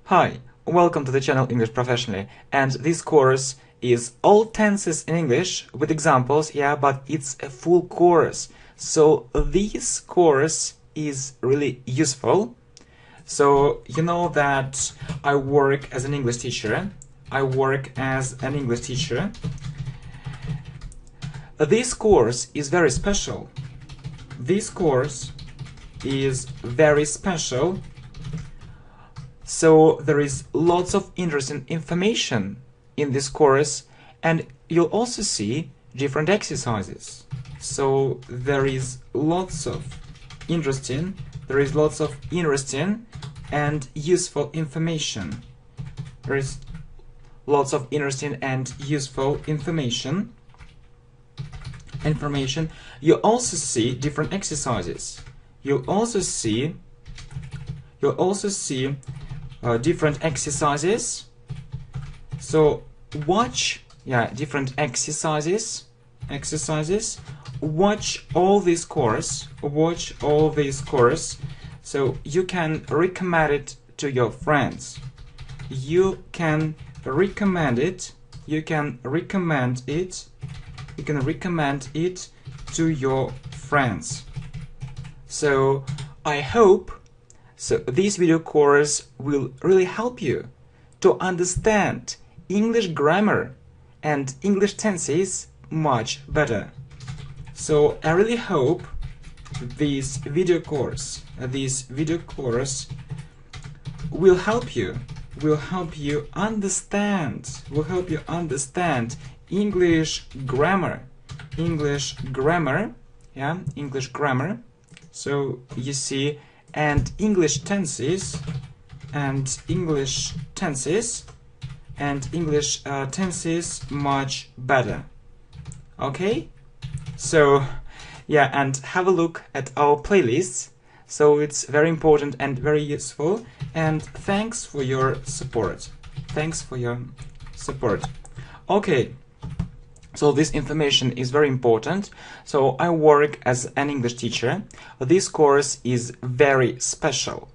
Hi, welcome to the channel English Professionally, and this course is all tenses in English with examples, yeah, but it's a full course. So this course is really useful. So you know that I work as an English teacher. This course is very special. So there is lots of interesting information in this course, and you'll also see different exercises. So there is lots of interesting and useful information. There is lots of interesting and useful information. You also see different exercises. You'll also see different exercises. So watch different exercises. Watch all this course. So you can recommend it to your friends. You can recommend it to your friends. So I hope this video course will really help you to understand English grammar and English tenses much better. So I really hope this video course will help you understand English grammar. So you see, and English tenses much better. Okay? So yeah, and have a look at our playlists. So it's very important and very useful, and thanks for your support. Okay, so this information is very important. So I work as an English teacher. This course is very special.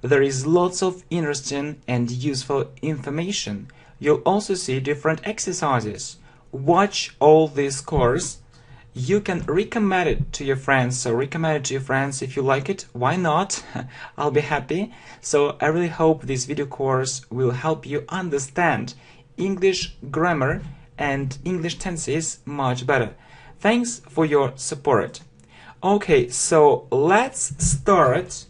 There is lots of interesting and useful information. You'll also see different exercises. Watch all this course. You can recommend it to your friends. So recommend it to your friends if you like it. Why not? I'll be happy. So I really hope this video course will help you understand English grammar and English tenses much better. Thanks for your support. Okay, so let's start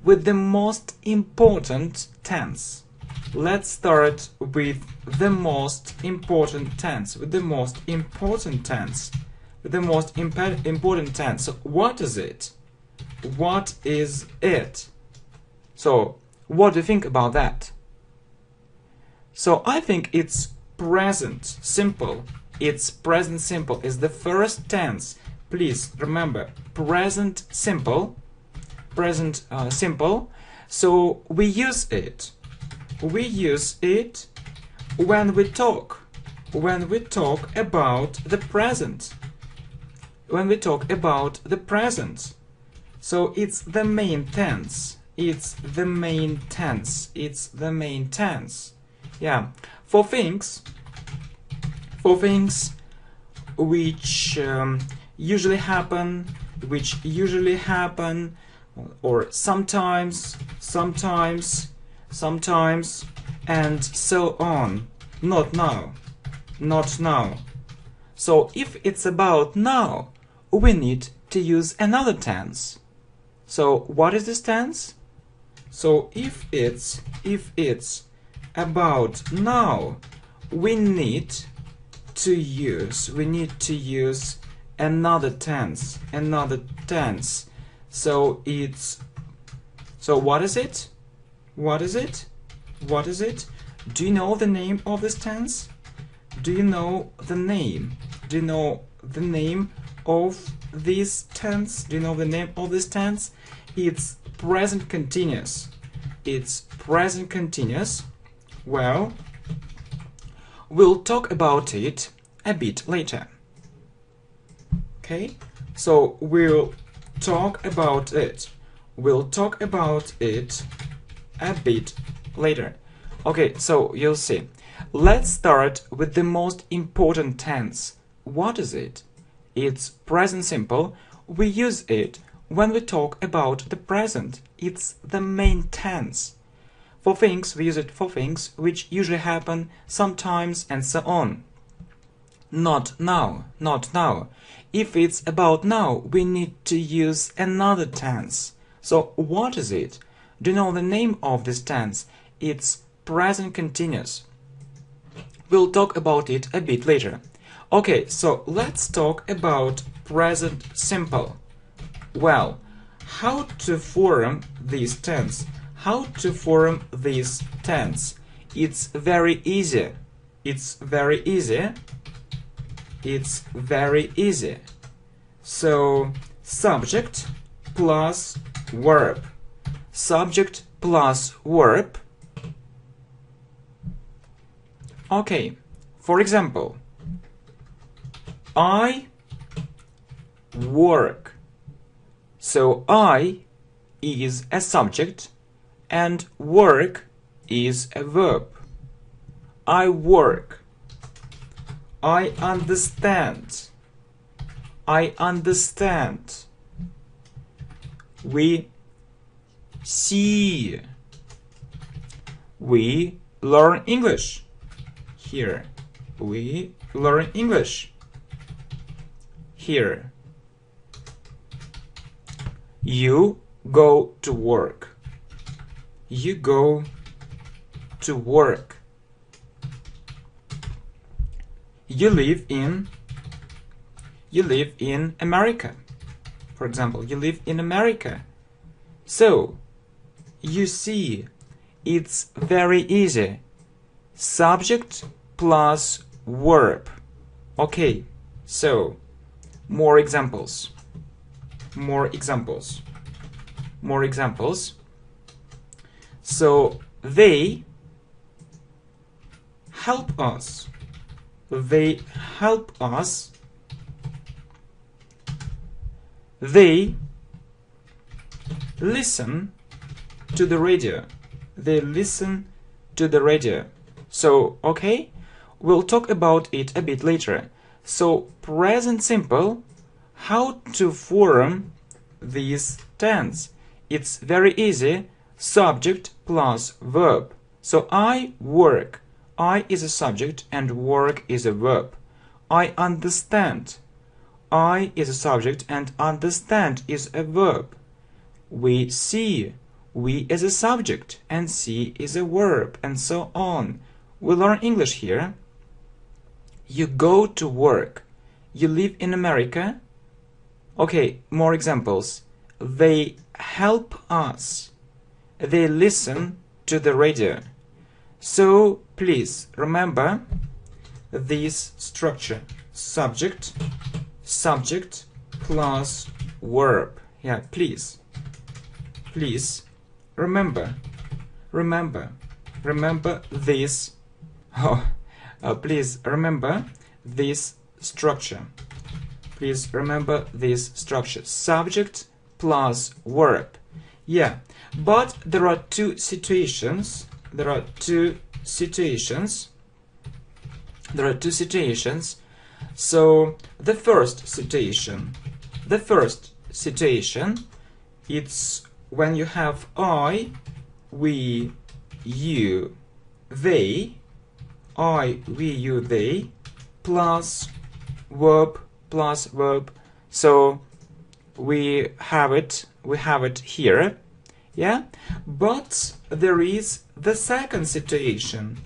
with the most important tense. Let's start with the most important tense. So what is it? So what do you think about that? So I think it's present simple. It's the first tense. Please remember, present simple. So we use it when we talk about the present. So it's the main tense. Yeah, for things which usually happen, or sometimes, and so on. Not now. So if it's about now, we need to use another tense. So what is this tense? So if it's about now, we need to use another tense. So what is it? Do you know the name of this tense? Do you know the name of this tense? It's present continuous. Well, we'll talk about it a bit later. Okay? So we'll talk about it a bit later. Okay, so you'll see. Let's start with the most important tense. What is it? It's present simple. We use it when we talk about the present. It's the main tense. For things, we use it for things which usually happen sometimes and so on. Not now, not now. If it's about now, we need to use another tense. So what is it? Do you know the name of this tense? It's present continuous. We'll talk about it a bit later. Okay, so let's talk about present simple. Well, how to form this tense? How to form this tense? It's very easy. It's very easy. It's very easy. So, subject plus verb. Subject plus verb. Okay, for example, I work. So I is a subject and work is a verb. I work. I understand. I understand. We see. We learn English. Here. We learn English. Here. You go to work. You go to work. You live in America. For example, you live in America. So, you see, it's very easy. Subject plus verb. Okay, so, more examples. More examples. More examples. So, they help us. They help us. They listen to the radio. They listen to the radio. So, okay, we'll talk about it a bit later. So, present simple, how to form this tense? It's very easy. Subject plus verb. So, I work. I is a subject and work is a verb. I understand. I is a subject and understand is a verb. We see. We is a subject and see is a verb, and so on. We learn English here. You go to work. You live in America. Okay, more examples. They help us. They listen to the radio. So, please remember this structure. Subject, subject plus verb. Yeah, please. Please remember this. Please remember this structure. Please remember this structure. Subject plus verb. Yeah, but there are two situations. There are two situations. So the first situation, it's when you have I, we, you, they, I, we, you, they, plus verb. So we have it here, yeah. But there is the second situation.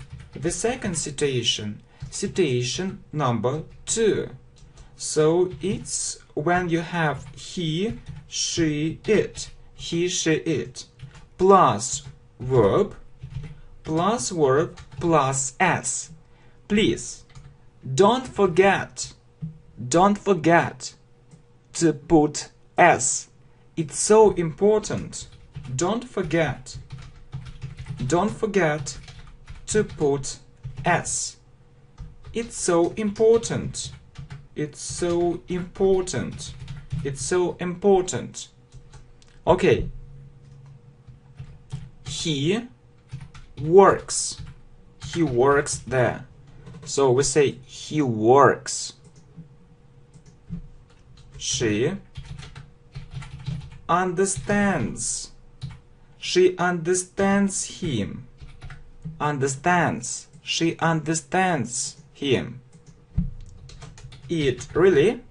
Situation number 2. So it's when you have he, she, it, plus verb plus s. Please don't forget to put s. It's so important. Don't forget to put s. It's so important. Okay. he works. He works there. So we say he works. She understands. She understands him. Understands. She understands him. It really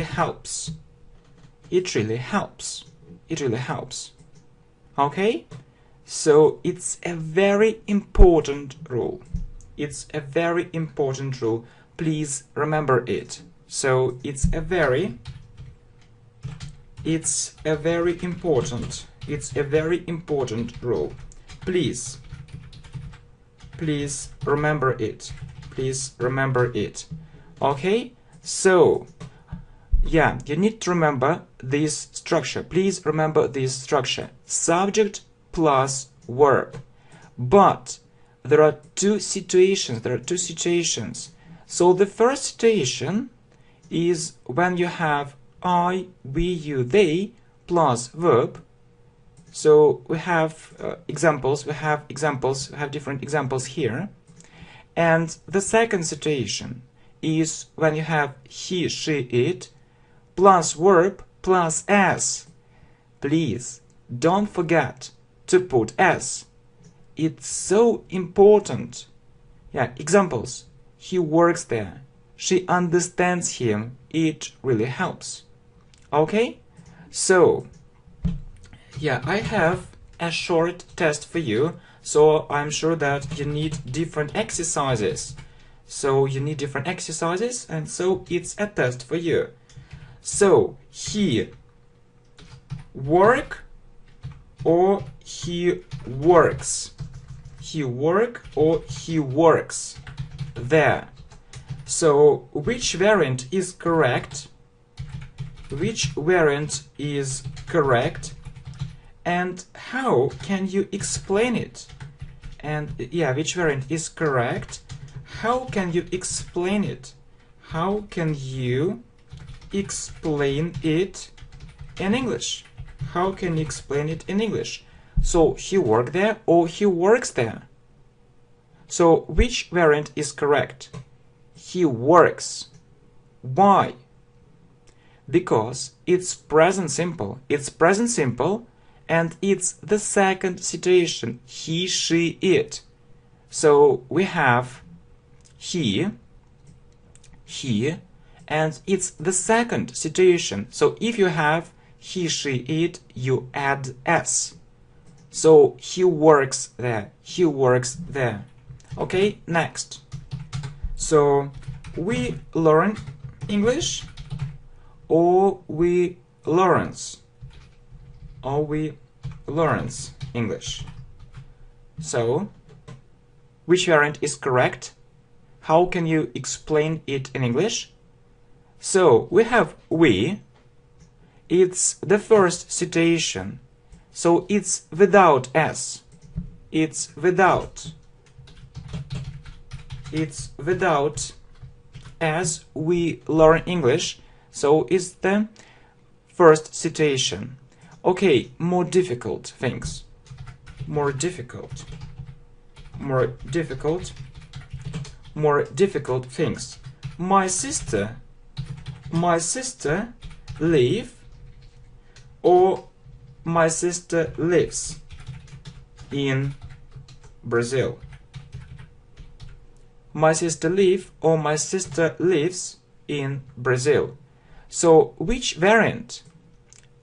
helps. It really helps. It really helps. Okay? So it's a very important rule. It's a very important rule. Please remember it. So it's a very important rule. Please remember it. Please remember it. Okay? So yeah, you need to remember this structure. Please remember this structure. Subject plus verb. But there are two situations. So the first situation is when you have I, we, you, they plus verb. So we have examples. We have different examples here. And the second situation is when you have he, she, it plus verb plus s. Please don't forget to put s. It's so important. Yeah, examples. He works there. She understands him. It really helps. Okay? So, yeah, I have a short test for you. So I'm sure that you need different exercises. And so it's a test for you. So, he work or he works? He work or he works there? So, which variant is correct? And how can you explain it? And yeah, which variant is correct? How can you explain it? How can you explain it in English? How can you explain it in English? So, he worked there or he works there? So, which variant is correct? He works. Why? Because it's present simple. And it's the second situation. He, she, it. So we have he, and it's the second situation. So if you have he, she, it, you add s. So he works there. Okay, next. So we learn English or we learns English. So which variant is correct? How can you explain it in English? So we have we. It's the first situation. So it's without s. It's without as we learn English. So it's the first situation. Okay, more difficult things. More difficult things. My sister live or my sister lives in Brazil. My sister live or my sister lives in Brazil. So which variant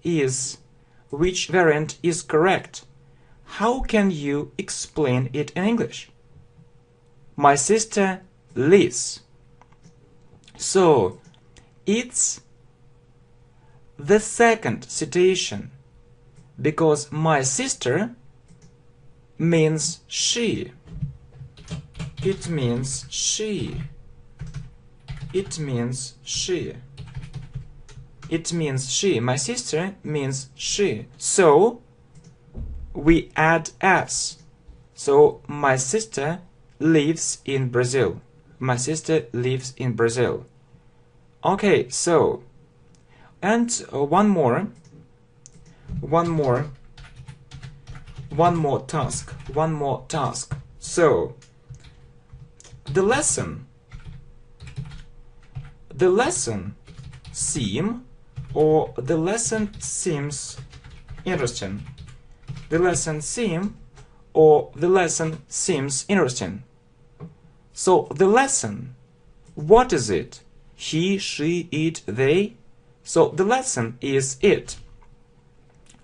is correct? How can you explain it in English? My sister lives. So it's the second situation because my sister means she. It means she. My sister means she. So we add s. So my sister lives in Brazil. Okay, so and one more one more task, one more task. So, the lesson seem, or the lesson seems interesting. The lesson seem, or the lesson seems interesting. So the lesson, what is it? He, she, it, they. So the lesson is it.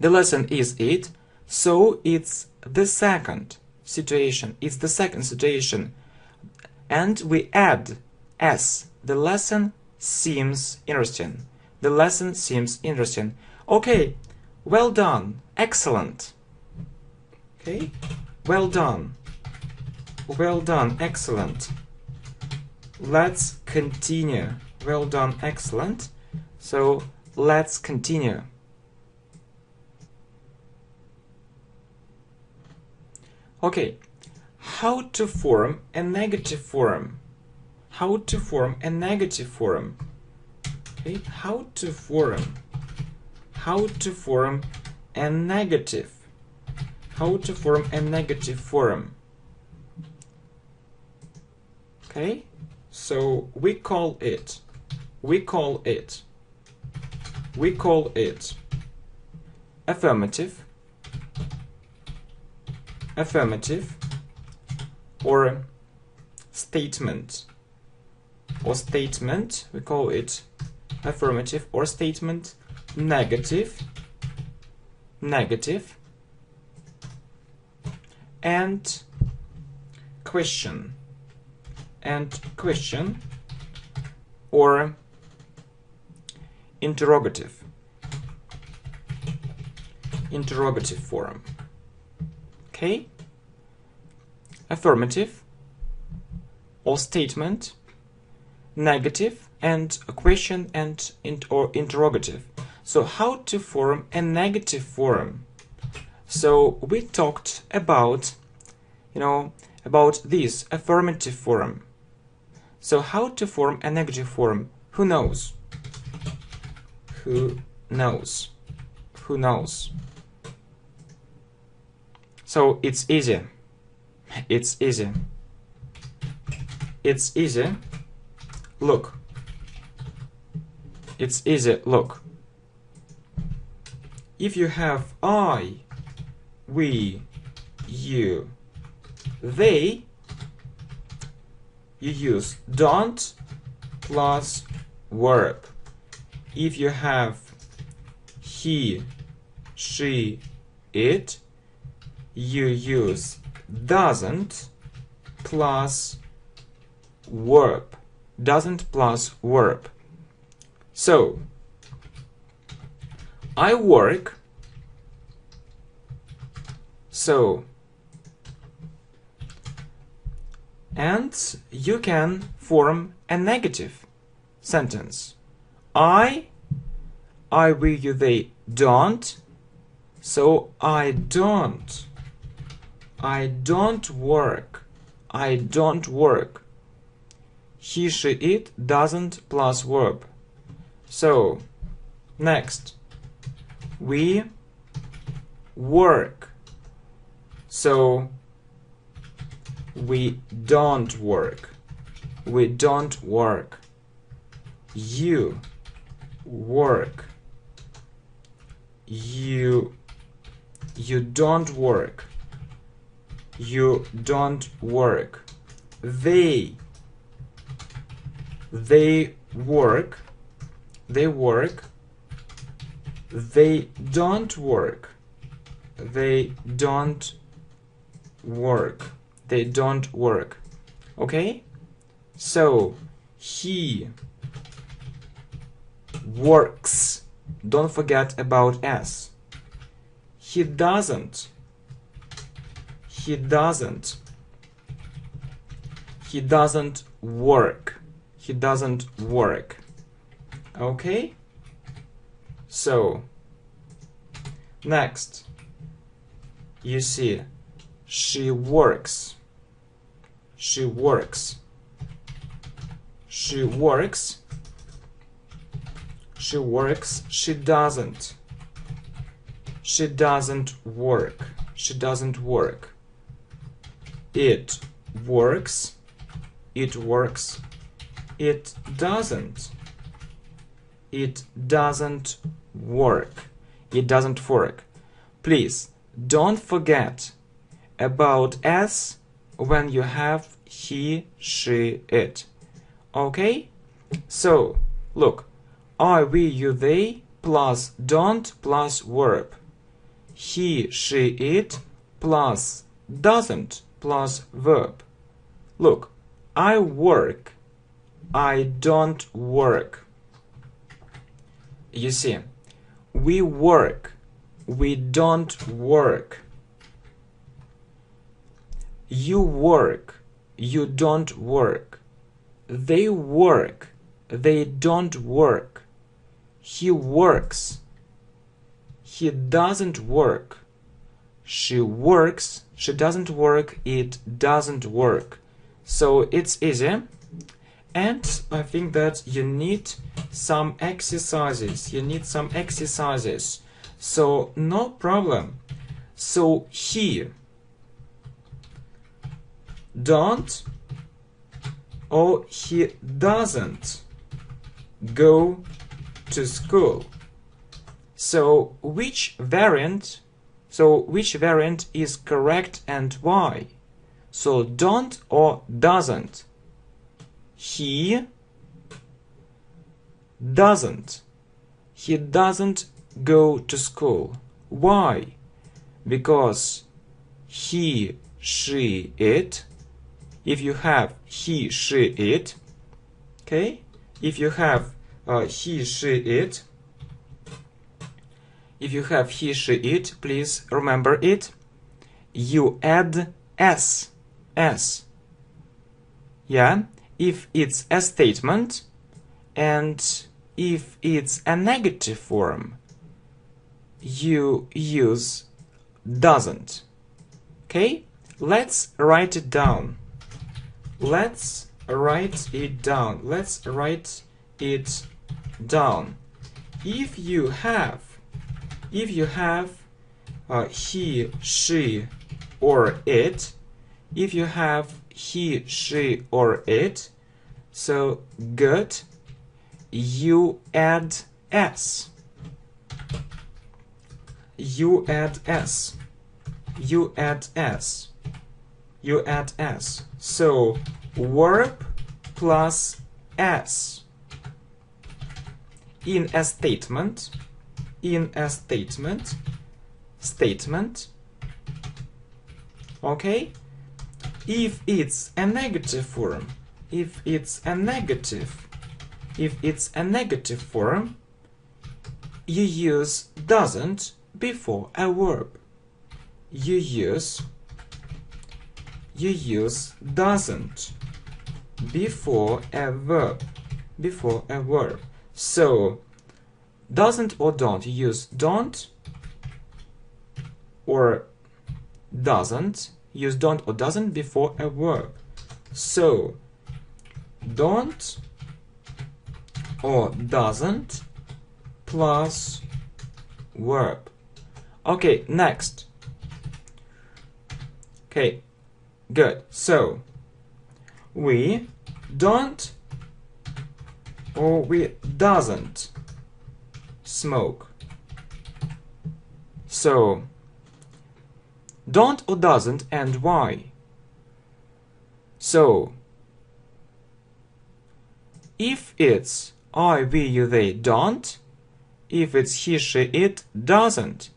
The lesson is it. So it's the second situation. It's the second situation. And we add s. The lesson seems interesting. The lesson seems interesting. Okay, well done. Excellent. Okay, well done. Well done. Excellent. Let's continue. Well done. Excellent. So let's continue. Okay, how to form a negative form? How to form a negative form? Okay, how to form a negative? How to form a negative form? Okay, so we call it affirmative, or statement, we call it affirmative or statement, negative, and question, or interrogative form. Okay, affirmative or statement, negative, and a question and or interrogative. So how to form a negative form? So we talked about, about this affirmative form. So how to form a negative form? Who knows? Who knows? Who knows? So it's easy. It's easy. It's easy. Look. It's easy. Look. If you have I, we, you, they, you use don't plus verb. If you have he, she, it, you use doesn't plus verb. Doesn't plus verb. So, I work. So, and you can form a negative sentence. I, we, you, they don't. So I don't work. I don't work. He, she, it doesn't plus verb. So next, we work. So we don't work. We don't work. You work. You don't work. You don't work. They work. They work. They don't work. They don't work. They don't work. Okay? So, he works. Don't forget about S. He doesn't. He doesn't. He doesn't work. He doesn't work. Okay? So, next, you see, she works. She works. She works. She works. She doesn't. She doesn't work. she doesn't work. It works. It works. It doesn't. It doesn't work. It doesn't work. Please don't forget about s when you have he, she, it. Okay? So, look. I, we, you, they plus don't plus verb. He, she, it plus doesn't plus verb. Look. I work. I don't work. You see, we work. We don't work. You work. You don't work. They work. They don't work. He works. He doesn't work. She works. She doesn't work. It doesn't work. So it's easy. And I think that you need some exercises. You need some exercises. So no problem. So he don't or he doesn't go to school. So which variant is correct and why? So don't or doesn't. He doesn't. He doesn't go to school. Why? Because he, she, it. If you have he, she, it. Okay? If you have he, she, it. If you have he, she, it, please remember it. You add s. S. Yeah? If it's a statement and if it's a negative form, you use doesn't. Okay? Let's write it down. Let's write it down. Let's write it down. If you have he, she, or it, if you have he, she, or it, so good, you add s. You add s. You add s. You add s. So verb plus s. In a statement. In a statement. Statement. Okay? If it's a negative form, if it's a negative form, you use doesn't before a verb. You use doesn't before a verb. Before a verb. So doesn't or don't, you use don't or doesn't. Use don't or doesn't before a verb. So don't or doesn't plus verb. Okay, next. Okay, good. So we don't or we doesn't smoke. So don't or doesn't and why? So if it's I, we, you, they don't, if it's he, she, it doesn't.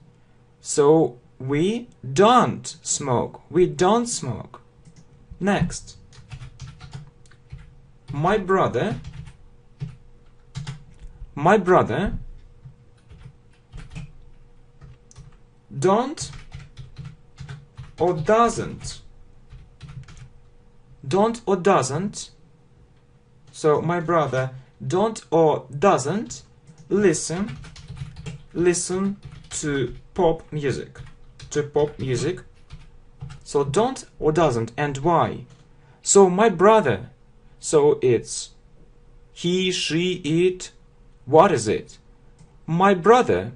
So we don't smoke. We don't smoke. Next. My brother don't or doesn't. Don't or doesn't. So my brother don't or doesn't listen to pop music. To pop music. So don't or doesn't and why? So my brother. So it's he, she, it. What is it? My brother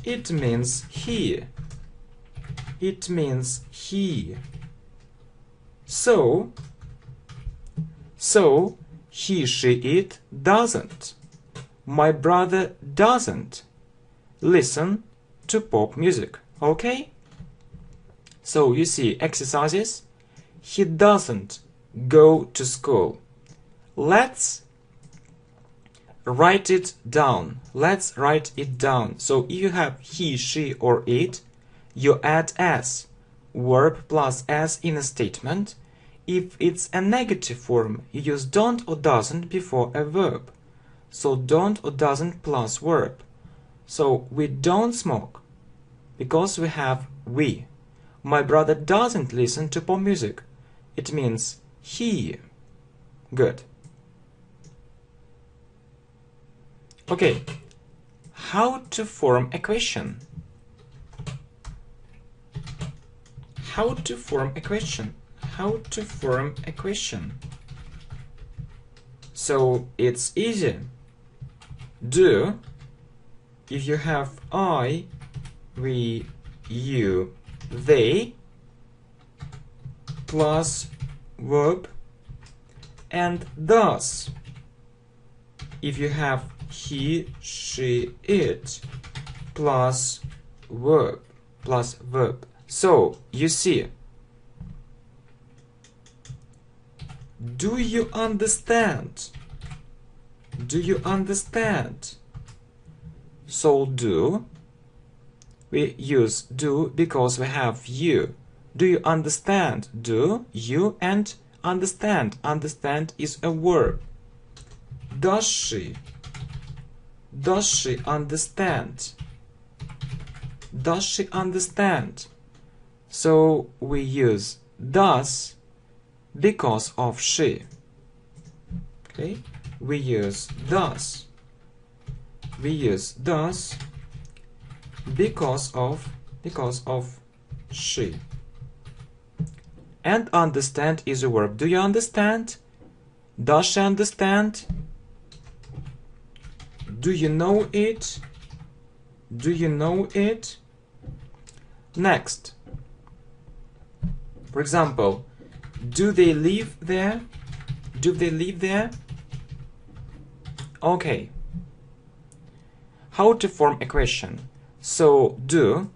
It means he. It means he. So he, she, it doesn't. My brother doesn't listen to pop music. Okay? So you see exercises. He doesn't go to school. Let's write it down. Let's write it down. So if you have he, she, or it, you add s, verb plus s in a statement. If it's a negative form, you use don't or doesn't before a verb. So don't or doesn't plus verb. So we don't smoke because we have we. My brother doesn't listen to pop music. It means he. Good. Okay. How to form a question? How to form a question? How to form a question? So it's easy. Do, if you have I, we, you, they, plus verb, and does, if you have he, she, it, plus verb. So you see, do you understand? Do you understand? So do, we use do because we have you. Do you understand? Do, you, and understand. Understand is a verb. Does she? Does she understand? Does she understand? So we use does because of she. Okay? We use does. We use does because of she. And understand is a verb. Do you understand? Does she understand? Do you know it? Do you know it? Next. For example, do they live there? Do they live there? Okay. How to form a question? So do,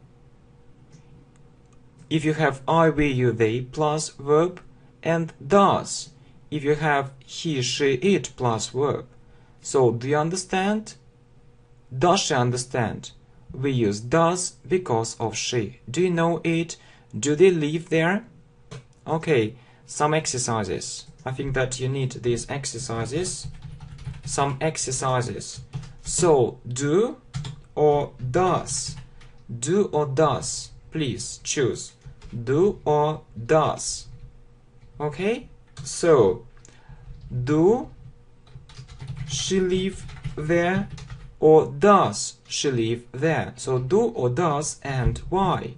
if you have I, we, you, they plus verb, and does, if you have he, she, it plus verb. So do you understand? Does she understand? We use does because of she. Do you know it? Do they live there? Okay, some exercises. I think that you need these exercises. Some exercises. So do or does? Do or does? Please choose. Do or does? Okay? So, do she live there or does she live there? So, do or does and why?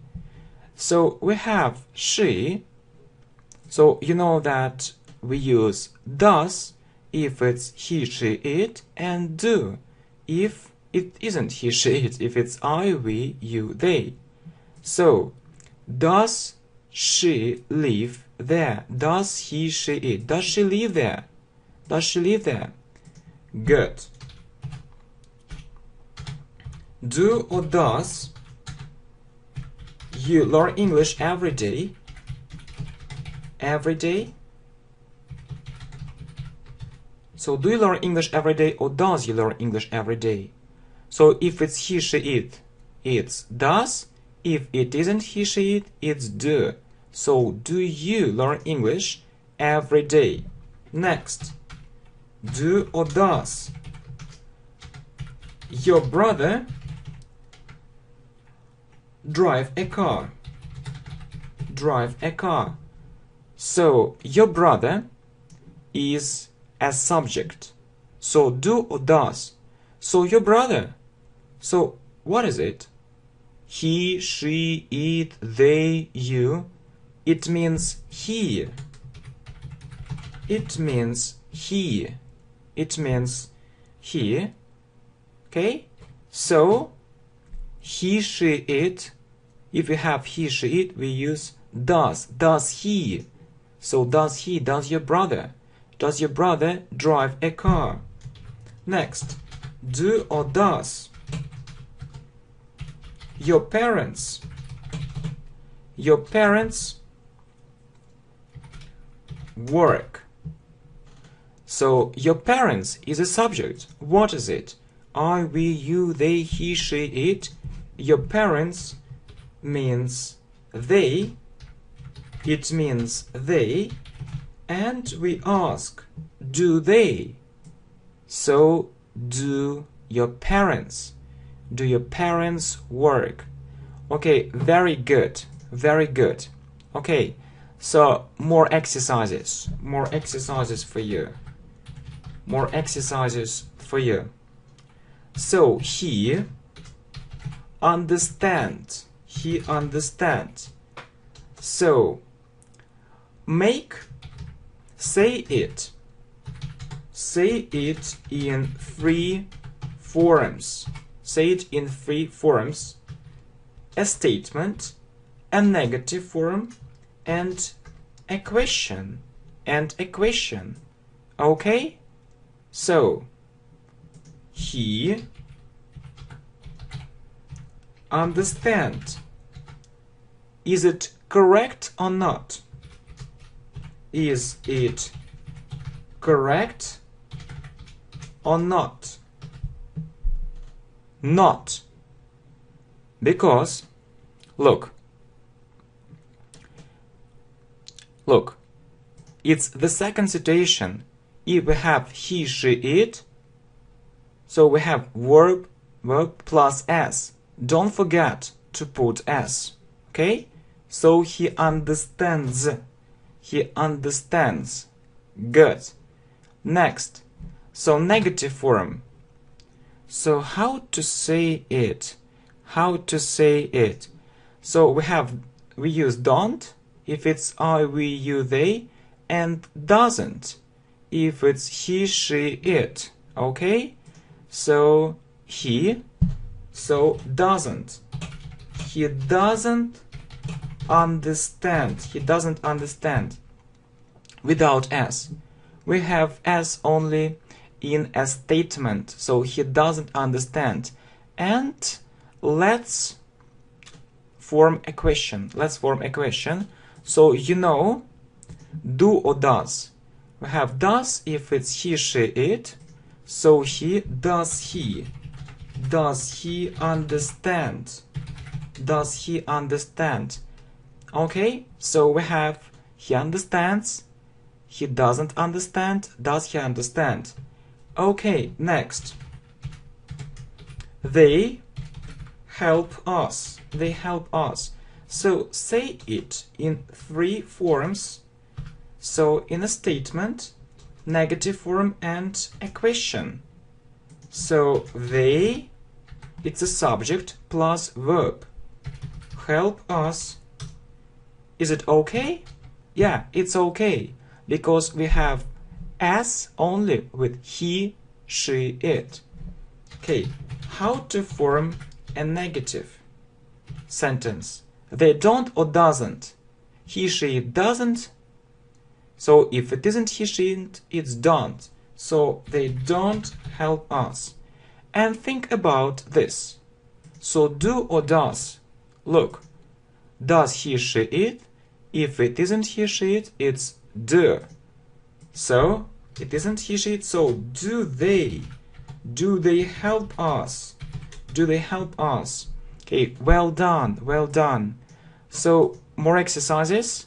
So, we have she. So, you know that we use does if it's he, she, it, and do if it isn't he, she, it, if it's I, we, you, they. So, does she live there? Does he, she, it? Does she live there? Does she live there? Good. Do or does you learn English every day? Every day? So do you learn English every day or does you learn English every day? So if it's he, she, it, it's does. If it isn't he, she, it, it's do. So do you learn English every day? Next. Do or does your brother drive a car? Drive a car. So your brother is a subject. So do or does. So your brother. So what is it? He, she, it, they, you. It means he. It means he. It means he. Okay? So he, she, it. If we have he, she, it, we use does. Does he? So does he, does your brother? Does your brother drive a car? Next, do or does your parents work? So your parents is a subject. What is it? I, we, you, they, he, she, it. Your parents means they. It means they. And we ask, do they? So do your parents. Do your parents work? Okay, very good. Very good. Okay, so more exercises. More exercises for you. More exercises for you. So he understands. He understands. So say it. Say it in three forms. Say it in three forms. A statement, a negative form, and a question. Okay? So, he understands. Is it correct or not? Is it correct or not? Not. Because, look, it's the second situation. If we have he, she, it, so we have verb plus s. Don't forget to put s. Okay? So he understands. He understands. Good. Next. So negative form. So how to say it? How to say it? So we use don't if it's I, we, you, they, and doesn't if it's he, she, it. Okay? So he, so doesn't. He doesn't understand. He doesn't understand. Without s. We have s only in a statement. So he doesn't understand. And let's form a question. Let's form a question. So you know, do or does. We have does if it's he, she, it. So he, does he. Does he understand? Does he understand? Okay, so we have he understands, he doesn't understand, does he understand? Okay, next. They help us. They help us. So say it in three forms. So in a statement, negative form, and a question. So they, it's a subject plus verb. Help us. Is it okay? Yeah, it's okay. Because we have s only with he, she, it. Okay, how to form a negative sentence? They don't or doesn't. He, she, it doesn't. So if it isn't he, she, it, it's don't. So they don't help us. And think about this. So do or does. Look, does he, she, it? If it isn't he, she, it, it's do. So it isn't he, she, it. So do they? Do they help us? Do they help us? Okay, well done, well done. So more exercises.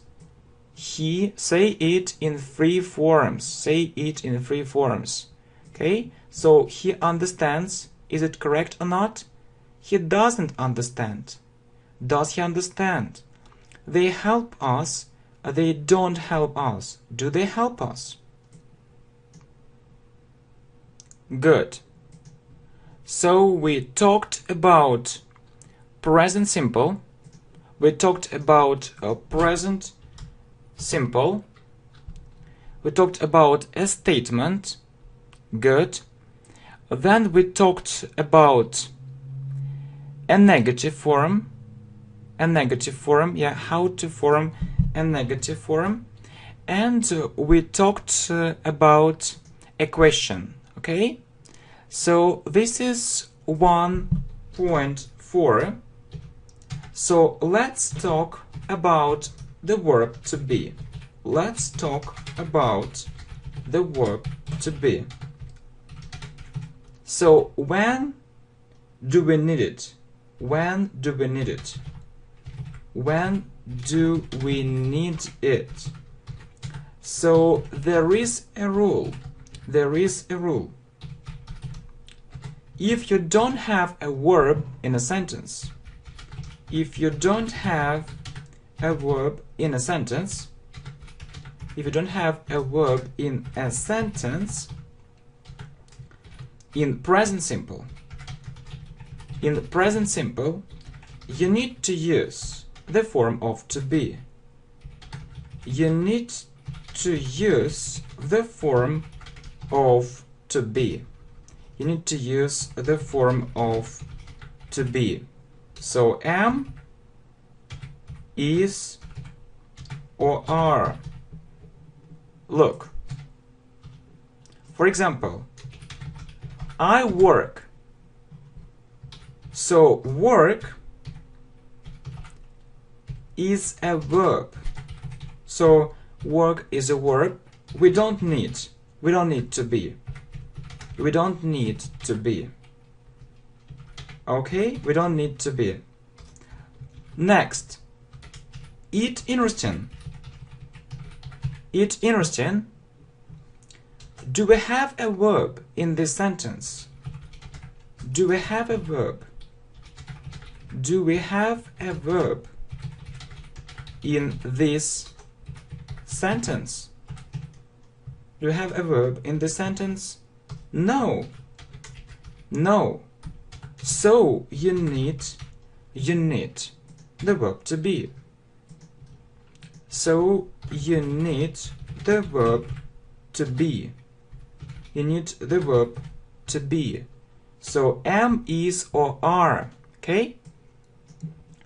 He, say it in three forms. Say it in three forms. Okay, so he understands. Is it correct or not? He doesn't understand. Does he understand? They help us. They don't help us. Do they help us? Good. So we talked about present simple. We talked about present simple. We talked about a statement. Good. Then we talked about a negative form, yeah, how to form a negative form, and we talked about a question, okay? So this is 1.4. So let's talk about the verb to be. Let's talk about the verb to be. So when do we need it? When do we need it? When do we need it? So there is a rule. There is a rule. If you don't have a verb in a sentence, if you don't have a verb in a sentence, if you don't have a verb in a sentence, in present simple, you need to use the form of to be. You need to use the form of to be. You need to use the form of to be. So am, is, or are. Look. For example, I work. So work is a verb. So work is a verb. We don't need to be. We don't need to be. Okay? We don't need to be. Next. It interesting. It interesting. Do we have a verb in this sentence? Do we have a verb? Do we have a verb in this sentence? Do we have a verb in this sentence? No. No. So you need the verb to be. So you need the verb to be. You need the verb to be. So am, is, or are. Okay?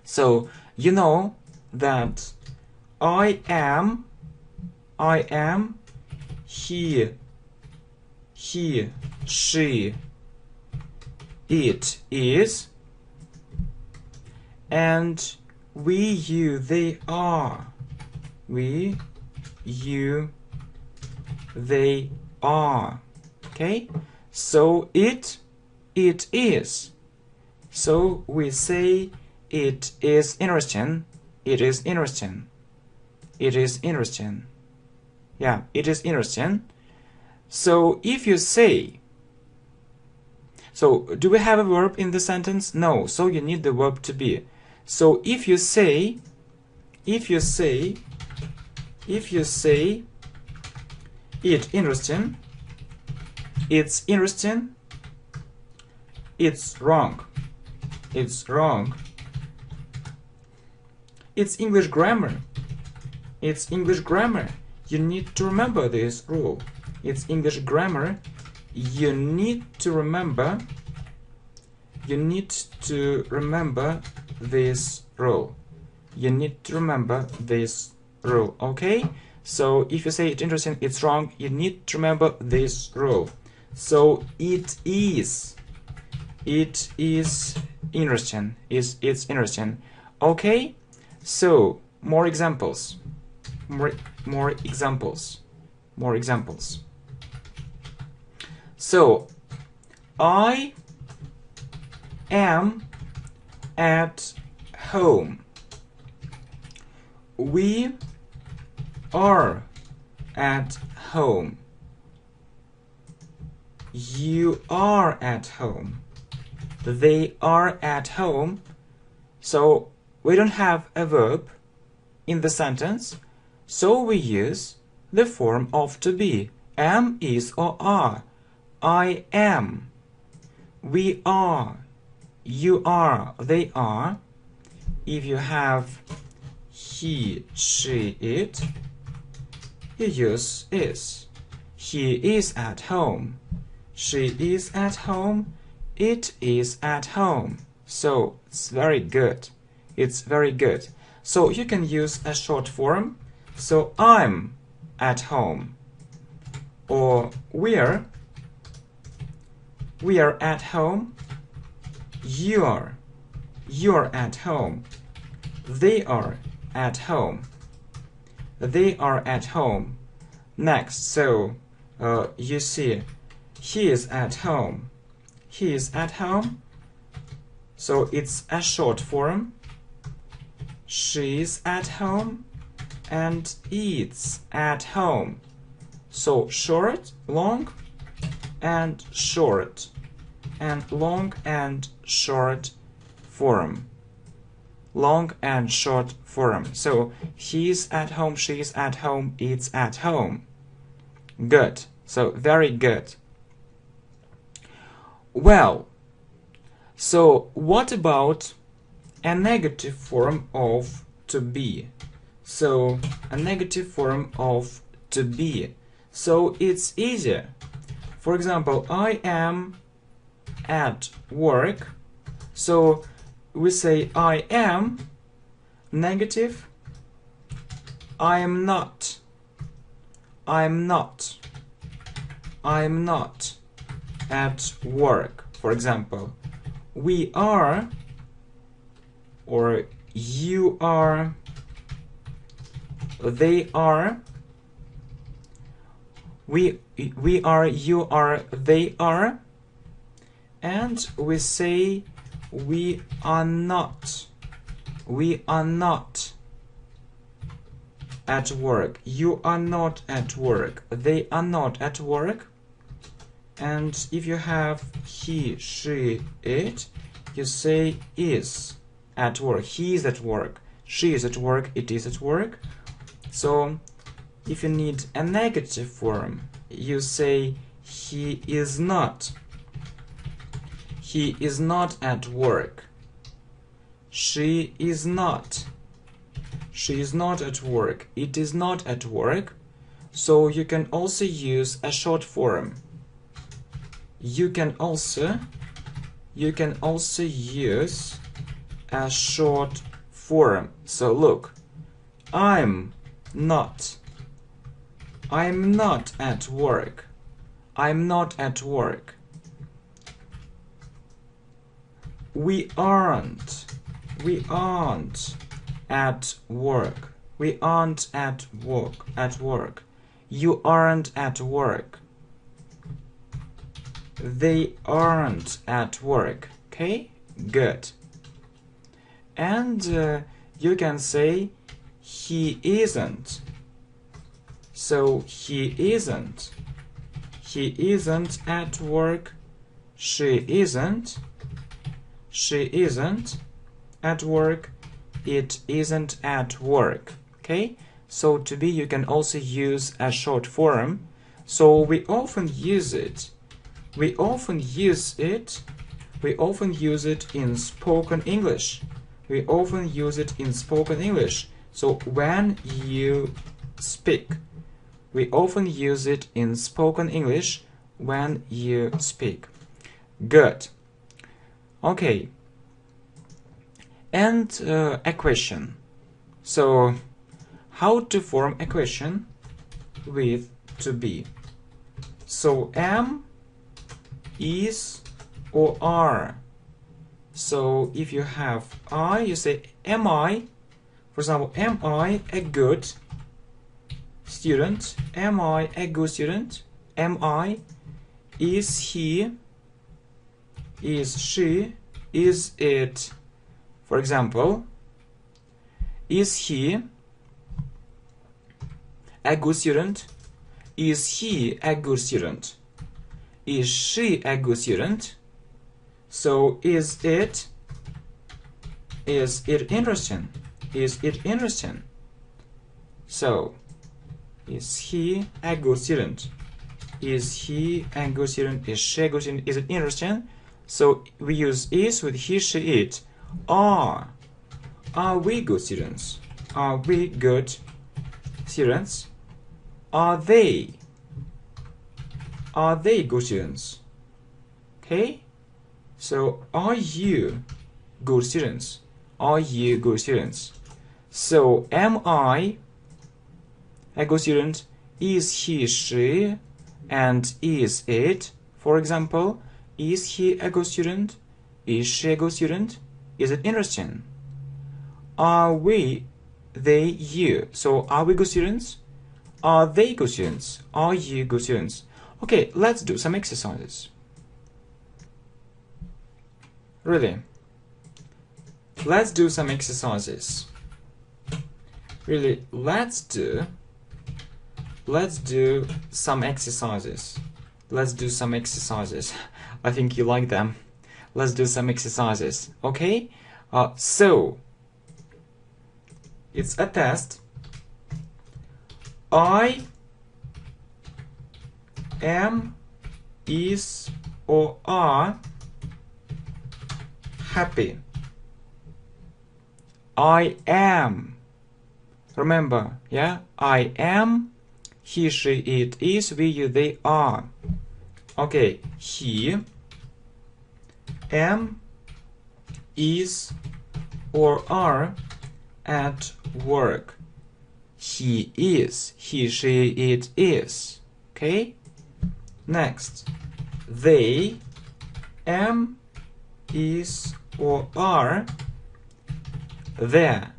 So you know that I am, he, she, it is, and we, you, they are. We, you, they are. Okay? So it is. So we say it is interesting. It is interesting. It is interesting. Yeah, it is interesting. So if you say, so do we have a verb in the sentence? No, so you need the verb to be. So if you say it interesting, it's interesting, it's wrong. It's wrong. It's English grammar. It's English grammar. You need to remember this rule. It's English grammar. You need to remember. You need to remember this rule. You need to remember this rule. Okay? So if you say it's interesting, it's wrong. You need to remember this rule. So it is. It is interesting. It's interesting. Okay? So more examples. More examples. More examples. So I am at home. We are at home. You are at home. They are at home. So we don't have a verb in the sentence, so we use the form of to be. Am, is, or are. I am. We are. You are. They are. If you have he, she, it, you use is. He is at home. She is at home. It is at home. So It's very good. It's very good. So you can use a short form. So I'm at home, or we're at home. You're at home. They are at home. They are at home. Next, so you see, he is at home. He is at home. So it's a short form. She's at home, and it's at home. So short, long, and short, and long and short form. Long and short form. So he's at home, she's at home, it's at home. Good. So very good. Well, so what about a negative form of to be? So a negative form of to be. So it's easier. For example, I am at work. So we say I am, negative, I am not. I'm not. I'm not at work. For example, we are, or you are, they are, we are, you are, they are, and we say we are not. We are not at work. You are not at work. They are not at work. And if you have he, she, it, you say is at work. He is at work. She is at work. It is at work. So if you need a negative form, you say he is not. He is not at work. She is not. She is not at work. It is not at work. So you can also use a short form. You can also use a short form. So look, I'm not. I'm not at work. I'm not at work. We aren't. We aren't at work. We aren't at work. At work. You aren't at work. They aren't at work. Okay? Good. And you can say he isn't. So he isn't. He isn't at work. She isn't. She isn't at work. It isn't at work. Okay? So to be, you can also use a short form. So we often use it. We often use it in spoken English. We often use it in spoken English. So when you speak, we often use it in spoken English when you speak. Good. Okay. And a question. So how to form a question with to be? So am, is, or are. So if you have I, you say am I. For example, am I a good student? Am I a good student? Am I? Is he? Is she? Is it? For example, is he a good student? Is he a good student? Is she a good student? So is it interesting? Is it interesting? So is he a good student? Is he a good student? Is she a good student? Is it interesting? So we use is with he, she, it. Are we good students? Are we good students? Are they good students? Okay? So are you good students? Are you good students? So, am I a good student? Is he, she, and is it? For example, is he a good student? Is she a good student? Is it interesting? Are we, they, you? So, are we good students? Are they good students? Are you good students? Okay, let's do some exercises. Really. Let's do some exercises. Really, let's do some exercises. Let's do some exercises. I think you like them. Let's do some exercises. Okay? So, it's a test. I am, is, or are happy. I am. Remember, yeah? I am, he, she, it, is, we, you, they, are. Okay, he, am, is, or are at work. He is, he, she, it is. Okay? Next, they, am, is, or are there.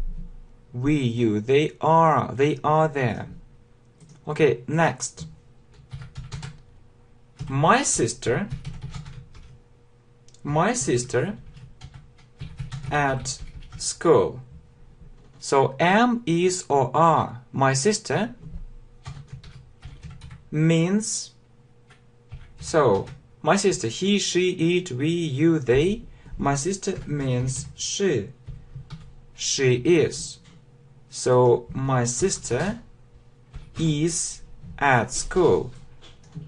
We, you, they are there. Okay, next. My sister at school. So, am, is, or are. My sister means, so, my sister, he, she, it, we, you, they. My sister means she. She is. So, my sister is at school.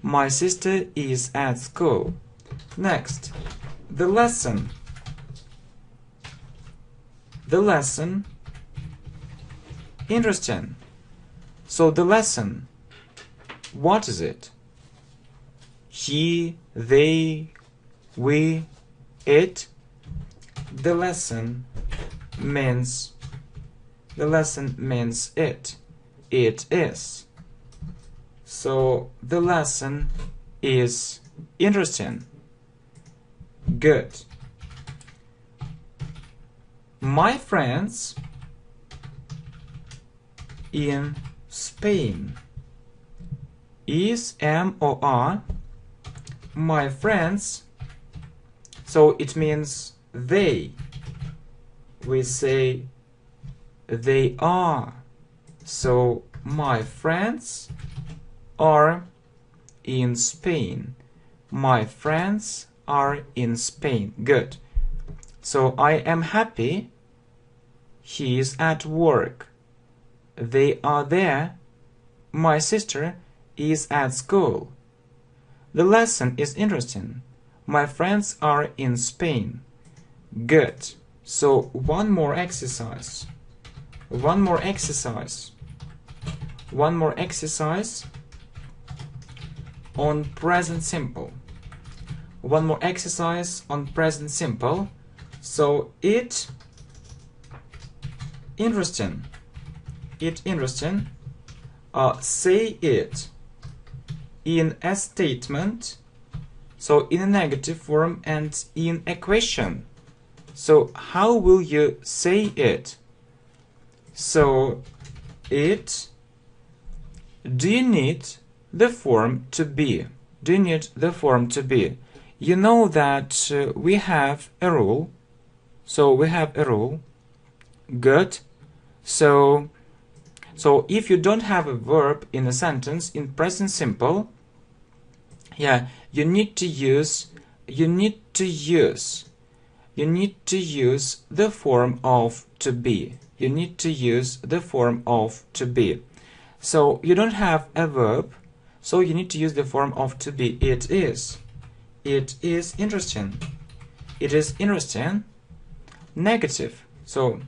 My sister is at school. Next, the lesson. The lesson. Interesting. So, the lesson. What is it? He, they, we, it. The lesson means it. It is. So the lesson is interesting. Good. My friends in Spain. Is, am, or are. My friends. So it means they. We say they are. So my friends are in Spain. My friends are in Spain. Good. So I am happy. He is at work. They are there. My sister is at school. The lesson is interesting. My friends are in Spain. Good. So one more exercise. One more exercise on present simple. One more exercise on present simple. So it interesting. It interesting. Say it in a statement. So in a negative form and in a question. So how will you say it? So it. Do you need the form to be? Do you need the form to be? You know that we have a rule. So we have a rule. Good. So if you don't have a verb in a sentence in present simple, yeah, you need to use the form of to be. You need to use the form of to be. So you don't have a verb, so you need to use the form of to be. It is. It is interesting. It is interesting. Negative. So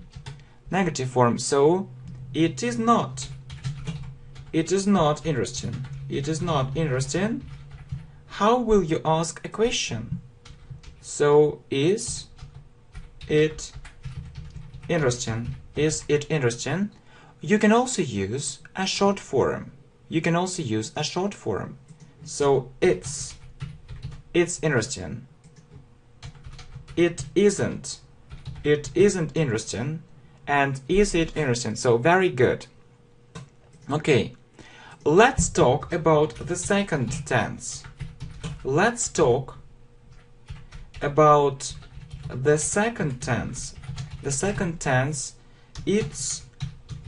negative form. So it is not. It is not interesting. It is not interesting. How will you ask a question? So is it interesting? Is it interesting? You can also use a short form. So it's interesting. It isn't interesting. And is it interesting? So very good. Okay, let's talk about the second tense. Let's talk about the second tense. The second tense, it's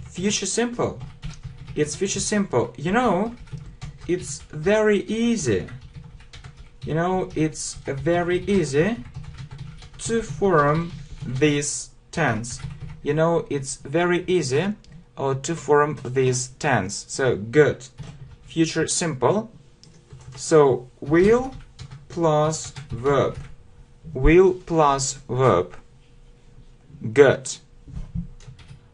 future simple. It's future simple. It's very easy. It's very easy to form this tense. It's very easy to form this tense. So good. Future simple. So will plus verb. Will plus verb. Good.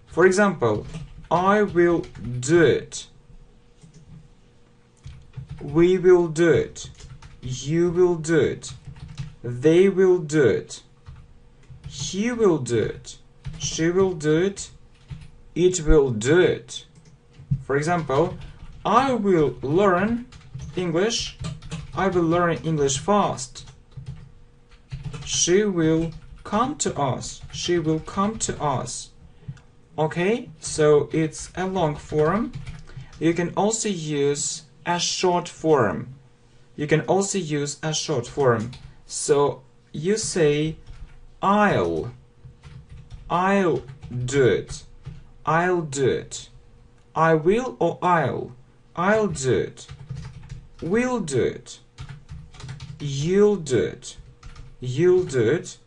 For example, I will do it. We will do it. You will do it. They will do it. He will do it. She will do it. It will do it. For example, I will learn English. I will learn English fast. She will come to us. She will come to us. Okay, so it's a long form. You can also use a short form. So you say I'll do it. I'll do it. I will or I'll do it. We'll do it. You'll do it. You'll do it.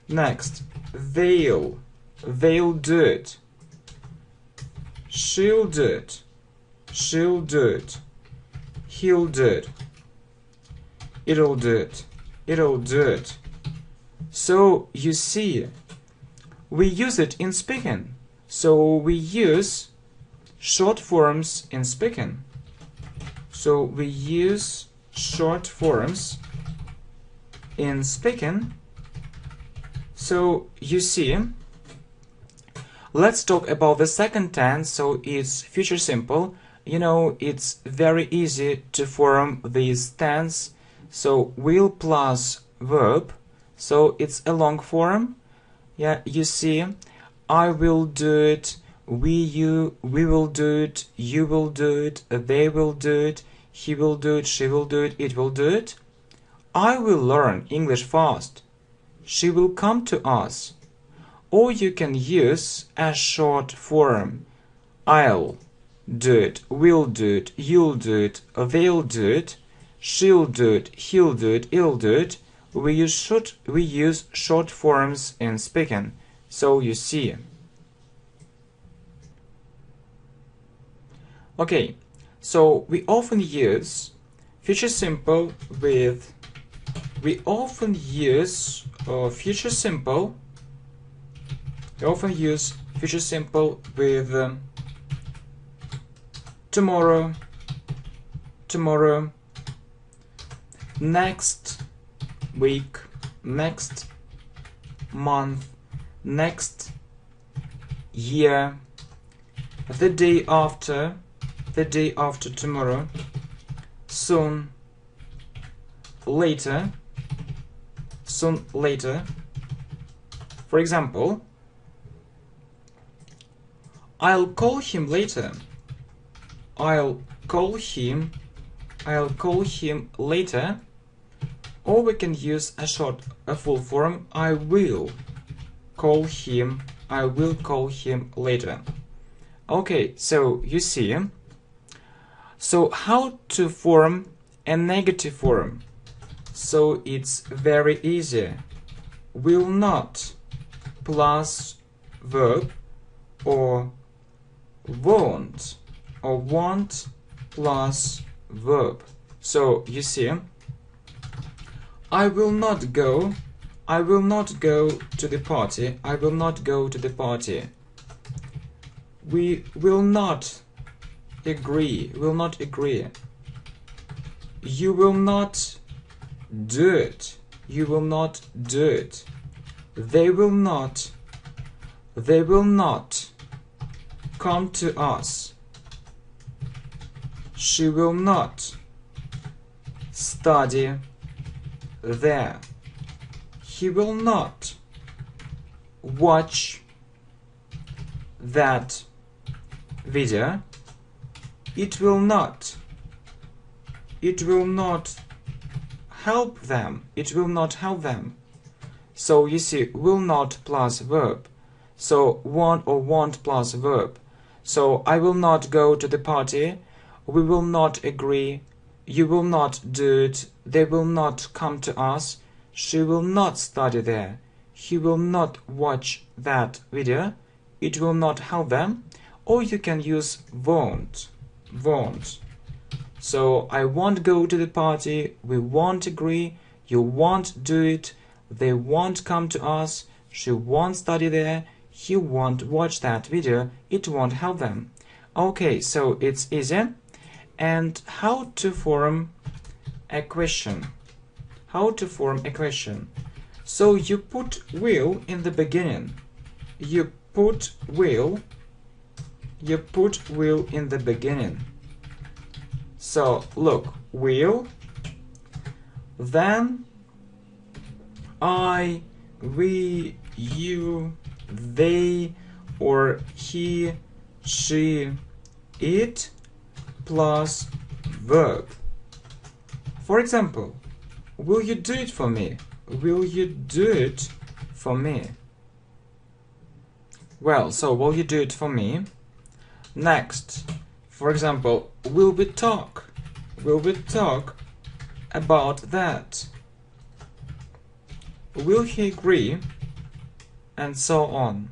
Next, they'll do it. She'll do it. She'll do it. He'll do it. It'll do it. It'll do it. So you see, we use it in speaking. So we use short forms in speaking. So we use short forms in speaking. So you see, let's talk about the second tense. So it's future simple. It's very easy to form this tense. So will plus verb. So it's a long form. Yeah, you see, I will do it. We will do it. You will do it. They will do it. He will do it. She will do it. It will do it. I will learn English fast. She will come to us. Or you can use a short form. I'll do it. Will do it. You'll do it. They'll do it. She'll do it. He'll do it. It'll do it. We use short forms in speaking. So you see. Okay, so we often use future simple with tomorrow, next week, next month, next year, the day after tomorrow, soon, later. For example, I'll call him later. I'll call him later. Or we can use a full form. I will call him later. Okay, so you see. So how to form a negative form? So it's very easy. Will not plus verb, or won't plus verb. So you see, I will not go to the party. I will not go to the party. We will not agree. You will not do it. They will not come to us. She will not study there. He will not watch that video. It will not help them. It will not help them. So you see, will not plus verb. So want or won't plus verb. So I will not go to the party. We will not agree. You will not do it. They will not come to us. She will not study there. He will not watch that video. It will not help them. Or you can use won't. So I won't go to the party. We won't agree. You won't do it. They won't come to us. She won't study there. He won't watch that video. It won't help them. Okay, so it's easy. And how to form a question? How to form a question? So you put will in the beginning. You put will in the beginning. So look, will, then I, we, you, they, or he, she, it, plus verb. For example, will you do it for me? Will you do it for me? Well, so will you do it for me? Next, for example, will we talk? Will we talk about that? Will he agree? And so on.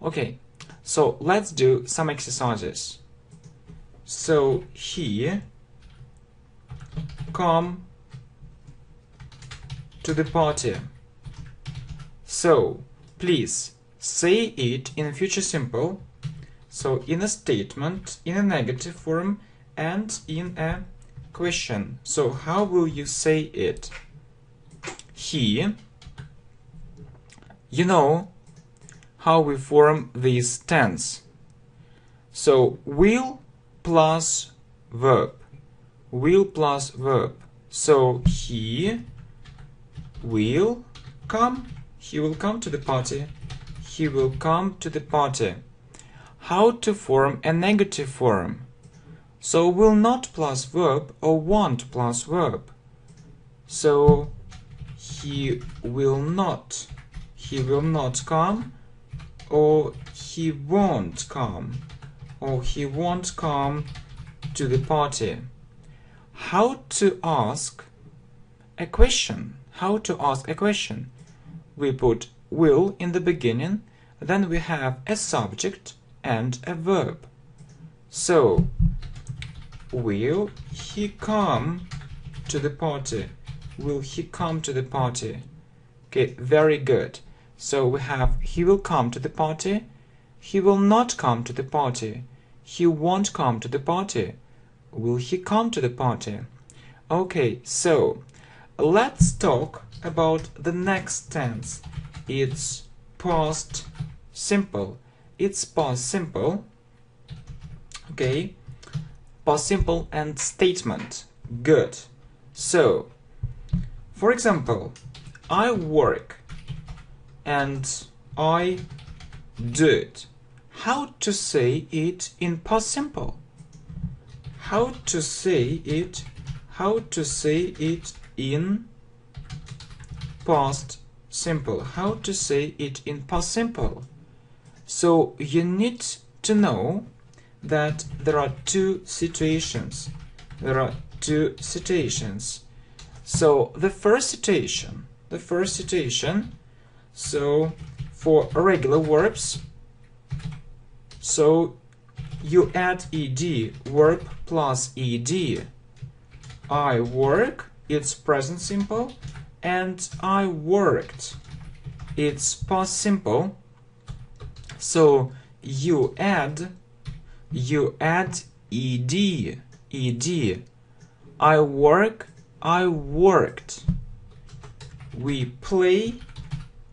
Okay, so let's do some exercises. So he come to the party. So please say it in future simple. So in a statement, in a negative form, and in a question. So how will you say it? He. You know how we form this tense. So will plus verb. Will plus verb. So he will come. He will come to the party. He will come to the party. How to form a negative form? So will not plus verb or won't plus verb. So he will not come, or he won't come, or he won't come to the party. How to ask a question? How to ask a question? We put will in the beginning, then we have a subject and a verb. So, will he come to the party? Will he come to the party? Okay, very good. So we have he will come to the party. He will not come to the party. He won't come to the party. Will he come to the party? Okay, so let's talk about the next tense. It's past simple. It's past simple. Okay, past simple and statement. Good. So, for example, I work and I do it. How to say it in past simple? How to say it? How to say it in past simple? How to say it in past simple? So you need to know that there are two situations. There are two situations. So the first situation, so for regular verbs, so you add ed, verb plus ed. I work, it's present simple, and I worked, it's past simple. So you add ed, ed. I work, I worked. We play,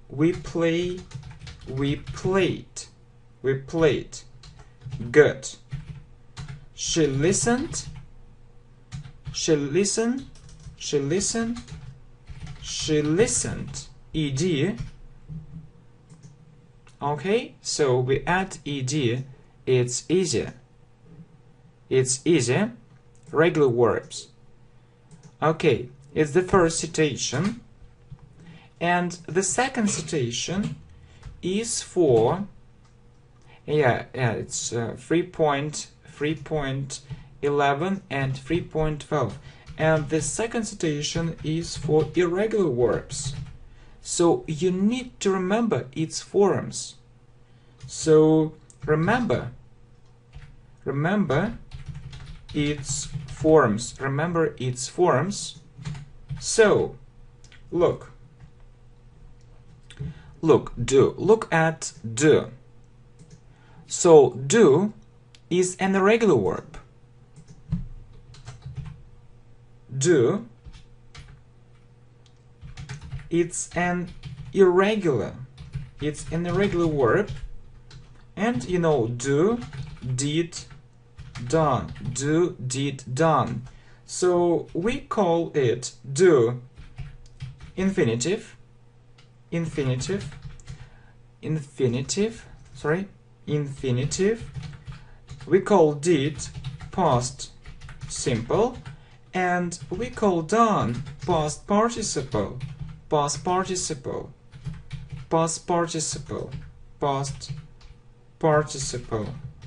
we play, we played, we played. Good. She listened, she listened, she listened, she listened. ed. Okay, so we add ed. It's easier. It's easier. Regular verbs. Okay, it's the first situation. And the second situation is for, it's 3.11 and 3.12. And the second situation is for irregular verbs. So you need to remember its forms. So remember its forms. Remember its forms. So look, do. Look at do. So do is an irregular verb. Do, it's an irregular verb. And you know, do, did, done. Do, did, done. So we call it do infinitive. We call did past simple, and we call done past participle.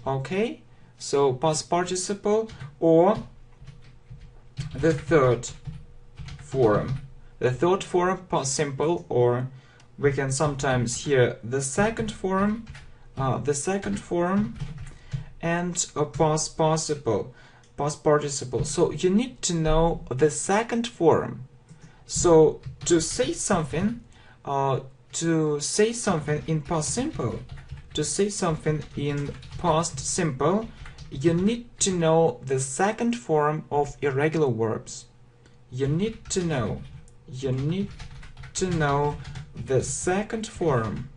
Okay, so past participle, or the third form past simple, or we can sometimes hear the second form, and a past participle. So you need to know the second form. So to say something in past simple, you need to know the second form of irregular verbs. You need to know the second form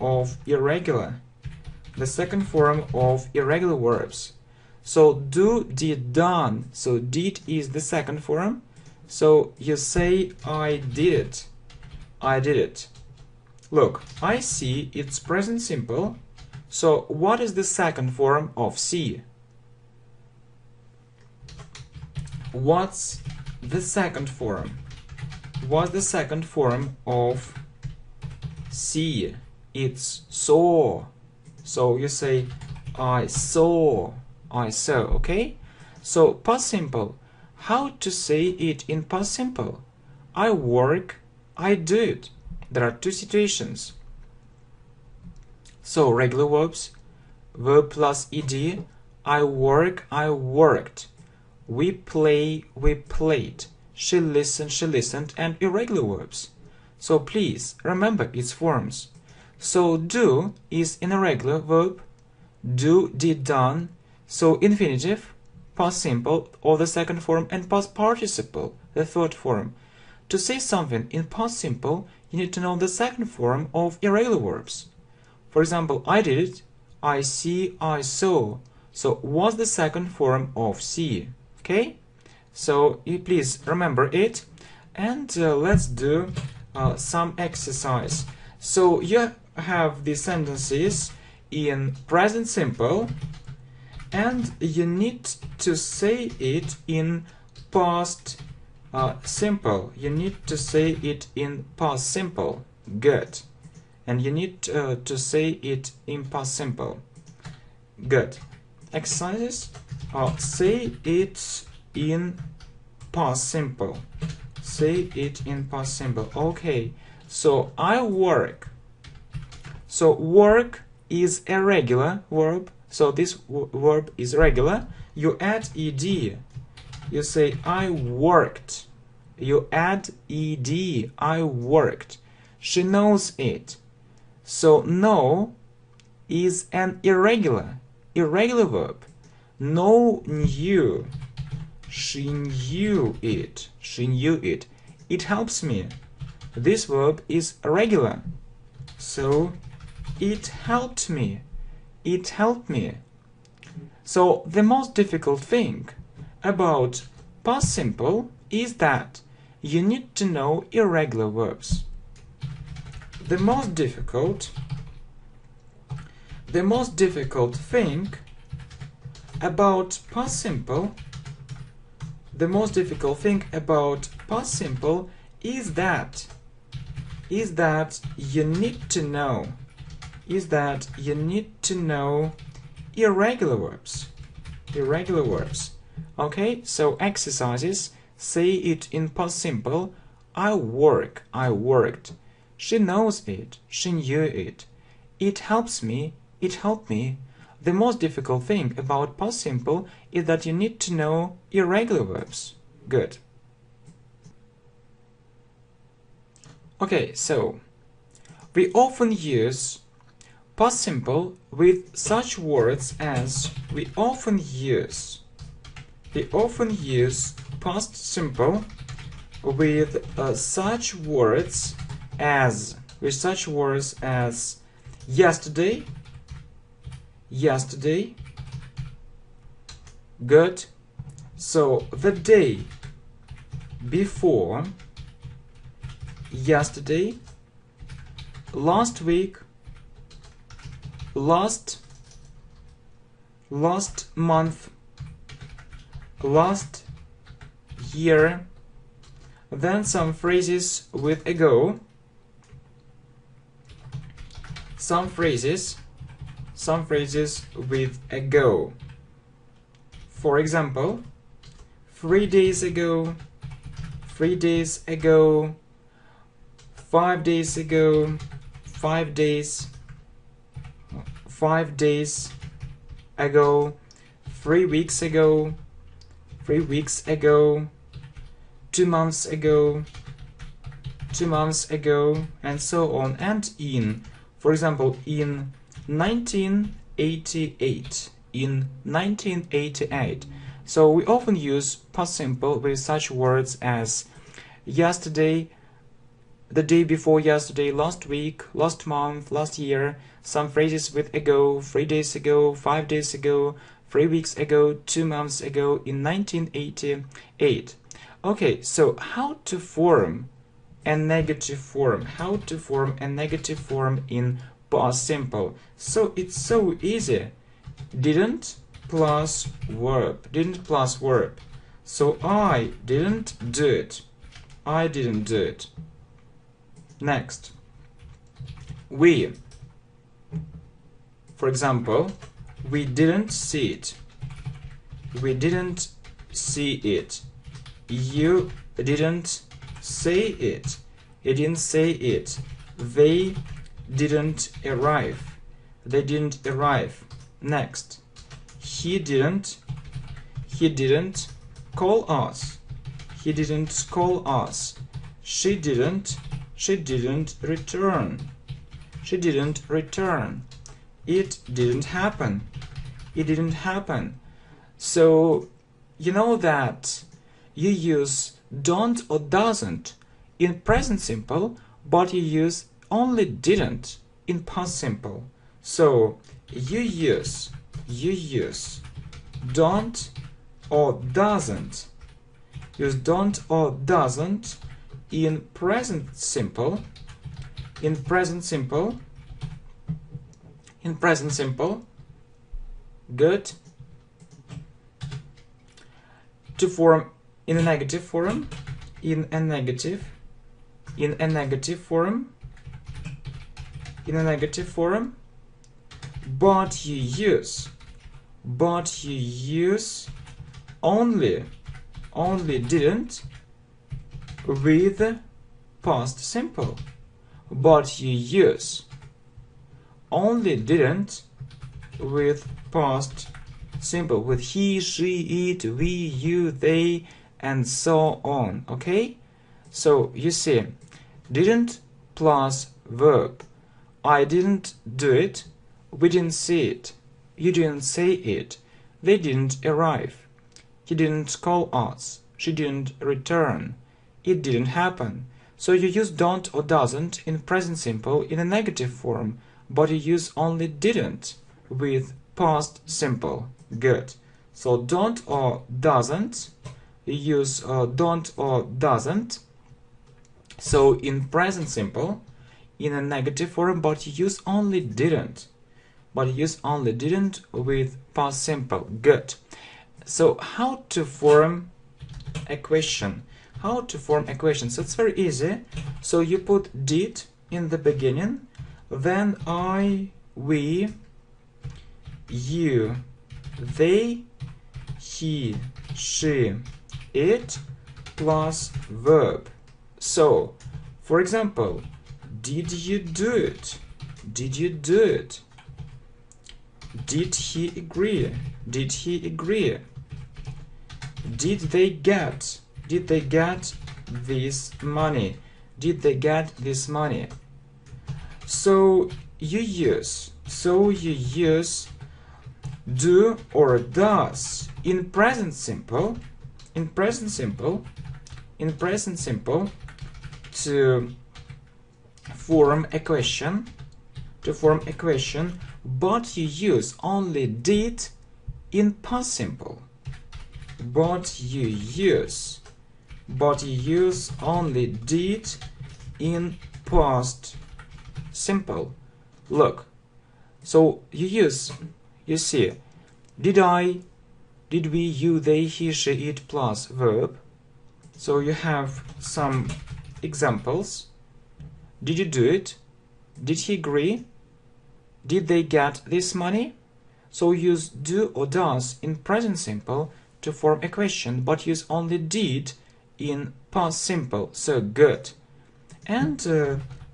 of irregular verbs. So do, did, done. So did is the second form. So you say I did it. Look, I see, it's present simple. So what is the second form of see? What's the second form? What's the second form of see? It's saw. So you say I saw, okay? So past simple. How to say it in past simple? I work, I do it. There are two situations. So regular verbs, verb plus ed. I work, I worked. We play, we played. She listened, and irregular verbs. So please remember its forms. So do is an irregular verb. Do, did, done. So infinitive, past simple, or the second form, and past participle, the third form. To say something in past simple, you need to know the second form of irregular verbs. For example, I did it, I see, I saw. So what's the second form of see? Okay? So please remember it, and let's do some exercise. So you have the sentences in present simple, and you need to say it in past simple. You need to say it in past simple. Good. And you need to say it in past simple. Good. Exercises. Say it in past simple. Say it in past simple. Okay. So I work. So work is a regular verb. So this verb is regular. You add ed. You say I worked. You add ed. I worked. She knows it. So know is an irregular verb. Know, knew. She knew it. She knew it. It helps me This verb is regular. So, it helped me. It helped me. So, the most difficult thing about past simple is that you need to know irregular verbs. The most difficult thing about past simple is that you need to know irregular verbs. Okay, so exercises. Say it in past simple. I worked. She knows it. She knew it. It helps me. It helped me. The most difficult thing about past simple is that you need to know irregular verbs. Good. Okay, so we often use past simple with such words as we often use past simple with such words as yesterday. Good. So the day before yesterday, last week, last month, last year. Then some phrases with ago. Some phrases with ago. For example, 3 days ago, 5 days ago, 5 days ago, 3 weeks ago, 2 months ago, and so on. And in, for example, in 1988. So we often use past simple with such words as yesterday, the day before yesterday, last week, last month, last year. Some phrases with ago, 3 days ago, 5 days ago, 3 weeks ago, 2 months ago, in 1988. Okay, so how to form a negative form? In past simple. So it's so easy. Didn't plus verb. So I didn't do it. Next, we. For example, we didn't see it. You didn't say it. They didn't arrive. Next, he didn't call us. She didn't return. It didn't happen. So you know that you use don't or doesn't in present simple, but you use only didn't in past simple. So you use don't or doesn't. Use don't or doesn't in present simple. Good. To form in a negative form. But you use only didn't with past simple. But you use only didn't with past simple, with he, she, it, we, you, they, and so on. Okay? So you see, didn't plus verb. I didn't do it. We didn't see it. You didn't say it. They didn't arrive. He didn't call us. She didn't return. It didn't happen. So you use don't or doesn't in present simple in a negative form, but you use only didn't with past simple. Good. So don't or doesn't, you use don't or doesn't. So in present simple, in a negative form, but you use only didn't. But you use only didn't with past simple. Good. So how to form a question? How to form a question? So it's very easy. So you put did in the beginning, then I, we, you, they, he, she, it, plus verb. So, for example, did you do it? Did you do it? Did he agree? Did he agree? Did they get? Did they get this money? Did they get this money? So you use do or does in present simple, to form a question, but you use only did in past simple. But you use only did in past simple. Look, so you see, did I, did we, you, they, he, she, it plus verb. So you have some examples. Did you do it? Did he agree? Did they get this money? So use do or does in present simple to form a question, but use only did in past simple. So good. And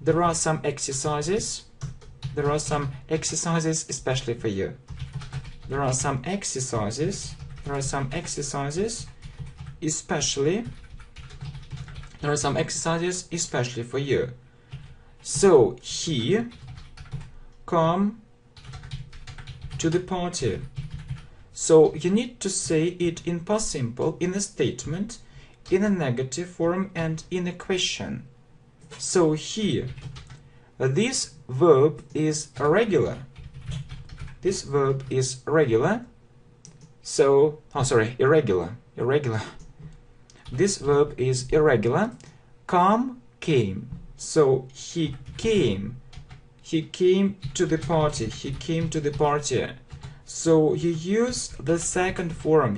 there are some exercises. Especially for you. There are some exercises especially for you. So he come to the party. So you need to say it in past simple, in a statement, in a negative form, and in a question. So here, this verb is irregular. This verb is irregular. So, irregular. This verb is irregular. Come, came. So he came to the party. So you use the second form.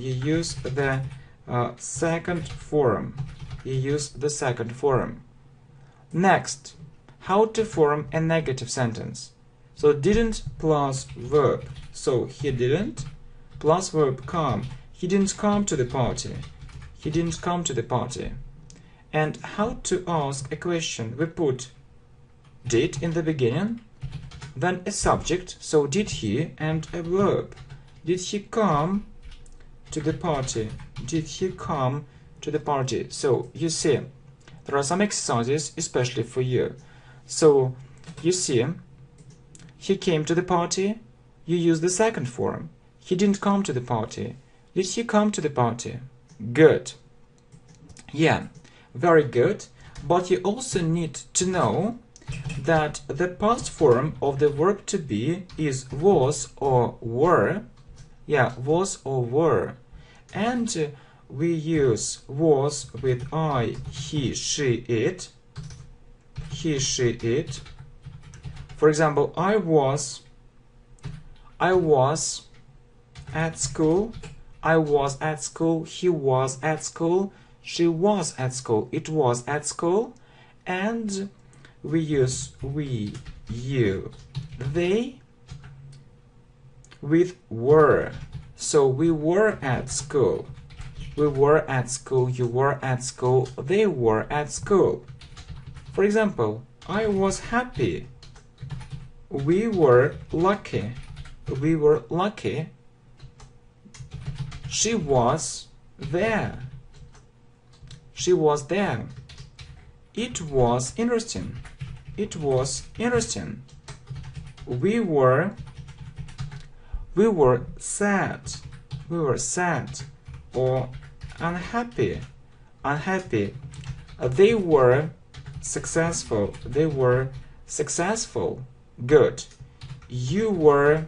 Next, how to form a negative sentence. So didn't plus verb. So he didn't plus verb come. He didn't come to the party. And how to ask a question. We put did in the beginning, then a subject, so did he, and a verb. Did he come to the party? So you see, there are some exercises especially for you. So you see, he came to the party, you use the second form. He didn't come to the party. Did he come to the party? Good. Yeah, very good. But you also need to know that the past form of the verb to be is was or were. Yeah, was or were. And we use was with I, he, she, it. For example, I was at school. He was at school. She was at school. It was at school. And we use we, you, they with were. So we were at school. You were at school. They were at school. For example, I was happy. We were lucky. She was there. It was interesting. We were sad. Or unhappy. They were successful. They were successful. Good. You were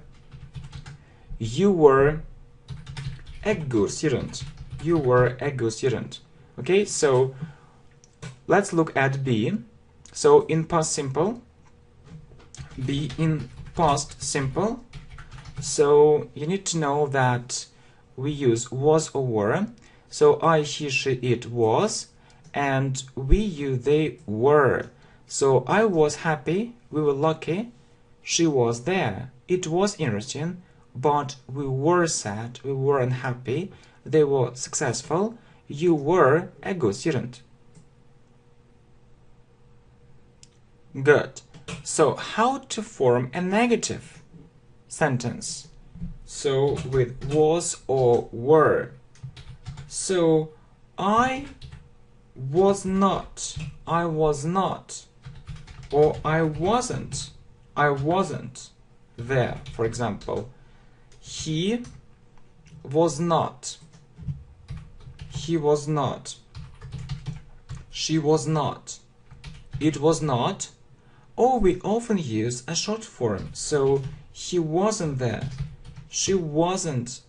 a good student. You were a good student. Okay, so let's look at be. So in past simple, be in past simple. So you need to know that we use was or were. So I, he, she, it was, and we, you, they were. So I was happy, we were lucky, she was there, it was interesting, but we were sad, we were unhappy, they were successful, you were a good student. Good. So how to form a negative sentence? So with was or were. So I was not, or I wasn't there, for example. He was not, she was not, it was not, or we often use a short form. So he wasn't there, she wasn't,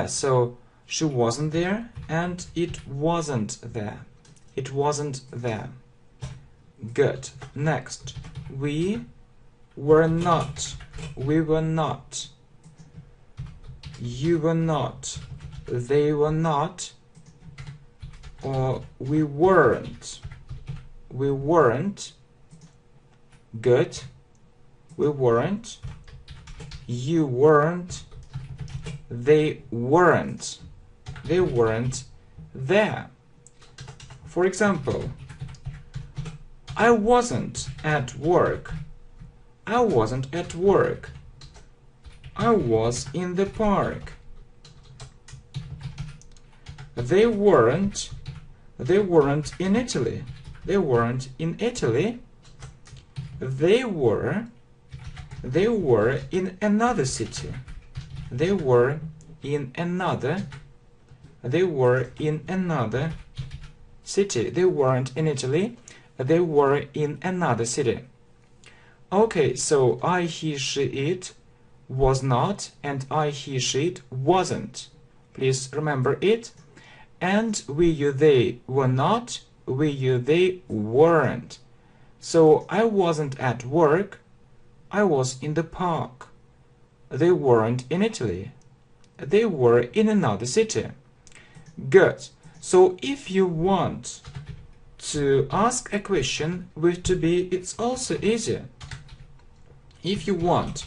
so she wasn't there, and it wasn't there. It wasn't there. Good. Next. We were not. We were not. You were not. They were not. Or we weren't. We weren't. Good. We weren't. You weren't. They weren't. They weren't there. For example, I wasn't at work. I wasn't at work. I was in the park. They weren't in Italy. They weren't in Italy. They were in another city. They were in another city. They weren't in Italy. They were in another city. Okay, so I, he, she, it was not, and I, he, she, it wasn't. Please remember it. And we, you, they were not. We, you, they weren't. So I wasn't at work. I was in the park. They weren't in Italy. They were in another city. Good. So if you want to ask a question with to be, it's also easy. If you want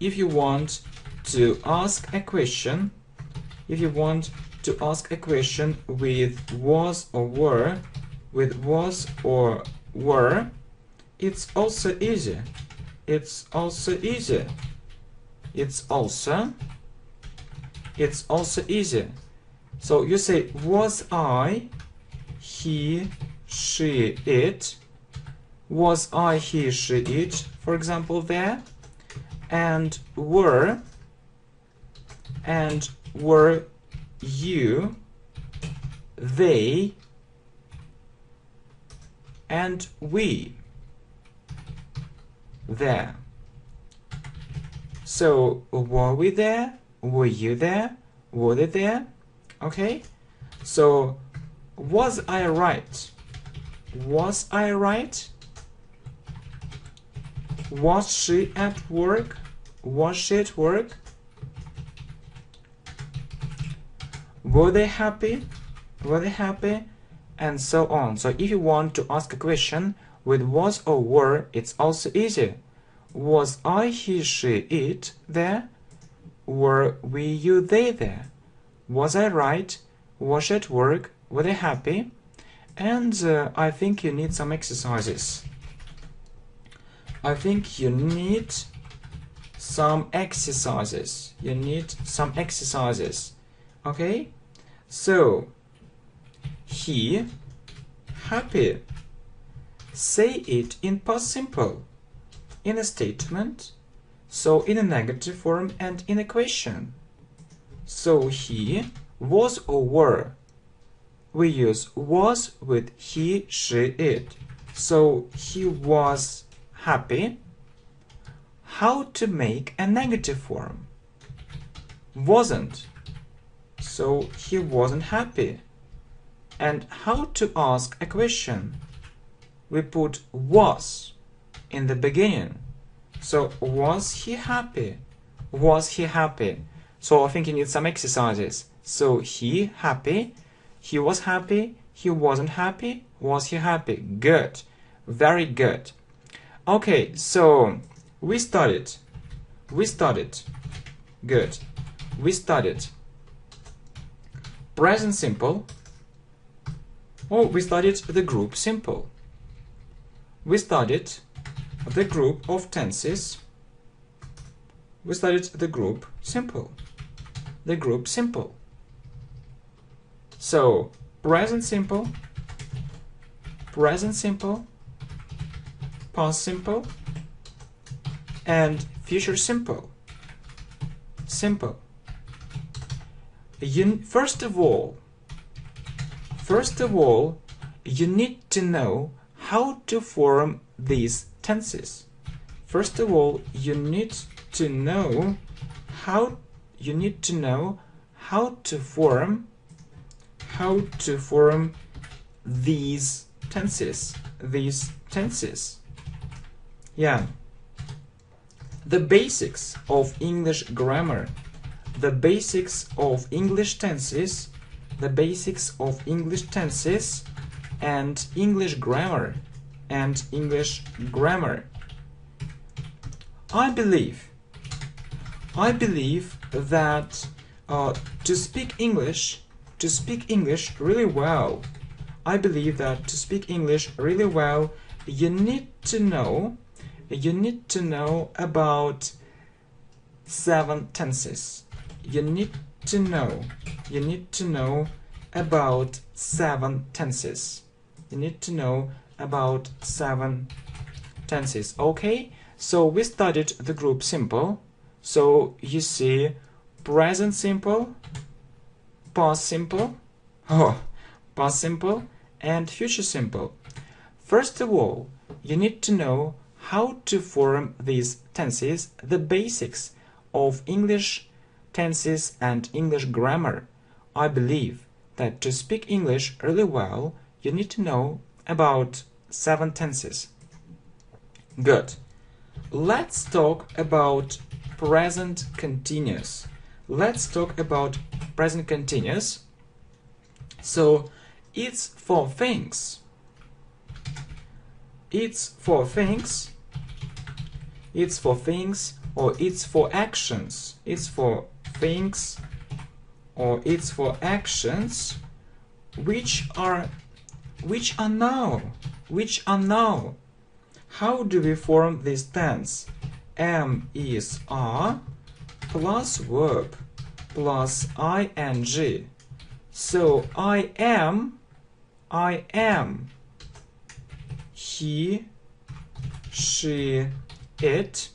to ask a question, with was or were, it's also easy. It's also easy. So you say, was I, he, she, it. Was I, he, she, it, for example, there. And were you, they, and we there. So were we there? Were you there? Were they there? Okay. So was I right? Was I right? Was she at work? Was she at work? Were they happy? Were they happy? And so on. So if you want to ask a question with was or were, it's also easy. Was I, he, she, it there? Were we, you, they there? Was I right? Was she at work? Were they happy? And I think you need some exercises. You need some exercises. Okay? So, he, happy. Say it in past simple. In a statement. So, in a negative form and in a question. So, he was or were. we use was with he, she, it. So he was happy. How to make a negative form? Wasn't. So he wasn't happy. And how to ask a question? We put was in the beginning. So was he happy? Was he happy? So I think you need some exercises. So he happy, he was happy, he wasn't happy, was he happy? Good. Very good. Okay, so we studied. Good. We studied present simple. Oh, we studied the group simple. We studied the group of tenses. We studied the group simple. The group simple. So, present simple, past simple, and future simple. Simple. First of all, you need to know how to form these tenses. First of all, you need to know how to form these tenses. Yeah. The basics of English grammar, the basics of English tenses, and English grammar, I believe that to speak English really well, you need to know about 7 tenses. You need to know about 7 tenses. Okay? So we studied the group simple. So you see present simple, past simple, and future simple. First of all, you need to know how to form these tenses, the basics of English tenses and English grammar. I believe that to speak English really well, you need to know about 7 tenses. Good. Let's talk about present continuous. So, it's for things. It's for or it's for actions. It's for things or it's for actions which are now. How do we form this tense? Am is are plus verb plus ing. So I am, he, she, it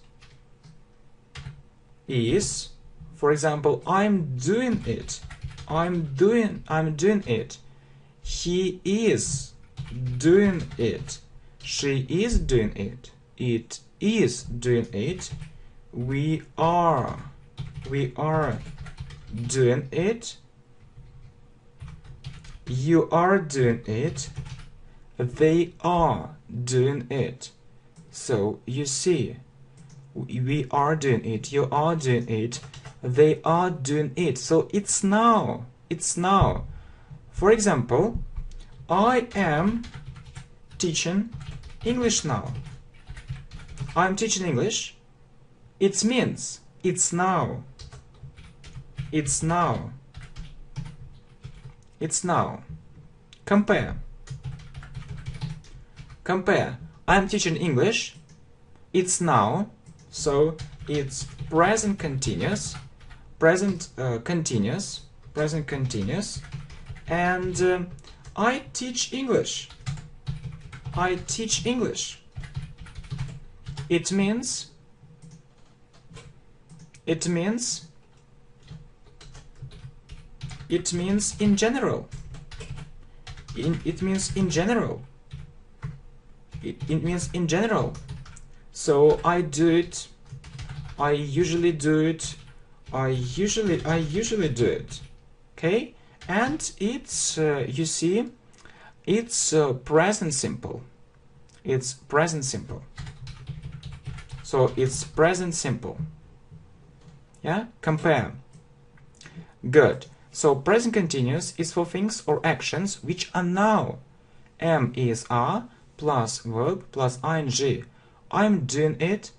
is. For example, I'm doing it. He is doing it. She is doing it. It is doing it. We are doing it. You are doing it. They are doing it. So you see, we are doing it, you are doing it, they are doing it. So it's now. For example, I am teaching English now. I'm teaching English. It means it's now. Compare. I'm teaching English. It's now. So it's present continuous. And I teach English. It means in general. it means in general. It means in general. So I do it, I usually do it, I usually do it. Okay, and it's you see, it's present simple. It's present simple. So it's present simple. Yeah, compare. Good. So present continuous is for things or actions which are now. Am is are plus verb plus ing. I'm doing it,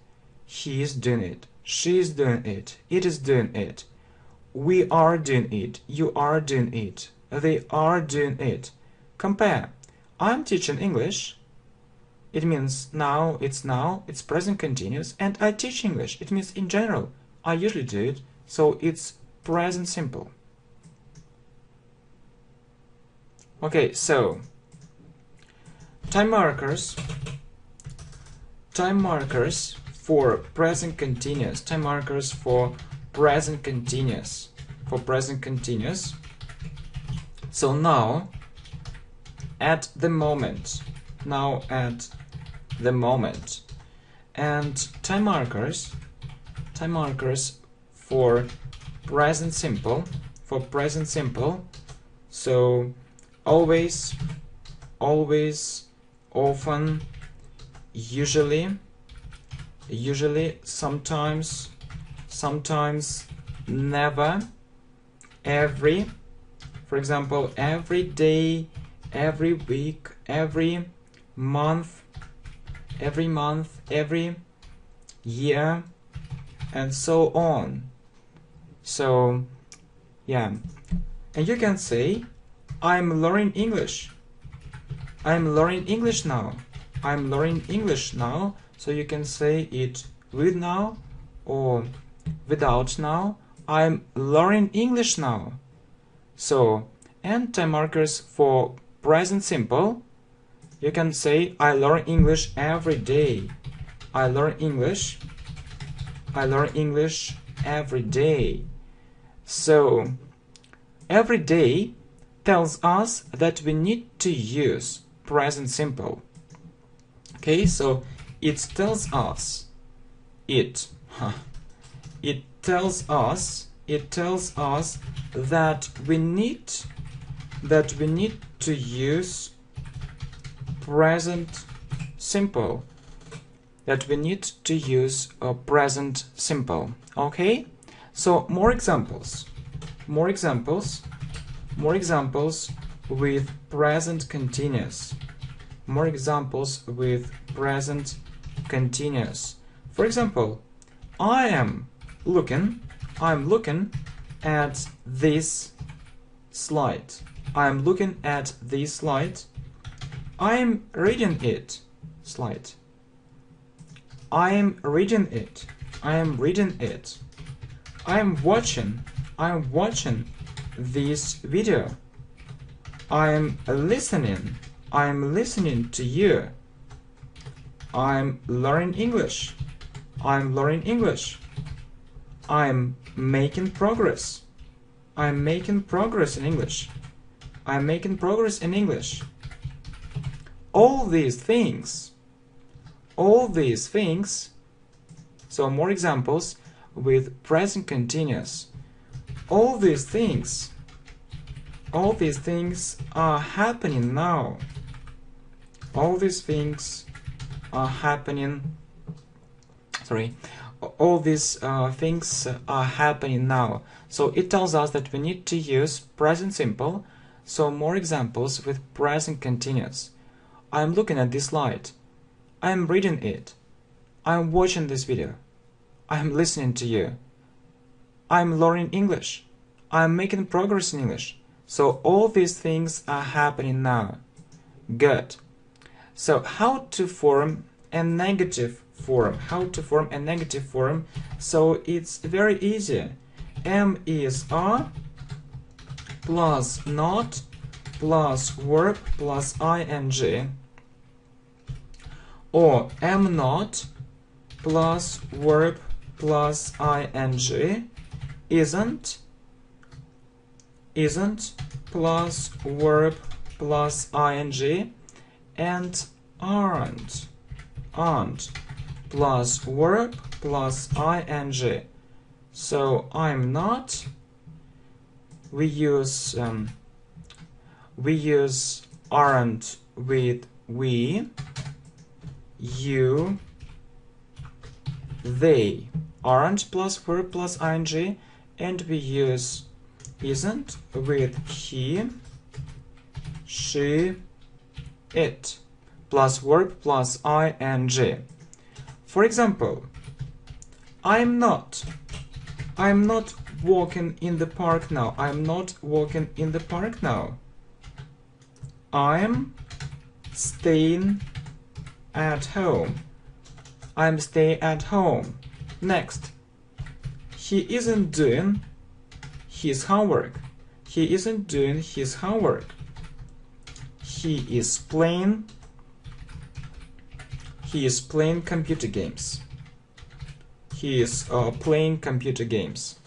he is doing it, she is doing it, it is doing it, we are doing it, you are doing it, they are doing it. Compare. I'm teaching English. It means now, it's present continuous, and I teach English. It means in general. I usually do it, so it's present simple. Okay, so time markers for present continuous. Time markers for present continuous. So now, at the moment. And time markers for present simple. So always, often, usually, sometimes, never, every. For example, every day, every week, every month, every year, and so on. So yeah, and you can say I'm learning English. I'm learning English now. I'm learning English now. So you can say it with now or without now. I'm learning English now. So, and time markers for present simple. You can say I learn English every day. I learn English every day. So every day tells us that we need to use present simple. Okay, so it tells us that we need to use present simple. Present simple. Okay, so more examples with present continuous. For example, I'm looking at this slide. I'm reading it. I'm reading it. I'm watching this video. I'm listening to you. I'm learning English. I'm making progress. I'm making progress in English. All these things. So more examples with present continuous. All these things are happening now. All these things are happening now. So it tells us that we need to use present simple. So more examples with present continuous. I'm looking at this slide. I'm reading it. I'm watching this video. I'm listening to you. I'm learning English. I'm making progress in English. So all these things are happening now. Good. So how to form a negative form? So it's very easy. Am is are plus not plus verb plus ing. Or am not plus verb plus ing. Isn't plus verb plus ing, and aren't plus verb plus ing. So I'm not, we use aren't with we, you, they. Aren't plus verb plus ing, and we use isn't with he, she, it, plus verb plus ing. For example, I'm not walking in the park now. I'm not walking in the park now. I'm staying at home. I'm staying at home. Next, he isn't doing his homework. He isn't doing his homework. He is playing computer games. He is playing computer games.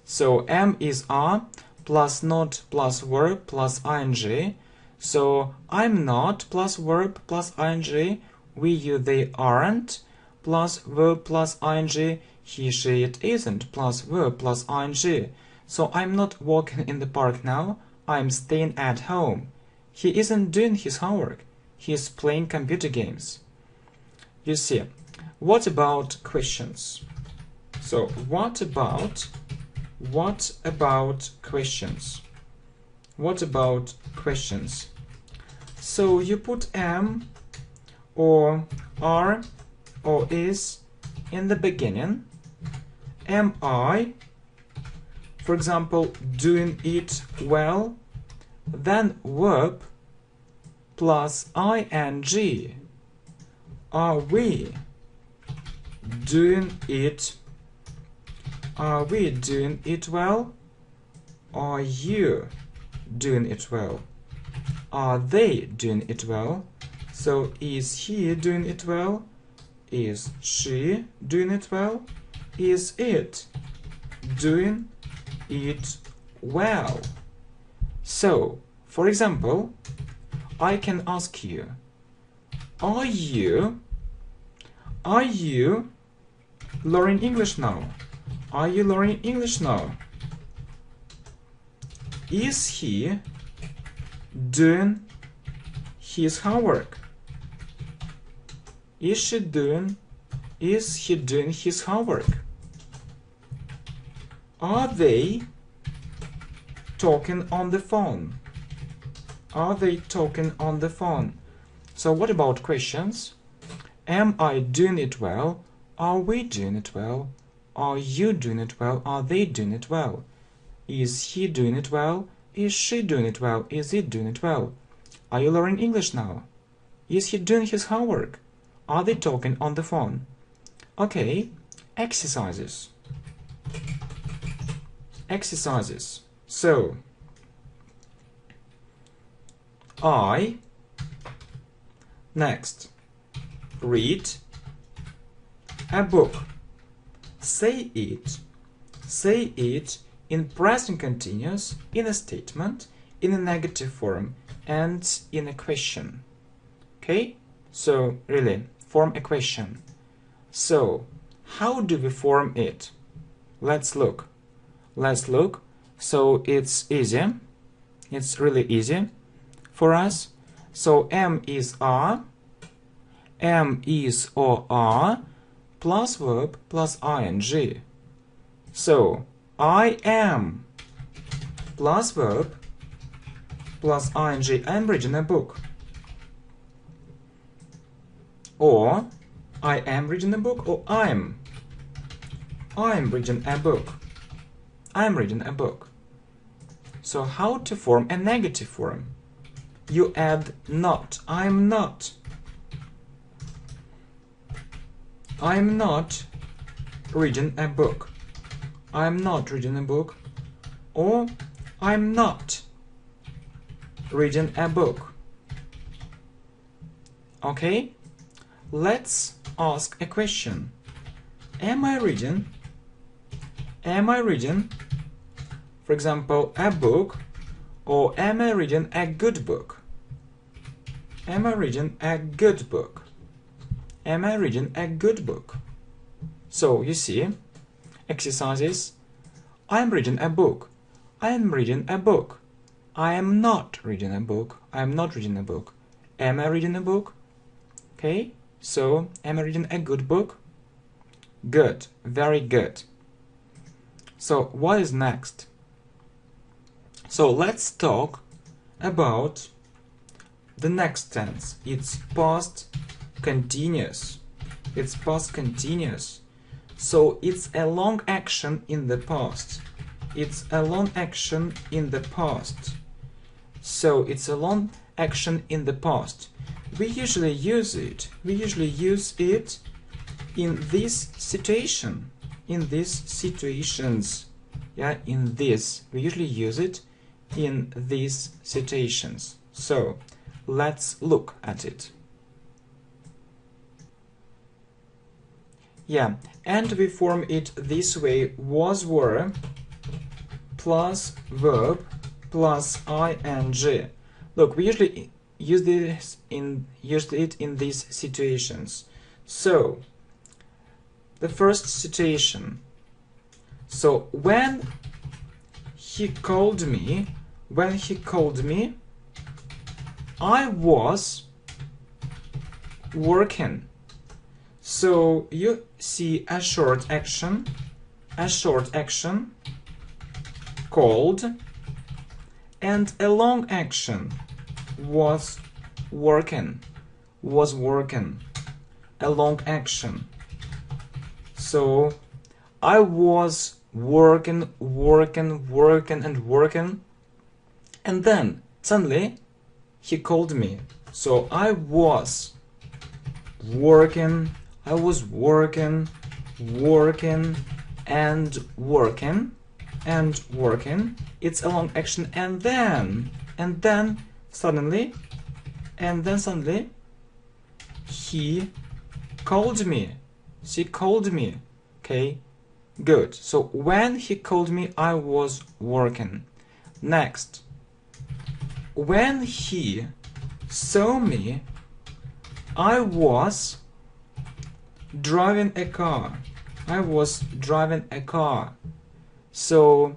So am is are plus not plus verb plus ing. So I'm not plus verb plus ing, we, you, they aren't plus verb plus ing, he, she, it isn't plus verb plus ing. So I'm not walking in the park now, I'm staying at home. He isn't doing his homework, he is playing computer games. You see, what about questions? So what about questions? What about questions? So you put am or are or is in the beginning. Am I, for example, doing it well? Then verb plus ing. Are we doing it? Are we doing it well? Are you doing it well? Are they doing it well? So is he doing it well? Is she doing it well? Is it doing it well? So, for example, I can ask you, are you learning English now? Are you learning English now? Is he doing his homework? Is he doing his homework? Are they talking on the phone? Are they talking on the phone? So what about questions? Am I doing it well? Are we doing it well? Are you doing it well? Are they doing it well? Is he doing it well? Is she doing it well? Is it doing it well? Are you learning English now? Is he doing his homework? Are they talking on the phone? Okay, exercises. Exercises. So, I, next, read a book. Say it in present continuous, in a statement, in a negative form, and in a question. Okay? So, really, form a question. So, how do we form it? Let's look. So, it's easy. It's really easy for us. So, am is are, am is or are, plus verb plus ing. So, I am plus verb plus ing. I'm reading a book. Or I am reading a book, or I'm reading a book. I'm reading a book. So how to form a negative form? You add not. I'm not. I'm not reading a book. I'm not reading a book. Or I'm not reading a book. Okay? Let's ask a question. Am I reading, for example, a book, or am I reading a good book? Am I reading a good book? Am I reading a good book? So, you see, exercises. I am reading a book. I am reading a book. I am not reading a book. I am not reading a book. Am I reading a book? Okay, so, am I reading a good book? Good, very good. So, what is next? So, let's talk about the next tense. It's past continuous. It's past continuous. So, it's a long action in the past. It's a long action in the past. So, it's a long action in the past. We usually use it. We usually use it in this situation. In these situations. Yeah, in this. We usually use it in these situations. So, let's look at it. Yeah, and we form it this way: was, were, plus verb, plus ing. Look, we usually use it in these situations. So, the first situation. So, when he called me, I was working. So you see a short action, called, and a long action, was working, a long action. So I was working, and then suddenly he called me. So I was working, and working. It's a long action, and then suddenly he called me. She called me. Okay, good. So when he called me, I was working. Next, when he saw me, I was driving a car. So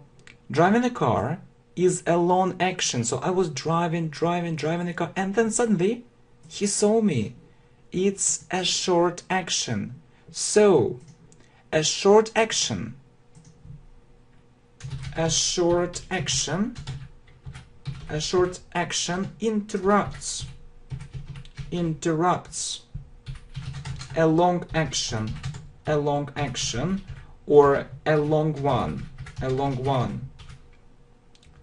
driving a car is a long action. So I was driving a car, and then suddenly he saw me. It's a short action. So a short action interrupts a long action, or a long one.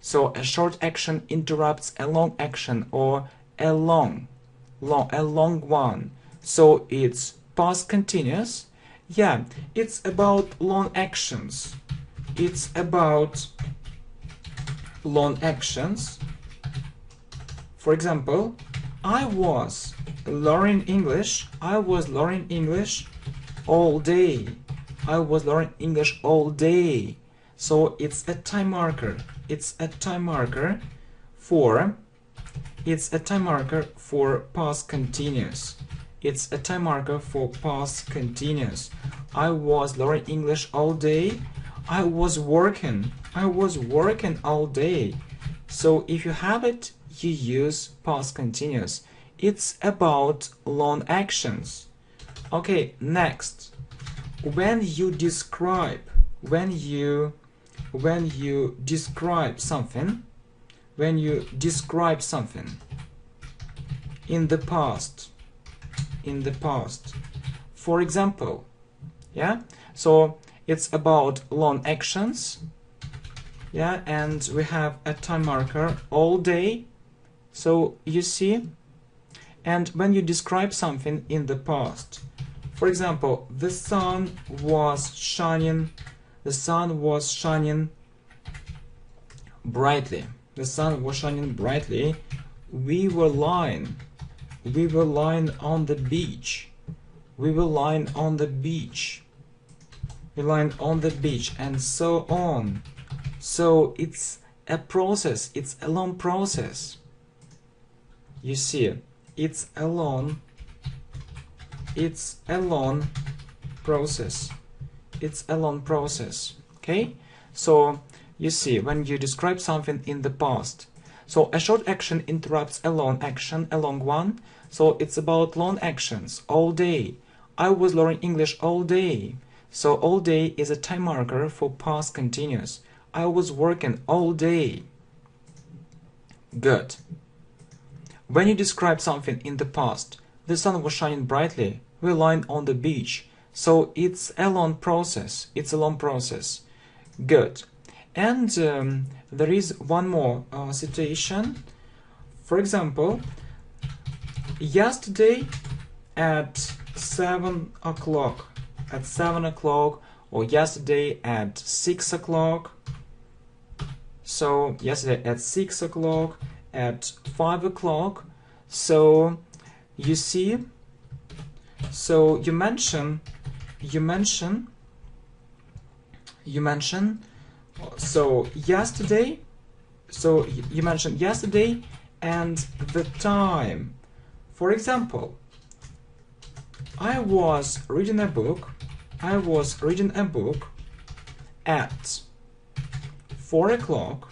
So a short action interrupts a long action, or a long one. So it's past continuous. Yeah, it's about long actions. For example, I was learning English all day. So it's a time marker. It's a time marker for past continuous. I was learning English all day. I was working all day. So if you have it, you use past continuous. It's about long actions. Okay, next. When you describe something in the past, for example, yeah, so it's about long actions, yeah, and we have a time marker all day. So you see, and when you describe something in the past, for example, the sun was shining brightly. We were lying on the beach. And so on. So it's a process. It's a long process. You see, it's a long process. It's a long process. Okay, so you see, when you describe something in the past, so a short action interrupts a long action, a long one. So it's about long actions. All day, I was learning English all day. So all day is a time marker for past continuous. I was working all day. Good. When you describe something in the past, the sun was shining brightly, we lying on the beach. So it's a long process. It's a long process. Good. And there is one more situation. For example, yesterday at 7 o'clock. At 7 o'clock, or yesterday at 6 o'clock. So yesterday at 6 o'clock, at 5 o'clock. So you see, so you mention, so yesterday, so you mentioned yesterday and the time. For example, I was reading a book at 4 o'clock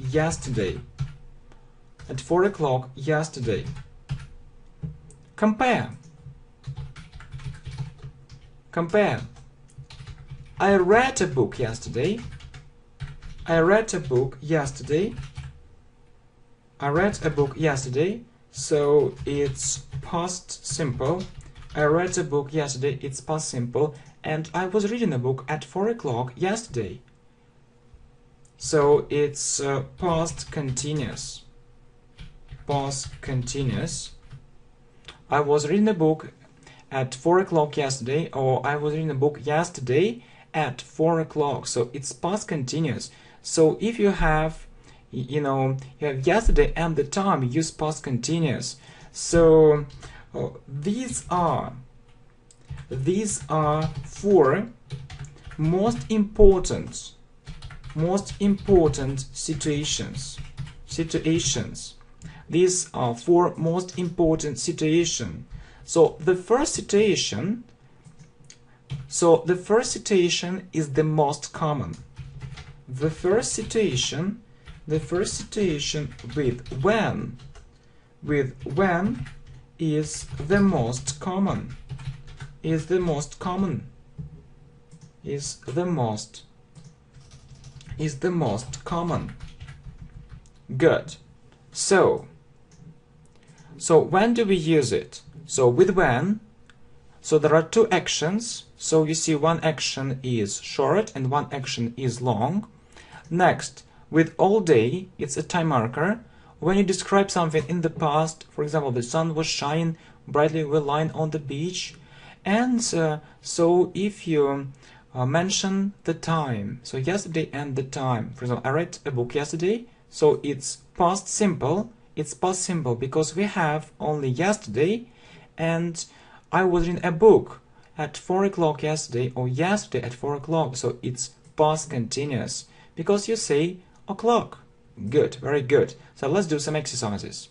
yesterday. At 4 o'clock yesterday. Compare. I read a book yesterday. So it's past simple. I read a book yesterday, it's past simple. And I was reading a book at 4 o'clock yesterday. So it's past continuous. I was reading a book at 4 o'clock yesterday, or I was reading a book yesterday at 4 o'clock. So it's past continuous. So if you have, you have yesterday and the time, you use past continuous. So these are four most important situations. These are four most important situations. So the first situation is the most common. The first situation with when is the most common. Good. So when do we use it? So with when, so there are two actions. So you see, one action is short and one action is long. Next, with all day, it's a time marker. When you describe something in the past, for example, the sun was shining brightly, we lying on the beach. And so if you mention the time, so yesterday and the time, for example, I read a book yesterday, so it's past simple. It's past simple because we have only yesterday, and I was reading a book at 4 o'clock yesterday, or yesterday at 4 o'clock, so it's past continuous because you say o'clock. Good, very good. So let's do some exercises.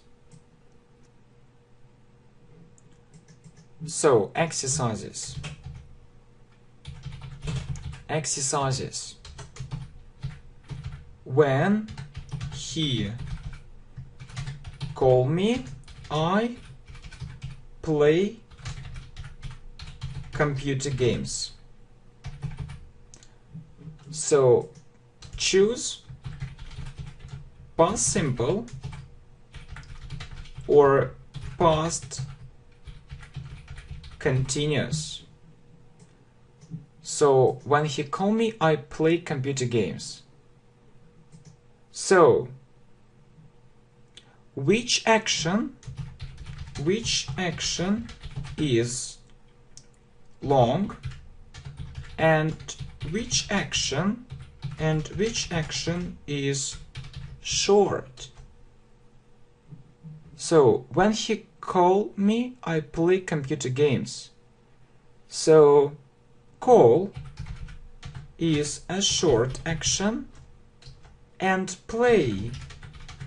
So exercises. When he call me, I play computer games. So choose past simple or past continuous. So when he call me, I play computer games. So which action is long and which action is short? So when he call me, I play computer games. So call is a short action and play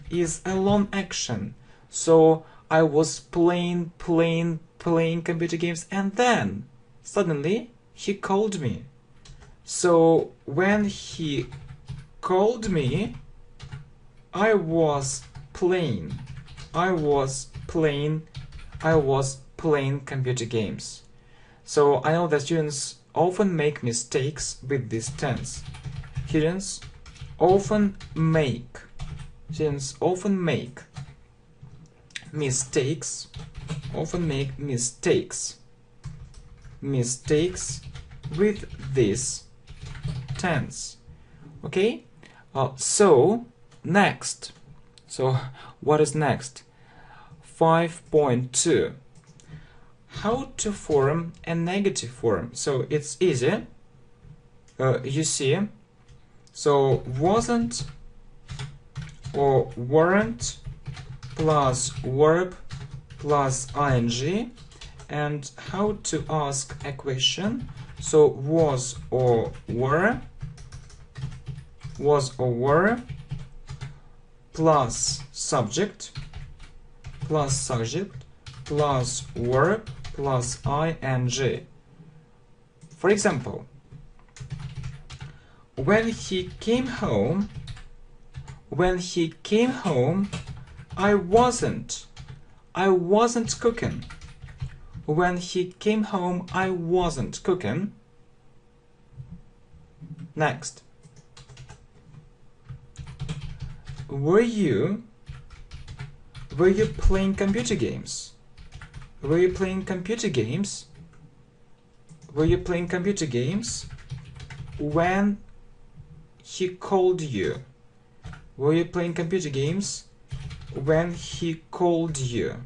is a long action. So I was playing computer games, and then suddenly he called me. So when he called me, I was playing computer games. So I know that students often make mistakes with this tense. Students often make mistakes with this tense. Okay? So next. So what is next? 5.2. How to form a negative form. So it's easy. You see. So wasn't or weren't plus verb plus ing, and how to ask a question. So was or were plus subject plus verb plus ing. For example, when he came home, I wasn't cooking. When he came home, I wasn't cooking. Next. Were you playing computer games? Were you playing computer games when he called you? Were you playing computer games when he called you?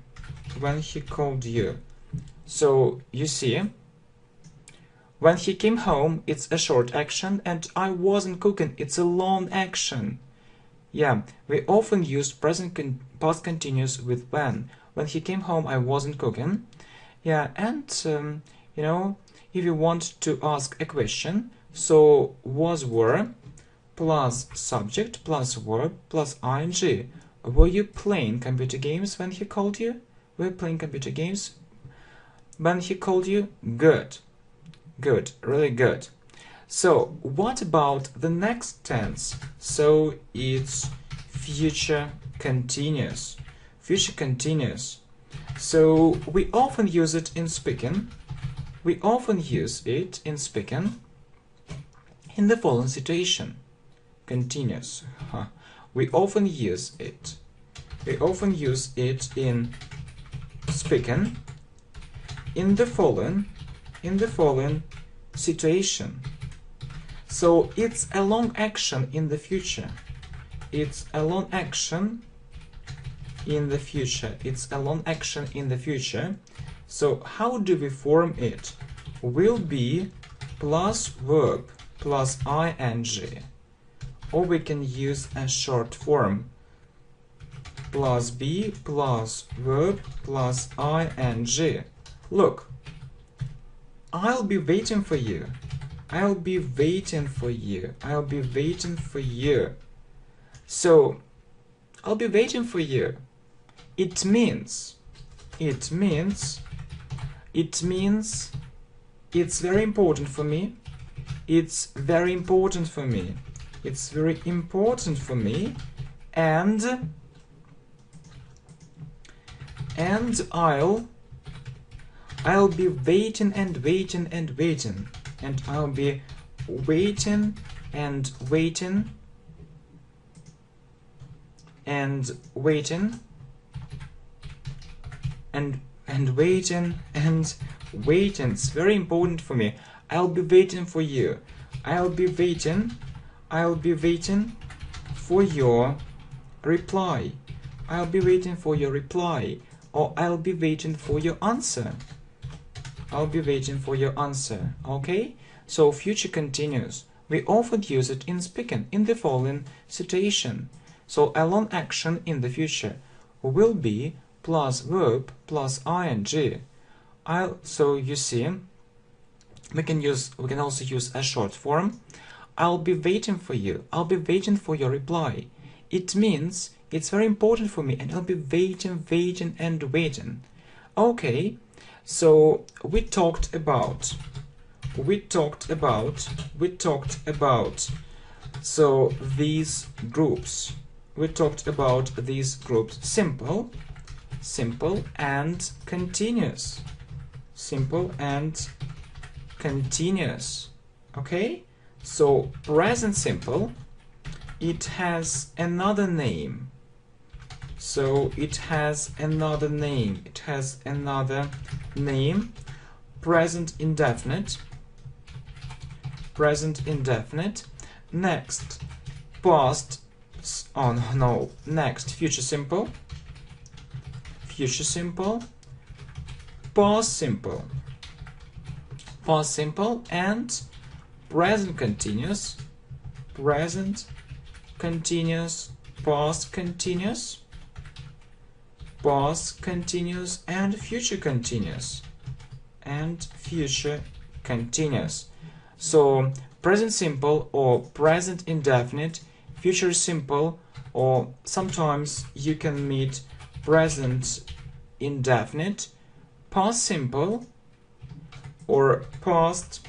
So you see, when he came home, it's a short action, and I wasn't cooking, it's a long action. Yeah, we often use past continuous with when. When he came home, I wasn't cooking. Yeah, and you know, if you want to ask a question, so was, were plus subject plus verb plus ing. Were you playing computer games when he called you? Were you playing computer games when he called you? Good, really good. So what about the next tense? So it's future continuous. So we often use it in speaking. In the following situation. Continuous. We often use it in speaking in the following situation. So it's a long action in the future. So how do we form it? Will be plus verb plus ing. Or we can use a short form. Plus be plus verb plus ing. Look. I'll be waiting for you. So, I'll be waiting for you. It means it's very important for me. It's very important for me. And I'll be waiting and waiting. And I'll be waiting and waiting. And waiting. It's very important for me. I'll be waiting for you. I'll be waiting for your reply. Or I'll be waiting for your answer. Okay? So future continuous. We often use it in speaking in the following situation. So a long action in the future will be plus verb plus ing. So you see, we can also use a short form. I'll be waiting for you. I'll be waiting for your reply. It means It's very important for me, and I'll be waiting and waiting. Okay, so we talked about so these groups. We talked about these groups: simple, simple and continuous. Simple and continuous. Okay? So present simple, it has another name. So it has another name. It has another name. Present indefinite. Present indefinite. Next, past. Oh no. Next, future simple. Future simple. Past simple. Past simple and present continuous. Present continuous. Past continuous. Past continuous and future continuous. And future continuous. So present simple or present indefinite, future simple, or sometimes you can meet present indefinite, past simple, or past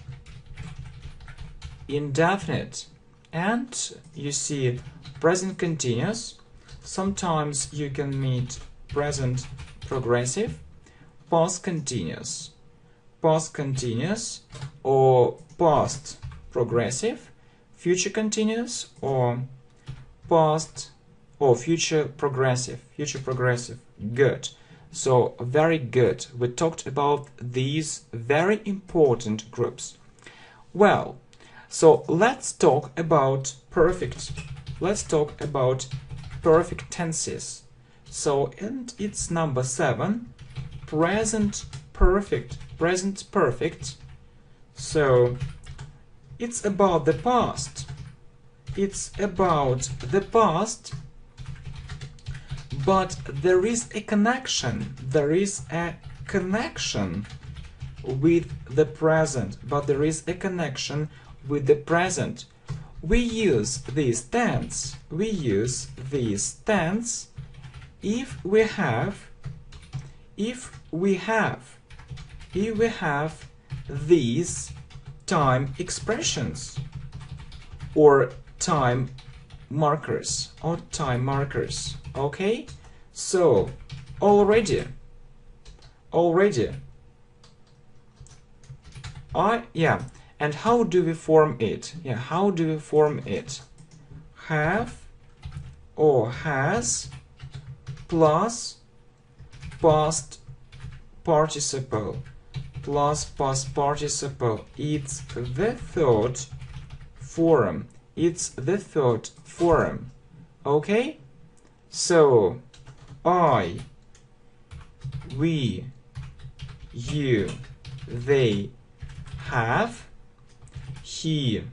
indefinite. And you see present continuous. Sometimes you can meet present progressive, past continuous, or past progressive, future continuous, or past or future progressive. Good. So very good. We talked about these very important groups. Well, so let's talk about perfect. Let's talk about perfect tenses. So, and it's number 7, present perfect. Present perfect. So it's about the past. It's about the past, but there is a connection. There is a connection with the present. But there is a connection with the present. We use this tense. We use this tense if we have these time expressions or time markers okay? So already and how do we form it? How do we form it? Have or has plus past participle plus past participle. It's the third form. Okay? So I, we, you, they have, he,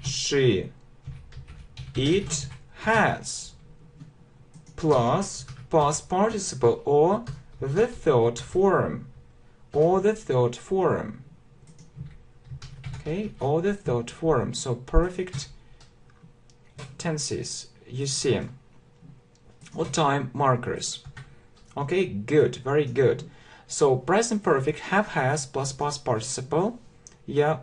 she, it has, plus past participle or the third form. Okay, or the third form. So perfect tenses, you see, or time markers. Okay, good, very good. So present perfect, have, has plus past participle,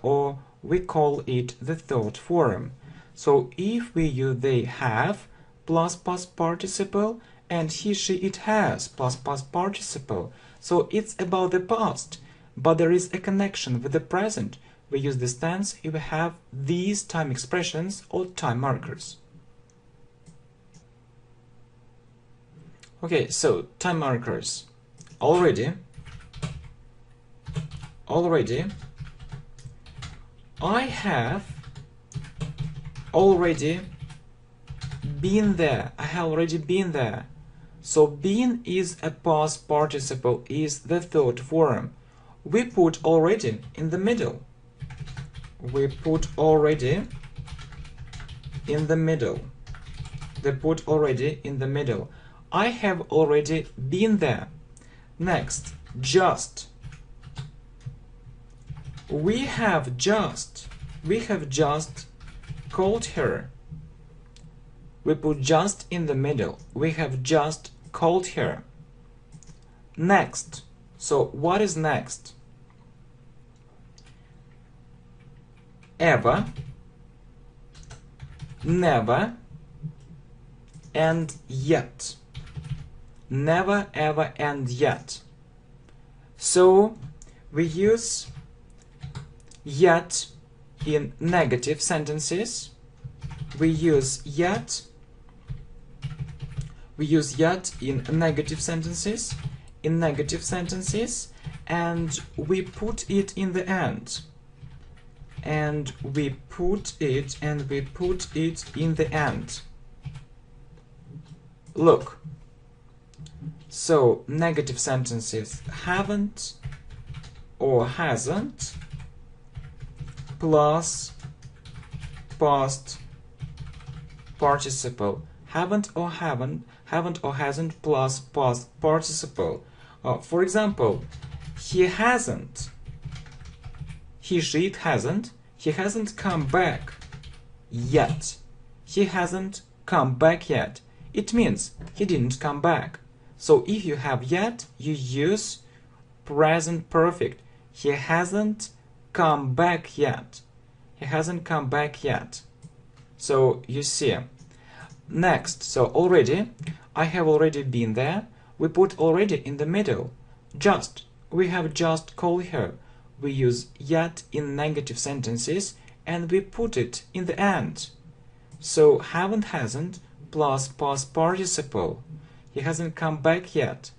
or we call it the third form. So if we use they have plus past participle and he, she, it has plus past participle, so it's about the past, but there is a connection with the present. We use this tense if we have these time expressions or time markers. Okay, so time markers. Already, I have already been there. I have already been there. So been is a past participle, is the third form. We put already in the middle. We put already in the middle. They put already in the middle. I have already been there. Next, just. We have just called her. We put just in the middle. We have just called her. Next. So what is next? Ever, never, and yet. Never, ever, and yet. So we use yet in negative sentences. We use yet in negative sentences. And we put it in the end. And we put it in the end. Look. So negative sentences: haven't or hasn't plus past participle. Haven't or hasn't plus past participle. For example, he hasn't. He hasn't come back yet. He hasn't come back yet. It means he didn't come back. So if you have yet, you use present perfect. He hasn't come back yet. He hasn't come back yet. So you see. Next, so already, I have already been there. We put already in the middle. Just, we have just called her. We use yet in negative sentences and we put it in the end. So haven't, hasn't plus past participle. He hasn't come back yet.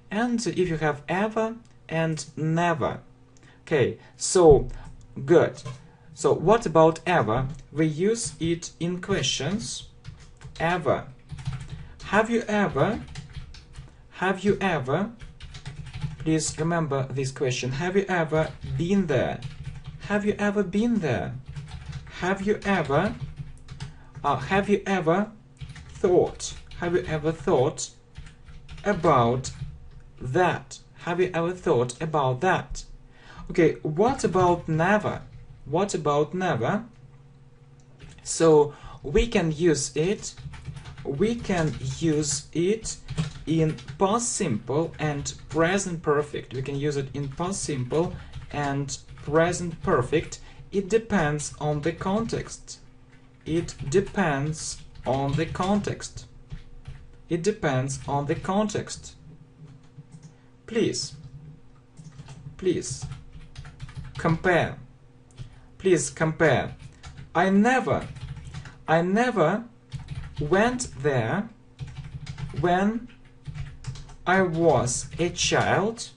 And if you have ever and never. Okay, so good. So what about ever? We use it in questions. Ever. Have you ever? Please remember this question. Have you ever been there? Have you ever been there? Have you ever thought? Have you ever thought about that? Have you ever thought about that? Okay, what about never? What about never? So we can use it in past simple and present perfect. We can use it in past simple and present perfect. It depends on the context. It depends on the context. It depends on the context. Please compare. Please compare. I never went there when I was a child,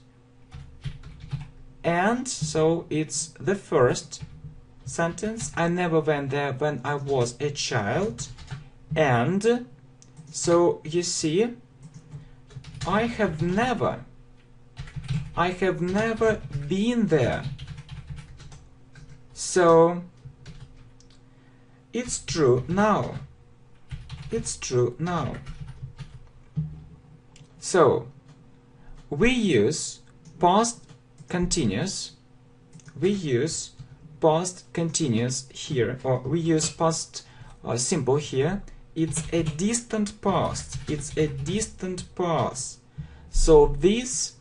and so it's the first sentence. I never went there when I was a child, and so you see, I have never been there. So it's true now. It's true now. So we use past continuous. We use past continuous here, or we use past simple here. It's a distant past. It's a distant past. So this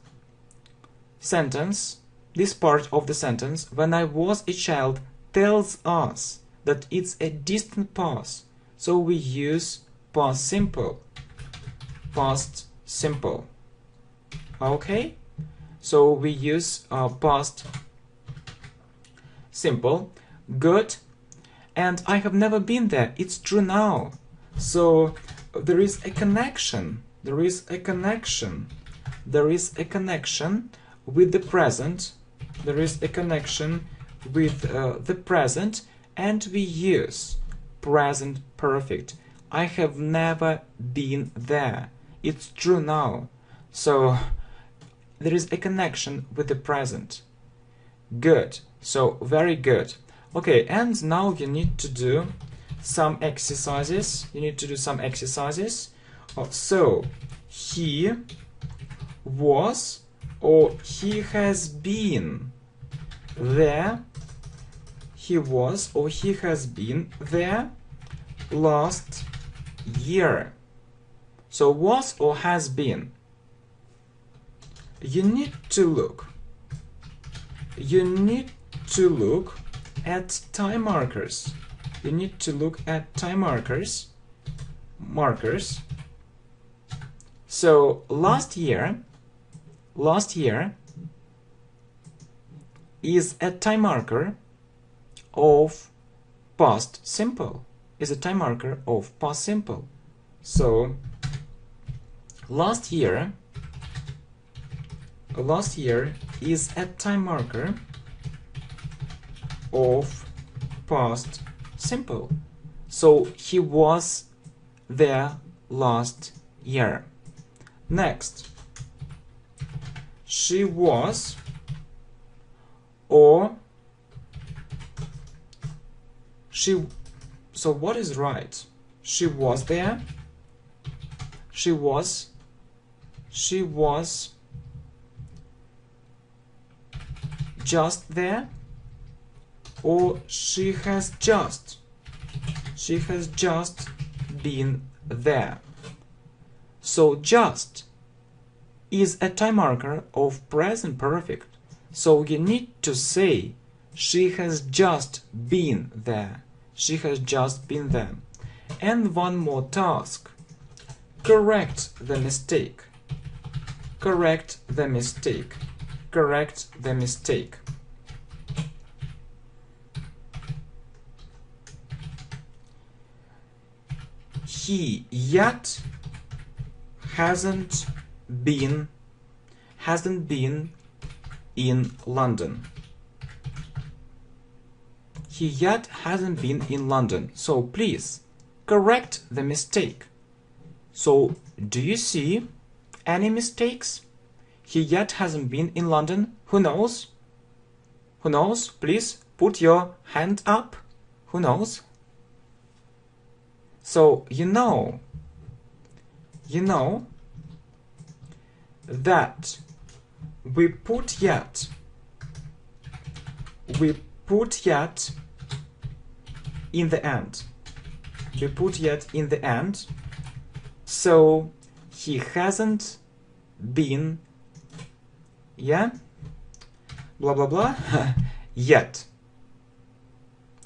sentence, this part of the sentence, when I was a child, tells us that it's a distant past. So we use past simple. Past simple. Okay? So we use past simple. Good. And I have never been there. It's true now. So there is a connection. There is a connection. There is a connection with the present. There is a connection with the present, and we use present perfect. I have never been there. It's true now. So there is a connection with the present. Good. So very good. Okay, and now you need to do some exercises. So he was or he has been there. He was or he has been there last year. So was or has been. You need to look at time markers. You need to look at time markers. So last year is a time marker of past simple. So last year is a time marker of past simple. So he was there last year. Next, she was or she. So what is right? She was there. She was just there, or she has just been there. So just is a time marker of present perfect. So you need to say she has just been there. She has just been there. And one more task. Correct the mistake. Correct the mistake. Correct the mistake. He yet hasn't been in London. He yet hasn't been in London. So please correct the mistake. So do you see any mistakes? He yet hasn't been in London. Who knows? Who knows? Please put your hand up. Who knows? So you know that we put yet in the end. We put yet in the end. So he hasn't been, yeah, blah blah blah, yet.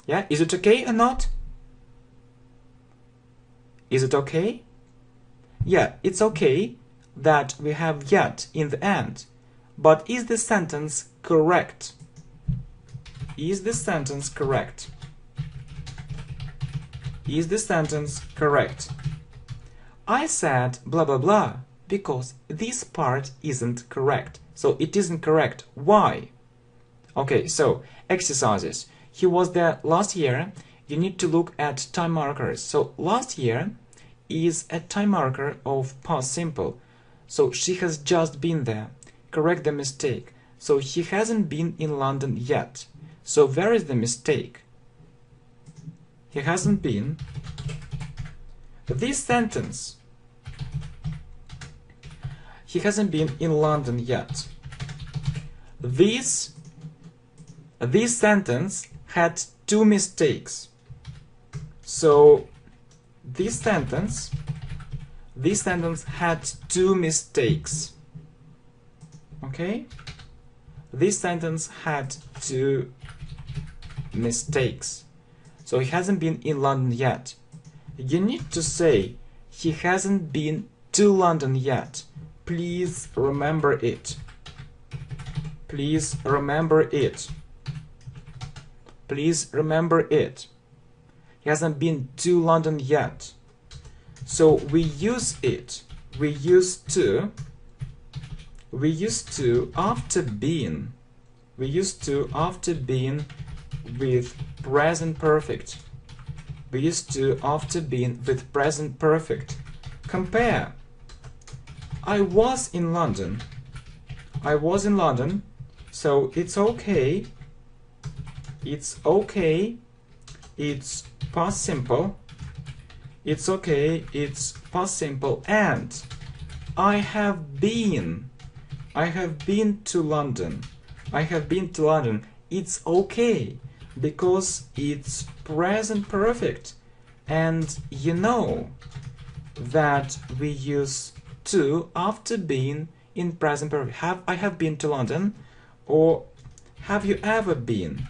Yeah, is it okay or not? Is it okay? Yeah, it's okay that we have yet in the end. But is the sentence correct? Is the sentence correct? Is the sentence correct? I said blah blah blah because this part isn't correct. So it isn't correct. Why? Okay, so exercises. He was there last year. You need to look at time markers. So last year is a time marker of past simple. So she has just been there. Correct the mistake. So he hasn't been in London yet. So where is the mistake? He hasn't been. This sentence. He hasn't been in London yet. This sentence had two mistakes. So this sentence had two mistakes. Okay? This sentence had two mistakes. So he hasn't been in London yet. You need to say he hasn't been to London yet. Please remember it. Please remember it. Please remember it. He hasn't been to London yet. So we use it. We used to after being. We used to after being with present perfect. We used to after being with present perfect. Compare. I was in London. I was in London. So it's okay. It's okay. It's past simple. It's okay. It's past simple. And I have been. I have been to London. I have been to London. It's okay because it's present perfect. And you know that we use to after being in present perfect. I have been to London, or have you ever been?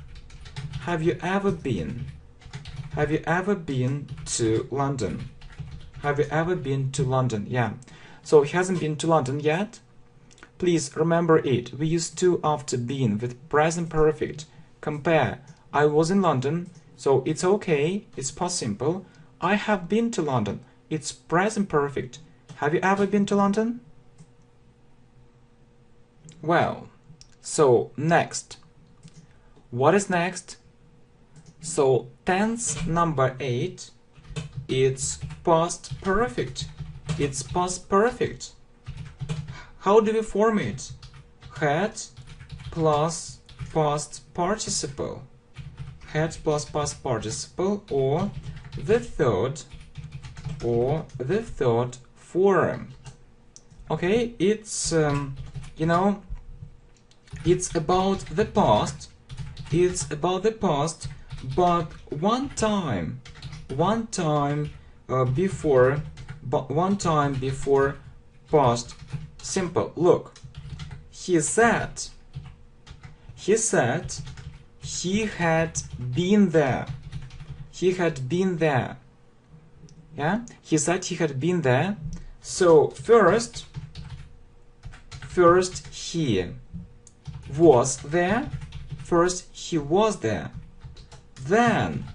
Have you ever been? Have you ever been to London? Have you ever been to London? Yeah. So he hasn't been to London yet. Please remember it. We use to after been with present perfect. Compare. I was in London, so it's okay. It's past simple. I have been to London. It's present perfect. Have you ever been to London? Well, so next. What is next? So tense number 8, it's past perfect. It's past perfect. How do we form it? Had plus past participle. Had plus past participle, or the third form. Okay, it's it's about the past. It's about the past, but one time before past simple. Look, he said he had been there. He had been there. Yeah, he said he had been there. So first he was there. First he was there. Then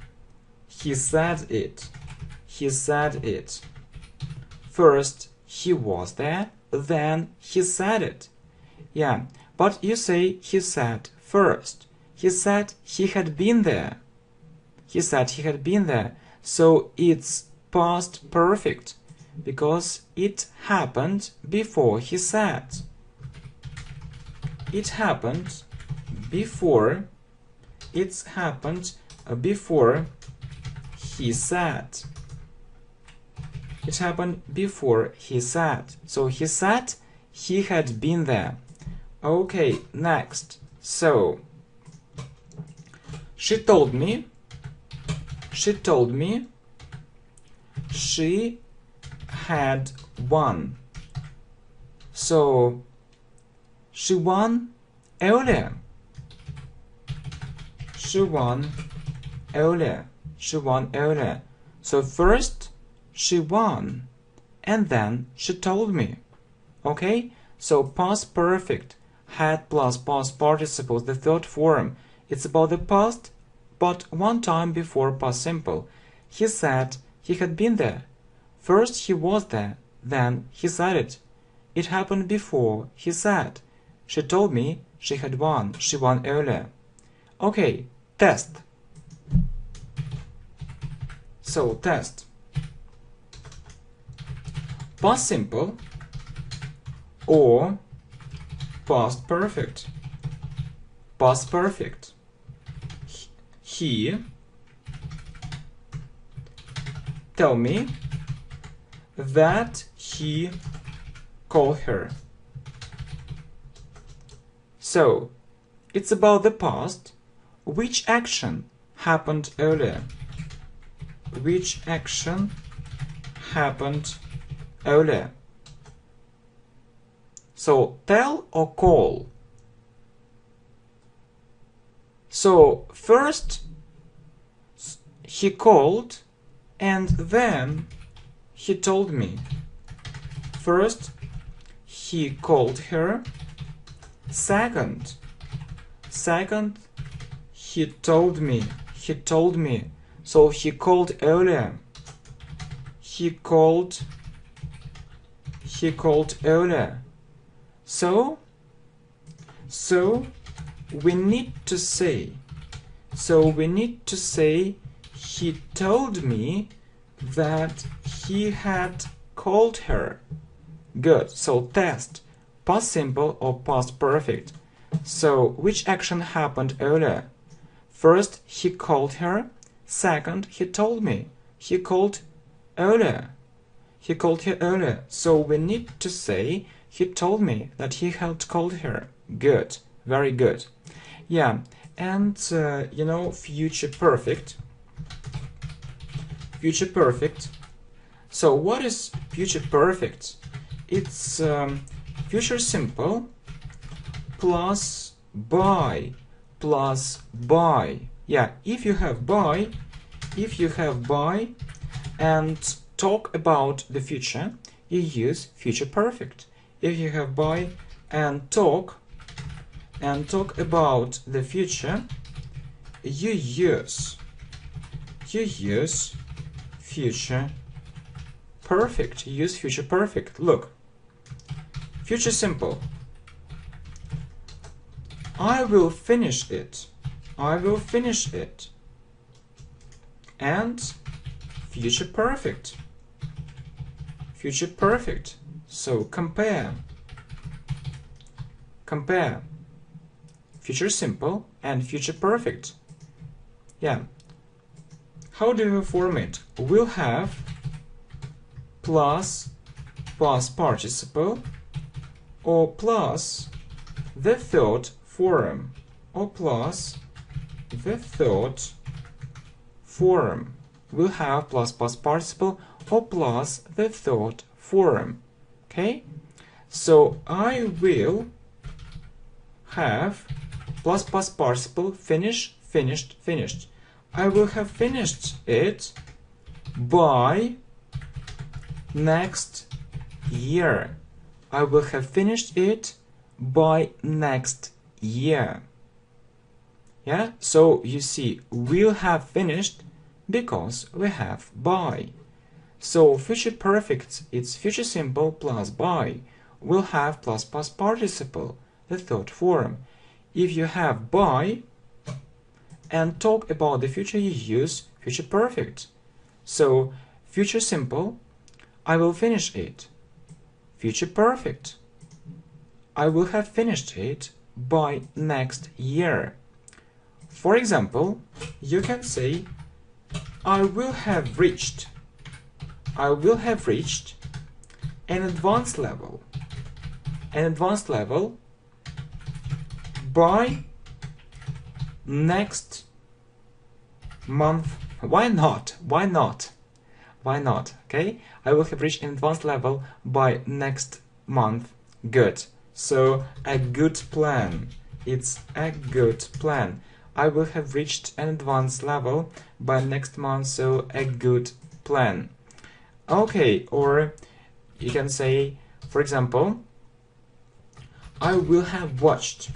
he said it. He said it. First he was there. Then he said it. Yeah, but you say he said first. He said he had been there. He said he had been there. So it's past perfect because it happened before he said. It happened before. It's happened before he said. It happened before he said. So he said he had been there. Okay, next. So she told me she had won. So she won earlier. She won earlier. She won earlier. So first she won, and then she told me. Okay? So past perfect, had plus past participles, the third form. It's about the past, but one time before past simple. He said he had been there. First he was there, then he said it. It happened before he said. She told me she had won. She won earlier. Okay, test. So test. Past simple or past perfect. Past perfect. He tell me that he called her. So it's about the past. Which action happened earlier? Which action happened earlier? So tell or call. So first he called and then he told me. First he called her. Second he told me. He told me. So he called earlier. He called earlier. So we need to say. He told me that he had called her. Good. So test. Past simple or past perfect. So which action happened earlier? First he called her. Second he told me. He called earlier. He called her earlier. So we need to say he told me that he had called her. Good. Very good. Yeah. And future perfect. Future perfect. So what is future perfect? It's future simple plus by Yeah, if you have by and talk about the future, you use future perfect. If you have by and talk about the future, you use future perfect. You use future perfect. Look, future simple. I will finish it. I will finish it. And future perfect. Future perfect. So compare. Compare future simple and future perfect. Yeah. How do you form it? We'll have plus past participle or plus the third form or plus the third form. We'll have plus past participle or plus the third form. Okay? So I will have plus past participle finish, finished, finished. I will have finished it by next year. I will have finished it by next year. Yeah, so you see, we'll have finished because we have by. So future perfect, it's future simple plus by. We'll have plus past participle, the third form. If you have by and talk about the future, you use future perfect. So future simple, I will finish it. Future perfect, I will have finished it by next year. For example, you can say I will have reached an advanced level by next month. Why not? Okay, I will have reached an advanced level by next month. Good. So a good plan. It's a good plan. I will have reached an advanced level by next month, so a good plan. Okay, or you can say, for example, I will have watched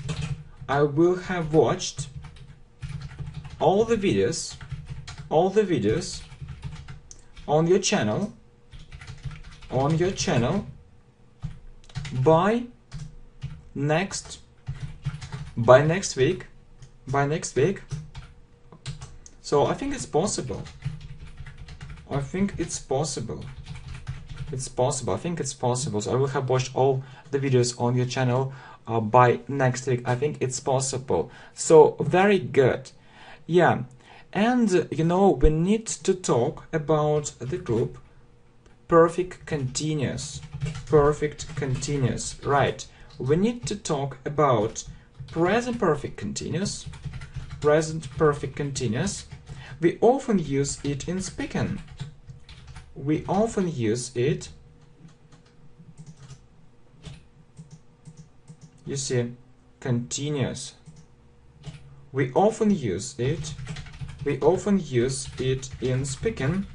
all the videos on your channel by next week. So I think it's possible. I think it's possible. So I will have watched all the videos on your channel by next week. I think it's possible. So very good. Yeah. And you know, we need to talk about the group perfect continuous. Right. We need to talk about present perfect continuous. We often use it in speaking. We often use it, you see, continuous. We often use it in speaking.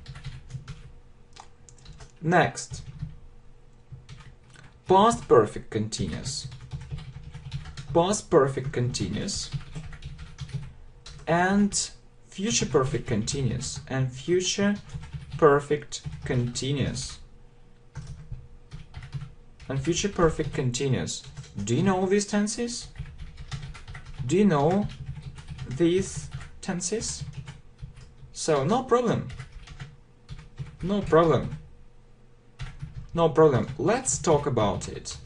Next, past perfect continuous. And future perfect continuous. Do you know these tenses? So no problem. Let's talk about it.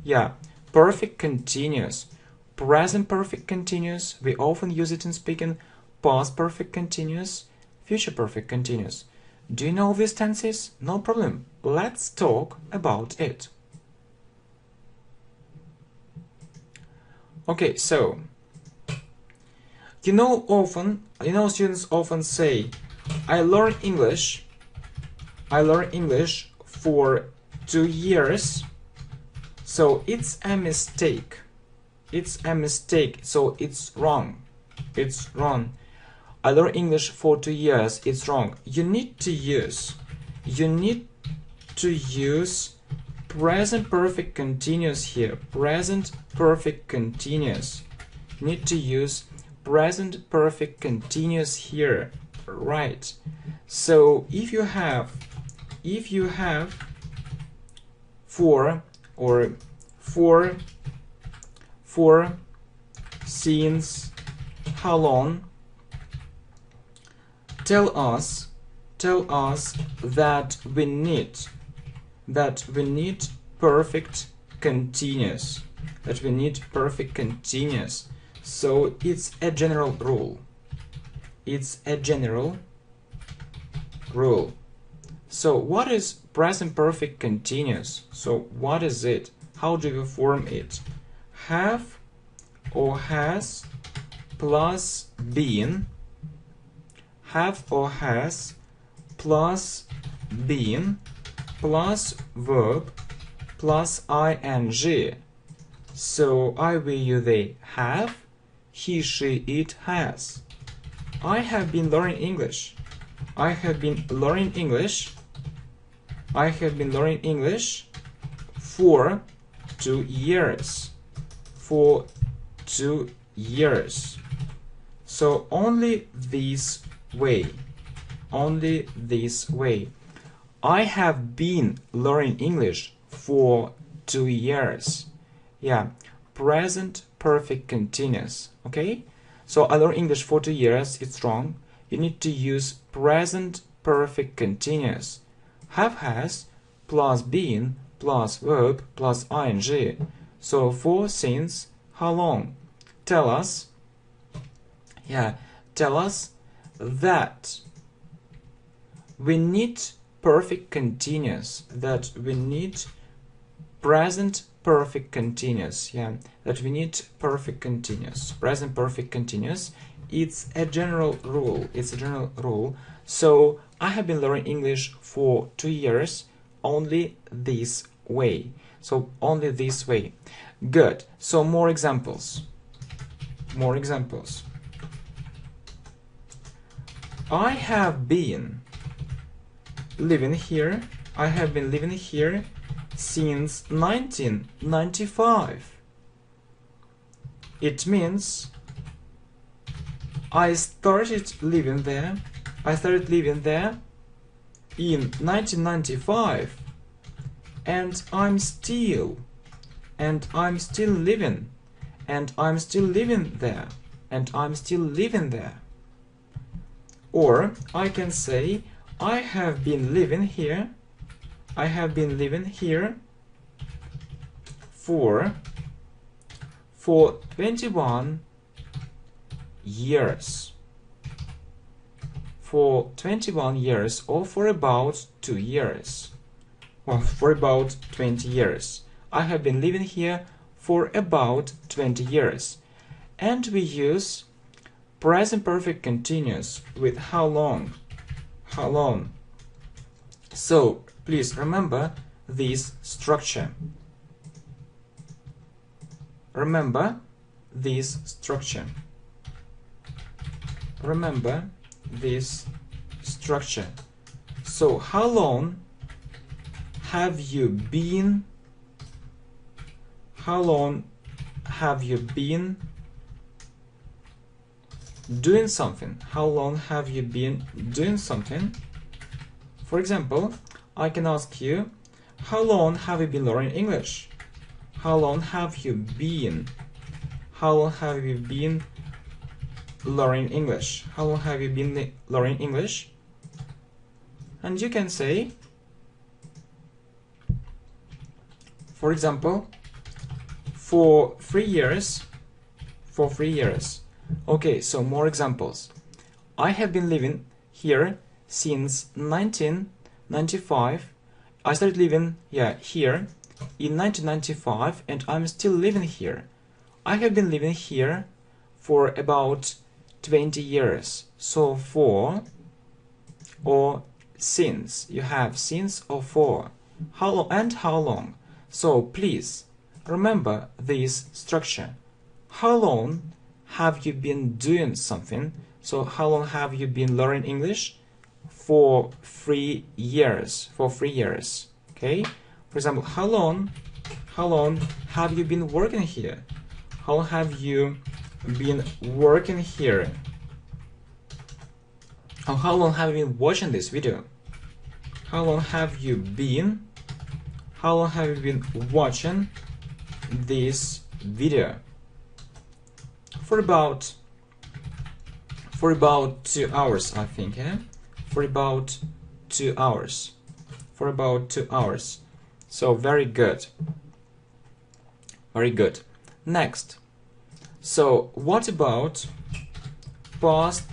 Yeah, perfect continuous. Present perfect continuous, we often use it in speaking. Past perfect continuous, future perfect continuous. Do you know these tenses? No problem. Let's talk about it. Okay, so Students often say, I learned English for 2 years, so it's a mistake. So it's wrong. I learned English for 2 years, it's wrong. You need to use present perfect continuous here. Present perfect continuous. You need to use present perfect continuous here, right? So if you have for since how long, tell us that we need perfect continuous. So it's a general rule. So what is present perfect continuous? So what is it? How do you form it? Have or has plus been. Have or has plus been plus verb plus ing. So I, we, you, they have, he, she, it has. I have been learning English. I have been learning English for 2 years. For 2 years. So only this way. I have been learning English for 2 years. Yeah, present perfect continuous. Okay? So I learned English for 2 years, it's wrong. You need to use present perfect continuous. Have, has plus been plus verb plus ing. So for, since, how long? Tell us that we need perfect continuous, that we need present perfect continuous. That we need perfect continuous. Present perfect continuous. It's a general rule. So I have been learning English for 2 years only this way. Good. So more examples. I have been living here since 1995. It means I started living there in 1995, and I'm still living there. Or I can say I have been living here for 21 years. For 21 years, or for about 2 years. Well, for about 20 years. I have been living here for about 20 years. And we use present perfect continuous with how long. So please remember this structure. Remember this structure. So how long have you been doing something? How long have you been doing something? For example, I can ask you, how long have you been learning English? How long have you been learning English? How long have you been learning English? And you can say, for example, for 3 years. Okay, so more examples. I have been living here since 1995. I started living here in 1995, and I'm still living here. I have been living here for about 20 years. So for or since. You have since or for. How long and how long. So please remember this structure. How long have you been doing something? So how long have you been learning English? For 3 years. For 3 years. Okay? For example, how long have you been working here? How long have you been working here? Or how long have you been watching this video? How long have you been watching this video? For about 2 hours, I think, eh? For about 2 hours. For about 2 hours. So very good. Very good. Next. So what about past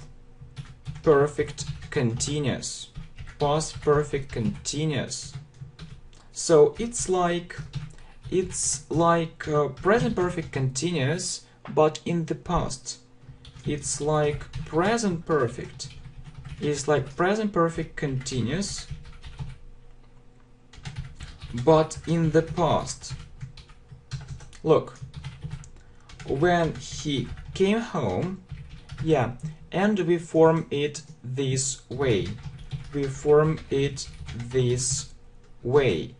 perfect continuous? Past perfect continuous. So it's like present perfect continuous, but in the past. It's like present perfect. It's like present perfect continuous, but in the past. Look, when he came home, yeah, and we form it this way. We form it this way.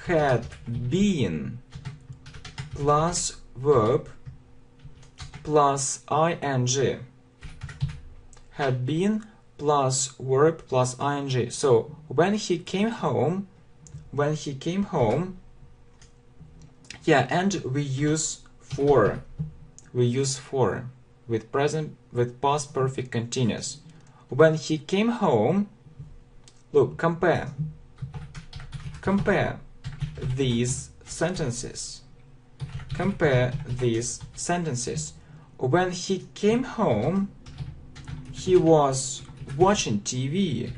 Had been plus verb plus ing. Had been plus verb plus ing. So when he came home, yeah, and we use for. We use for with past perfect continuous. When he came home, look, compare these sentences. Compare these sentences. When he came home, he was watching TV.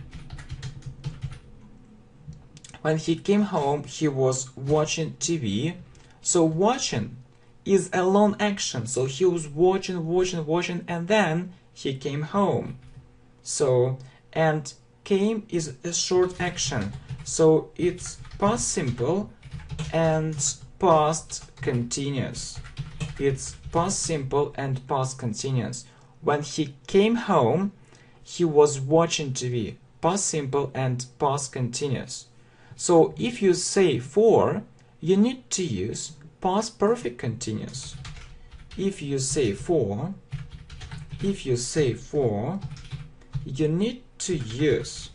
When he came home, he was watching TV. So watching is a long action. So he was watching, and then he came home. So, and came is a short action. So it's past simple and past continuous. It's past simple and past continuous. When he came home, he was watching TV. Past simple and past continuous. So if you say for, you need to use past perfect continuous. If you say for, you need to use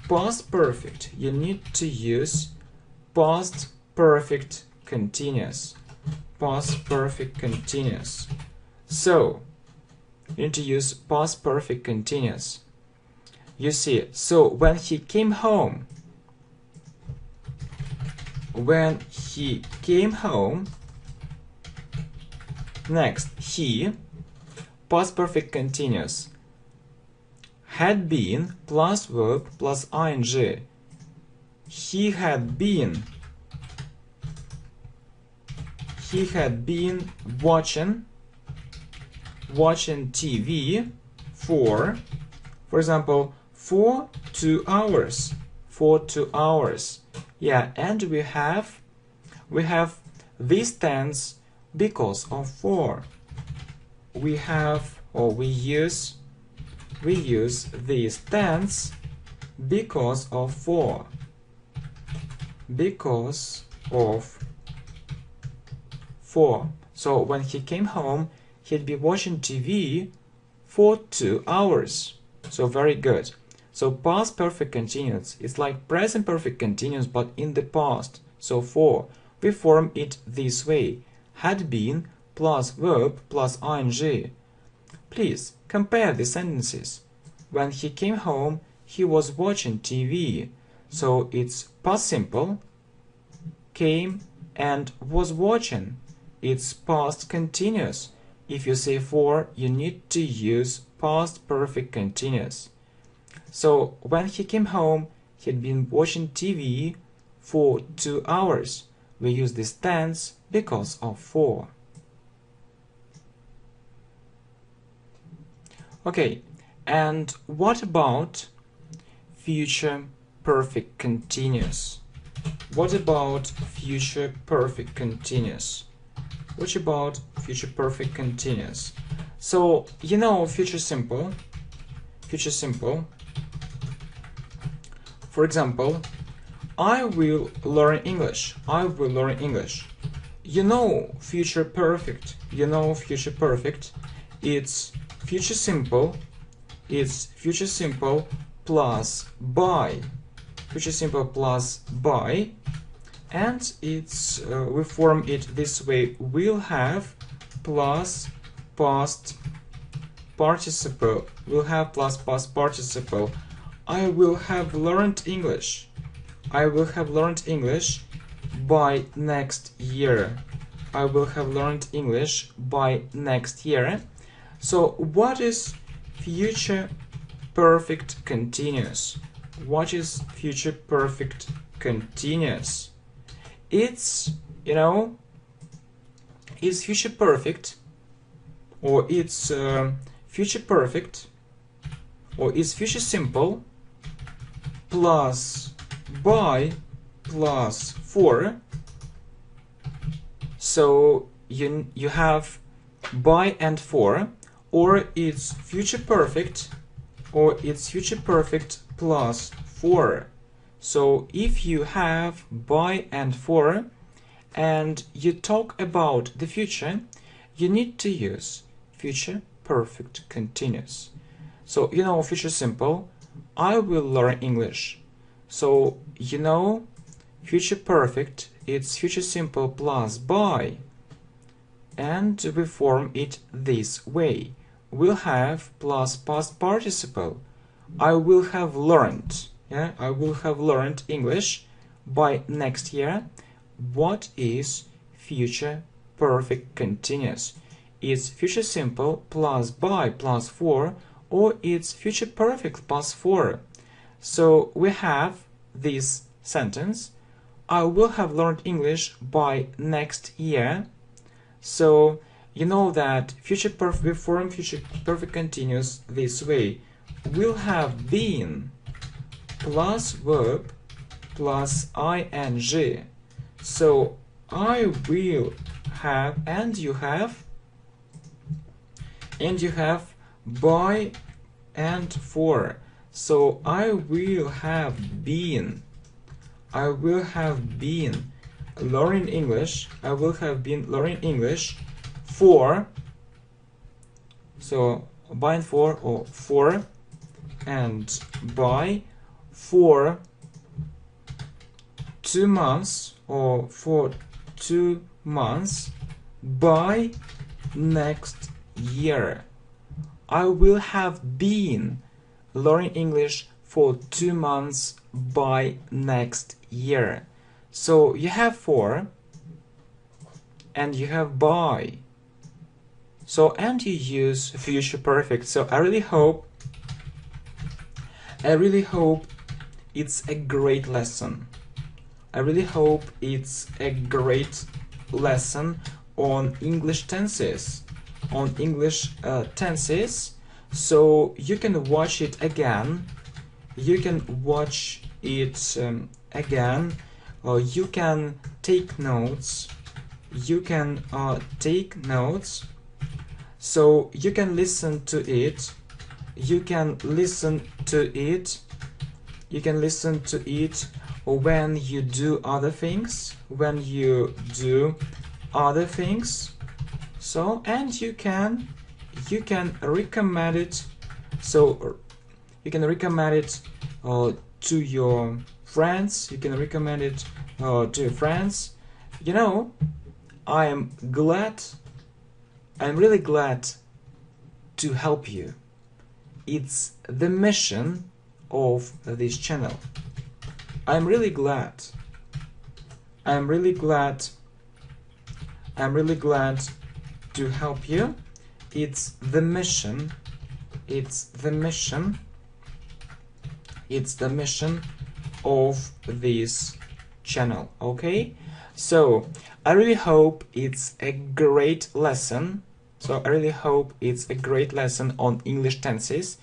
past perfect. You need to use past perfect continuous. Past perfect continuous. So you need to use past perfect continuous. You see, so when he came home, next, he, past perfect continuous, had been plus verb plus ing. He had been watching TV for example, for 2 hours. For 2 hours. Yeah, and we have this tense because of for. We use this tense because of for. Because of for. So when he came home, he'd be watching TV for 2 hours. So very good. So past perfect continuous is like present perfect continuous but in the past. So for, we form it this way. Had been plus verb plus ing. Please compare the sentences. When he came home, he was watching TV. So it's past simple, came and was watching. It's past continuous. If you say for, you need to use past perfect continuous. So when he came home, he'd been watching TV for 2 hours. We use this tense because of for. Okay, and what about future perfect continuous? What about future perfect continuous? What about future perfect continuous? So, you know, future simple. Future simple. For example, I will learn English. I will learn English. You know future perfect. You know future perfect. It's future simple. It's future simple plus by. Future simple plus by. And it's we form it this way. Will have plus past participle. Will have plus past participle. I will have learned English. I will have learned English by next year. I will have learned English by next year. So what is future perfect continuous? What is future perfect continuous? It's, you know, is future perfect, or it's future perfect, or is future simple plus by plus for. So you have by and for, or it's future perfect, or it's future perfect plus for. So if you have by and for and you talk about the future, you need to use future perfect continuous. So you know future simple, I will learn English. So you know future perfect, it's future simple plus by, and we form it this way. We'll have plus past participle. I will have learned. Yeah, I will have learned English by next year. What is future perfect continuous? It's future simple plus by plus for, or it's future perfect plus for. So we have this sentence. I will have learned English by next year. So you know that future perfect, we form future perfect continuous this way. Will have been plus verb plus ing. So I will have, and you have by and for. So I will have been learning English. I will have been learning English for. So by and for, or for and by, for 2 months, or for 2 months by next year. I will have been learning English for 2 months by next year. So you have for and you have by. So and you use future perfect. So I really hope it's a great lesson. I really hope it's a great lesson on English tenses. On English tenses. So you can watch it again. You can watch it again. You can take notes. You can take notes. So you can listen to it. You can listen to it. You can listen to it when you do other things. When you do other things. So and you can recommend it. So you can recommend it to your friends. You can recommend it to your friends. You know, I'm really glad to help you. It's the mission of this channel. I'm really glad to help you. It's the mission of this channel. Okay, so I really hope it's a great lesson. So I really hope it's a great lesson on English tenses.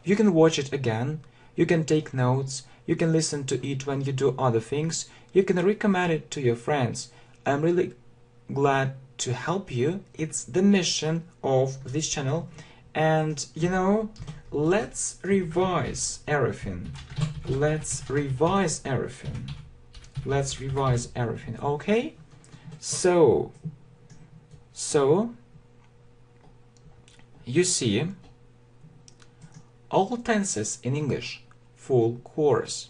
You can watch it again, you can take notes, you can listen to it when you do other things, you can recommend it to your friends. I'm really glad to help you. It's the mission of this channel. And let's revise everything. Let's revise everything. Let's revise everything. Okay? So you see, all tenses in English, full course.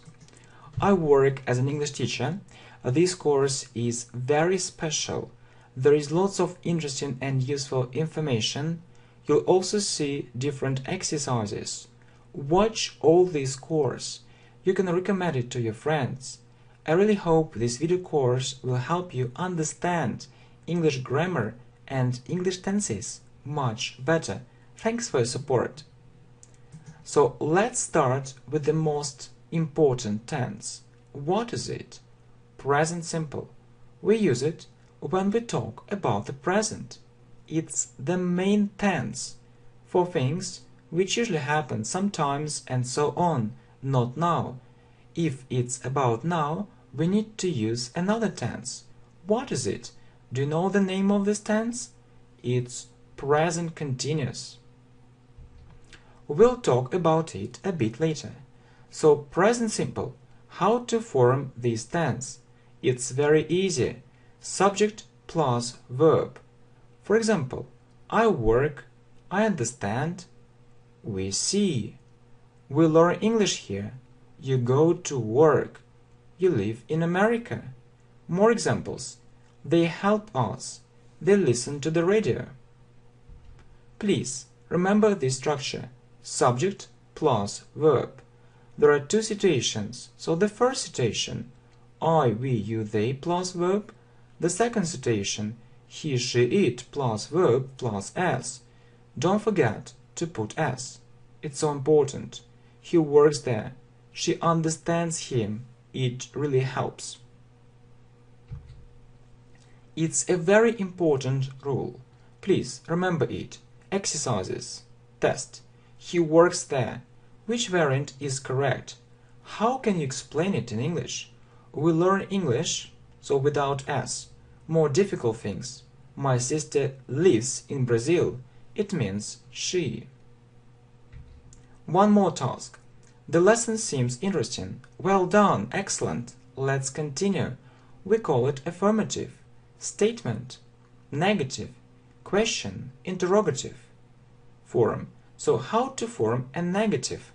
I work as an English teacher. This course is very special. There is lots of interesting and useful information. You'll also see different exercises. Watch all this course. You can recommend it to your friends. I really hope this video course will help you understand English grammar and English tenses much better. Thanks for your support. So let's start with the most important tense. What is it? Present simple. We use it when we talk about the present. It's the main tense for things which usually happen sometimes and so on, not now. If it's about now, we need to use another tense. What is it? Do you know the name of this tense? It's present continuous. We'll talk about it a bit later. So present simple. How to form this tense? It's very easy. Subject plus verb. For example, I work, I understand, we see. We learn English here. You go to work. You live in America. More examples. They help us. They listen to the radio. Please remember this structure. Subject plus verb. There are two situations. So the first situation, I, we, you, they plus verb. The second situation, he, she, it plus verb plus s. Don't forget to put s. It's so important. He works there. She understands him. It really helps. It's a very important rule. Please remember it. Exercises. Test. He works there. Which variant is correct? How can you explain it in English? We learn English, so without s. More difficult things. My sister lives in Brazil. It means she. One more task. The lesson seems interesting. Well done, excellent. Let's continue. We call it affirmative, statement, negative, question, interrogative form. So how to form a negative?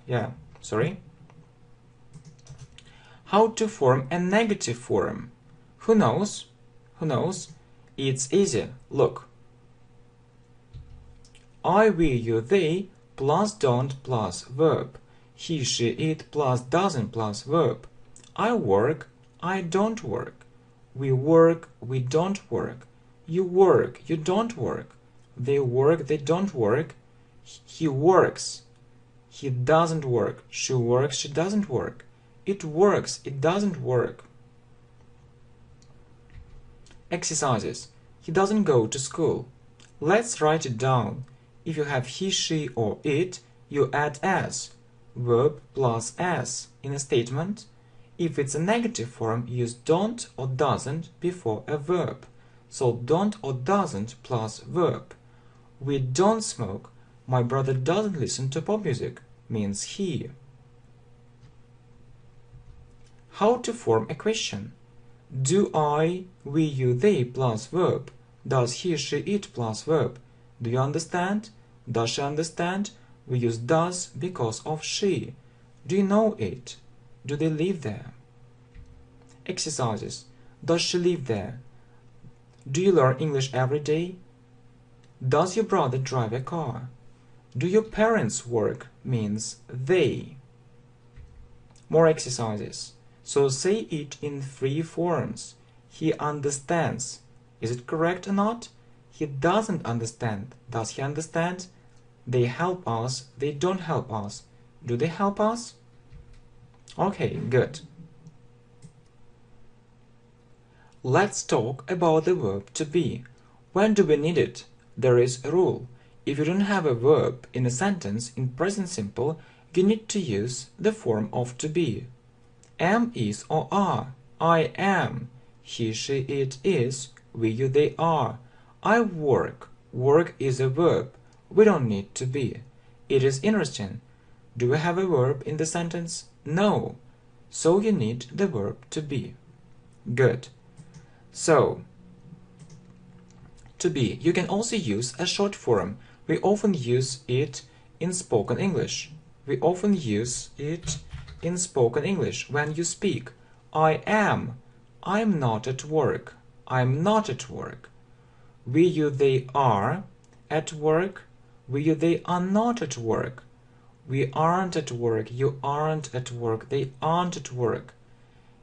How to form a negative form? Who knows? Who knows? It's easy. Look. I, we, you, they plus don't plus verb. He, she, it plus doesn't plus verb. I work, I don't work. We work, we don't work. You work, you don't work. They work, they don't work. He works, he doesn't work. She works, she doesn't work. It works, it doesn't work. Exercises. He doesn't go to school. Let's write it down. If you have he, she, or it, you add s. Verb plus s in a statement. If it's a negative form, use don't or doesn't before a verb. So don't or doesn't plus verb. We don't smoke. My brother doesn't listen to pop music means he. How to form a question? Do I, we, you, they plus verb. Does he, she, it plus verb. Do you understand? Does she understand? We use does because of she. Do you know it? Do they live there? Exercises. Does she live there? Do you learn English every day? Does your brother drive a car? Do your parents work means they. More exercises. So say it in three forms. He understands. Is it correct or not? He doesn't understand. Does he understand? They help us. They don't help us. Do they help us? Okay, good. Let's talk about the verb to be. When do we need it? There is a rule. If you don't have a verb in a sentence in present simple, you need to use the form of to be. Am, is, or are. I am. He, she, it is. We, you, they are. I work. Work is a verb. We don't need to be. It is interesting. Do we have a verb in the sentence? No. So you need the verb to be. Good. So, to be. You can also use a short form. We often use it in spoken English. We often use it in spoken English when you speak. I am. I'm not at work. I'm not at work. We, you, they are at work. We, you, they are not at work. We aren't at work. You aren't at work. They aren't at work.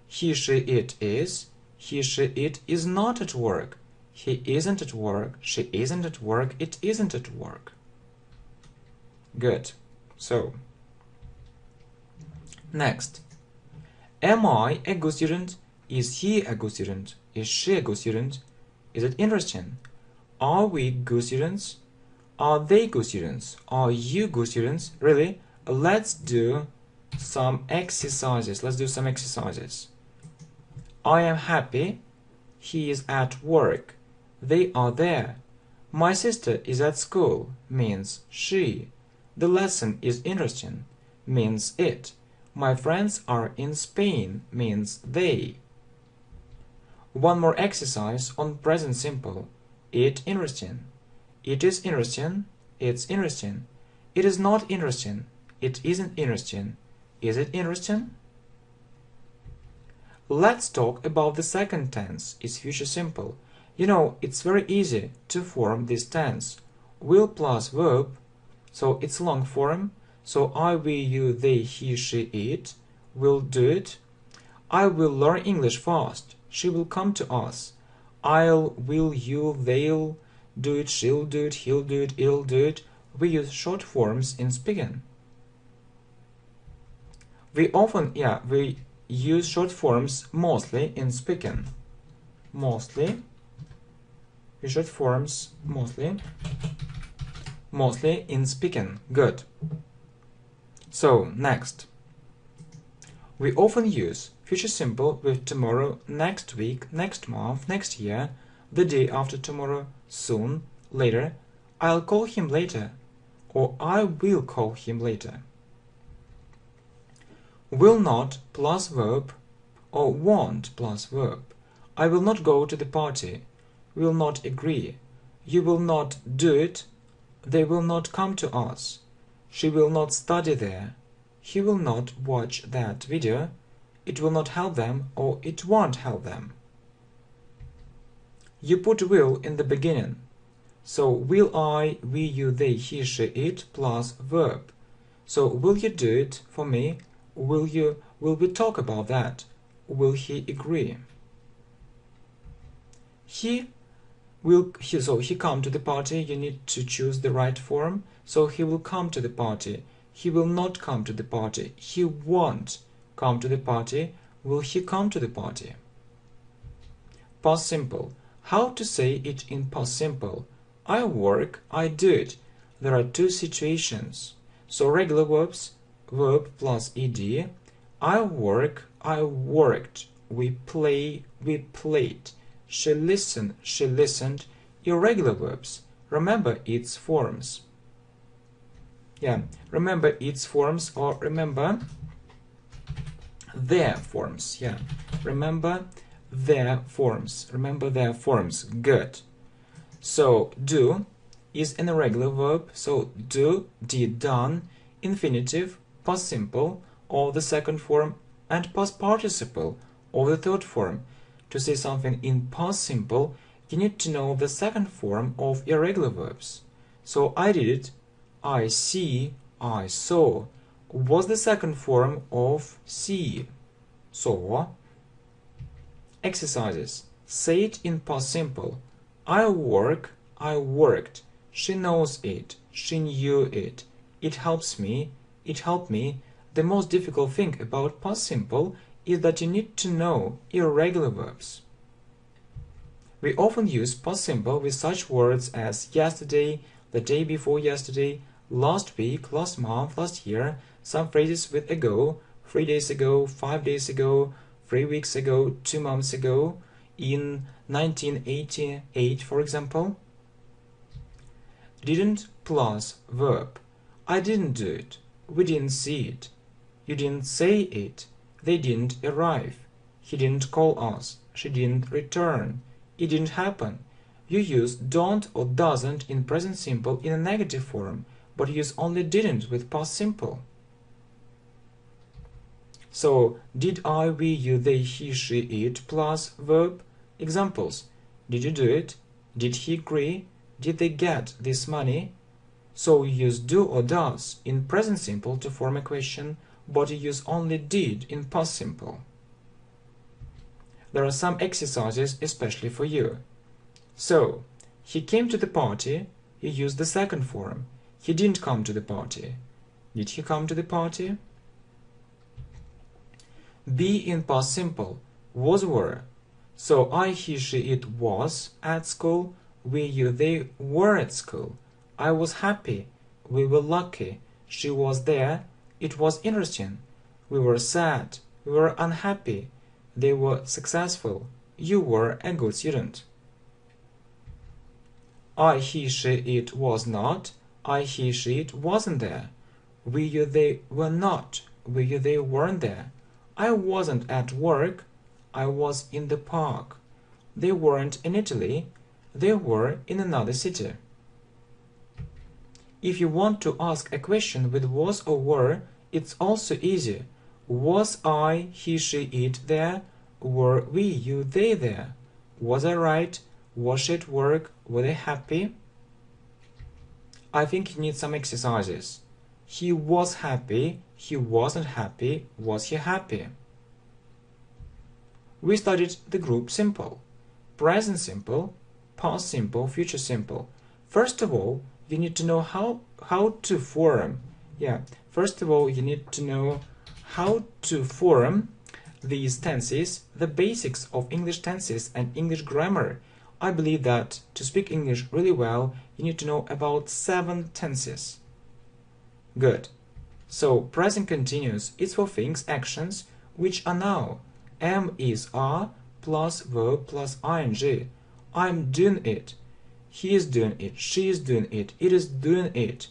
He, she, it is. He, she, it is not at work. He isn't at work. She isn't at work. It isn't at work. Good. So, next. Am I a good student? Is he a good student? Is she a good student? Is it interesting? Are we good students? Are they good students? Are you good students? Really? Let's do some exercises. Let's do some exercises. I am happy. He is at work. They are there. My sister is at school means she. The lesson is interesting means it. My friends are in Spain means they. One more exercise on present simple. It interesting. It is interesting. It's interesting. It is not interesting. It isn't interesting. Is it interesting? Let's talk about the second tense. It's future simple. You know, it's very easy to form this tense. Will plus verb, so it's long form. So I, we, you, they, he, she, it will do it. I will learn English fast. She will come to us. I'll, will, you, they'll do it, she'll do it, he'll do it, it'll do it. We use short forms in speaking. We use short forms mostly in speaking. Mostly. We short forms mostly in speaking. Good. So, next. We often use future simple with tomorrow, next week, next month, next year, the day after tomorrow, soon, later, I'll call him later, or I will call him later. Will not plus verb or won't plus verb. I will not go to the party. Will not agree. You will not do it. They will not come to us. She will not study there. He will not watch that video. It will not help them or it won't help them. You put will in the beginning. So will I, we, you, they, he, she, it plus verb. So will you do it for me? Will we talk about that? Will he agree? He come to the party. You need to choose the right form. So he will come to the party. He will not come to the party. He won't come to the party. Will he come to the party? Past simple. How to say it in past simple? I work, I do it. There are two situations. So regular verbs, verb plus ed. I work, I worked. We play, we played. She listened, she listened. Irregular verbs. Remember its forms. Remember its forms or remember their forms. Remember their forms. Remember their forms. Good. So, do is an irregular verb. So, do, did, done, infinitive, past simple, or the second form, and past participle, or the third form. To say something in past simple, you need to know the second form of irregular verbs. So, I did it. I see, I saw. What's the second form of see? Saw. Exercises. Say it in past simple. I work, I worked. She knows it, she knew it. It helps me, it helped me. The most difficult thing about past simple is that you need to know irregular verbs. We often use past simple with such words as yesterday, the day before yesterday, last week, last month, last year, some phrases with ago, 3 days ago, 5 days ago, 3 weeks ago, 2 months ago, in 1988, for example. Didn't plus verb. I didn't do it. We didn't see it. You didn't say it. They didn't arrive. He didn't call us. She didn't return. It didn't happen. You use don't or doesn't in present simple in a negative form, but use only didn't with past simple. So, did I, we, you, they, he, she, it plus verb. Examples. Did you do it? Did he agree? Did they get this money? So you use do or does in present simple to form a question, but you use only did in past simple. There are some exercises especially for you. So, he came to the party, you use the second form. He didn't come to the party. Did he come to the party? Be in past simple, was, were. So I, he, she, it was at school, we, you, they were at school. I was happy, we were lucky, she was there, it was interesting. We were sad, we were unhappy, they were successful, you were a good student. I, he, she, it was not, I, he, she, it wasn't there. We, you, they were not, we, you, they weren't there. I wasn't at work, I was in the park. They weren't in Italy, they were in another city. If you want to ask a question with was or were, it's also easy. Was I, he, she, it there? Were we, you, they there? Was I right? Was she at work? Were they happy? I think you need some exercises. He was happy. He wasn't happy. Was he happy? We studied the group simple. Present simple, past simple, future simple. First of all, you need to know how to form. First of all, you need to know how to form these tenses, the basics of English tenses and English grammar. I believe that to speak English really well, you need to know about 7 tenses. Good. So, present continuous is for things, actions, which are now. Am, is, are, plus verb plus ing. I'm doing it. He is doing it. She is doing it. It is doing it.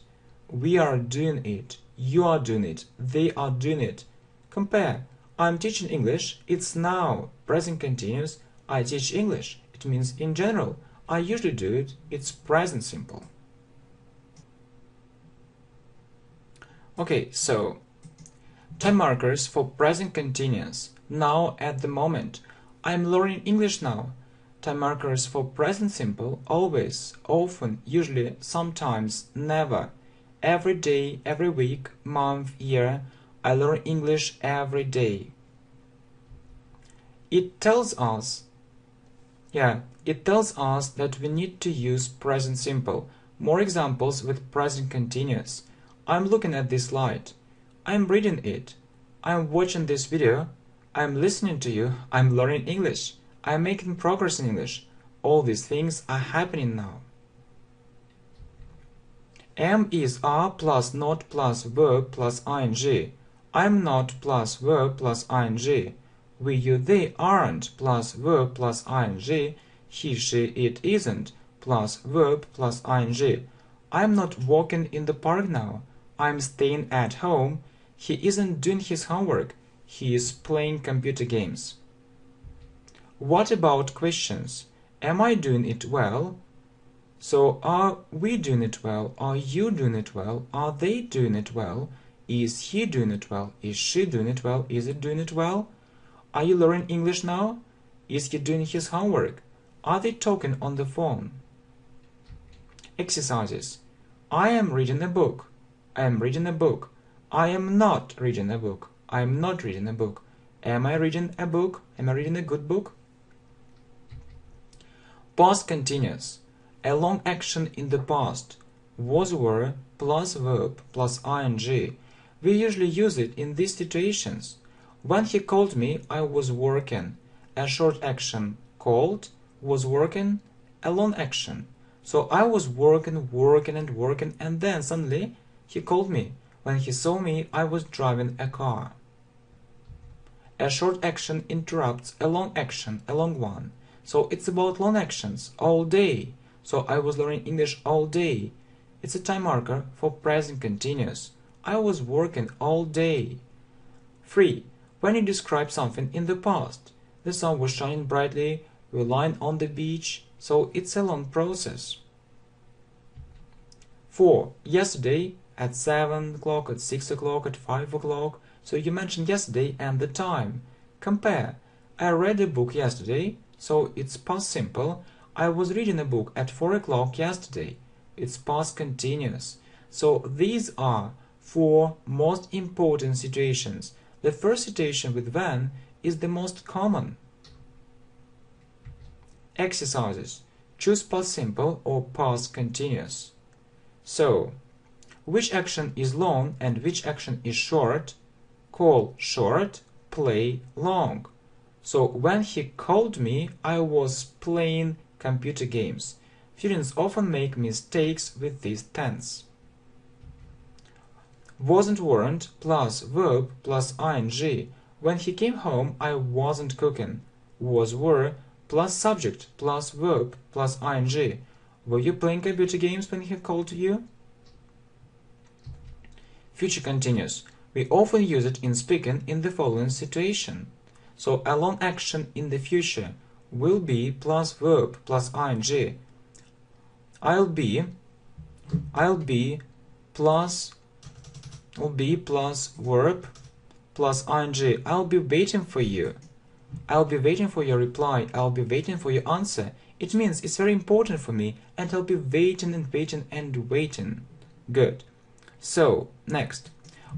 We are doing it. You are doing it. They are doing it. Compare. I'm teaching English. It's now. Present continuous. I teach English. It means in general. I usually do it. It's present simple. Okay, so time markers for present continuous. Now, at the moment. I'm learning English now. Time markers for present simple. Always, often, usually, sometimes, never. Every day, every week, month, year. I learn English every day. It tells us that we need to use present simple. More examples with present continuous. I'm looking at this slide. I'm reading it. I'm watching this video. I'm listening to you. I'm learning English. I'm making progress in English. All these things are happening now. Am, is, are plus not plus verb plus ing. I'm not plus verb plus ing. We, you, they aren't plus verb plus ing. He, she, it isn't plus verb plus ing. I'm not walking in the park now. I'm staying at home. He isn't doing his homework. He is playing computer games. What about questions? Am I doing it well? So, are we doing it well? Are you doing it well? Are they doing it well? Is he doing it well? Is she doing it well? Is it doing it well? Are you learning English now? Is he doing his homework? Are they talking on the phone? Exercises. I am reading a book. I am reading a book. I am not reading a book. I am not reading a book. Am I reading a book? Am I reading a good book? Past continuous. A long action in the past. Was, were, plus verb, plus ing. We usually use it in these situations. When he called me, I was working. A short action, called, was working, a long action. So I was working, and then suddenly he called me. When he saw me, I was driving a car. A short action interrupts a long action, a long one. So it's about long actions, all day. So I was learning English all day. It's a time marker for present continuous. I was working all day. 3. When you describe something in the past. The sun was shining brightly, we were lying on the beach, so it's a long process. 4. Yesterday, at 7 o'clock, at 6 o'clock, at 5 o'clock. So you mentioned yesterday and the time. Compare. I read a book yesterday, so it's past simple. I was reading a book at 4 o'clock yesterday. It's past continuous. So these are 4 most important situations. The first situation with when is the most common. Exercises. Choose past simple or past continuous. So, which action is long and which action is short? Call short, play long. So when he called me, I was playing computer games. Students often make mistakes with this tense. Weren't plus verb plus ing. When he came home, I wasn't cooking. Were plus subject plus verb plus ing. Were you playing computer games when he called you? Future continuous. We often use it in speaking in the following situation. So a long action in the future will be plus verb plus ing. I'll be plus verb plus ing. I'll be waiting for you. I'll be waiting for your reply. I'll be waiting for your answer. It means it's very important for me, and I'll be waiting and waiting and waiting. Good. So, next.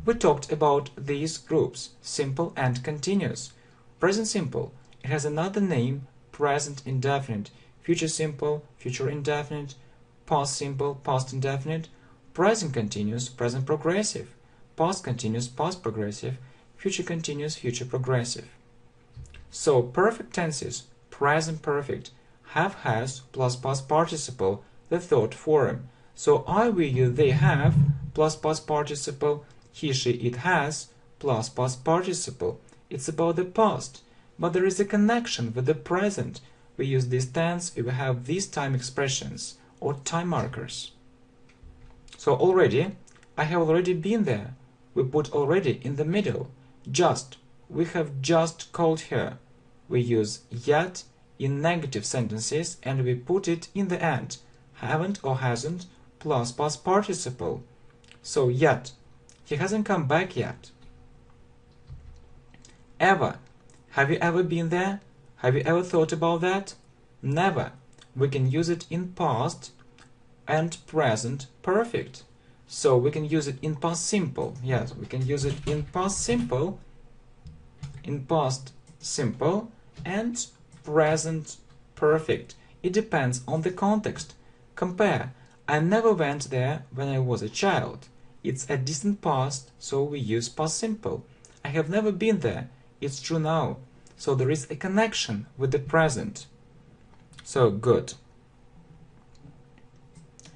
We talked about these groups, simple and continuous. Present simple, it has another name, present indefinite. Future simple, future indefinite. Past simple, past indefinite. Present continuous, present progressive. Past continuous, past progressive. Future continuous, future progressive. So, perfect tenses, present perfect, have, has, plus past participle, the third form. So, I, we, you, they have, plus past participle, he, she, it has, plus past participle. It's about the past, but there is a connection with the present. We use this tense if we have these time expressions or time markers. So I have already been there. We put already in the middle. Just, we have just called her. We use yet in negative sentences and we put it in the end. Haven't or hasn't plus past participle. So yet. He hasn't come back yet. Ever. Have you ever been there? Have you ever thought about that? Never. We can use it in past and present perfect. So we can use it in past simple. Yes, we can use it in past simple, and present perfect. It depends on the context. Compare. I never went there when I was a child. It's a distant past, so we use past simple. I have never been there. It's true now. So there is a connection with the present. So good.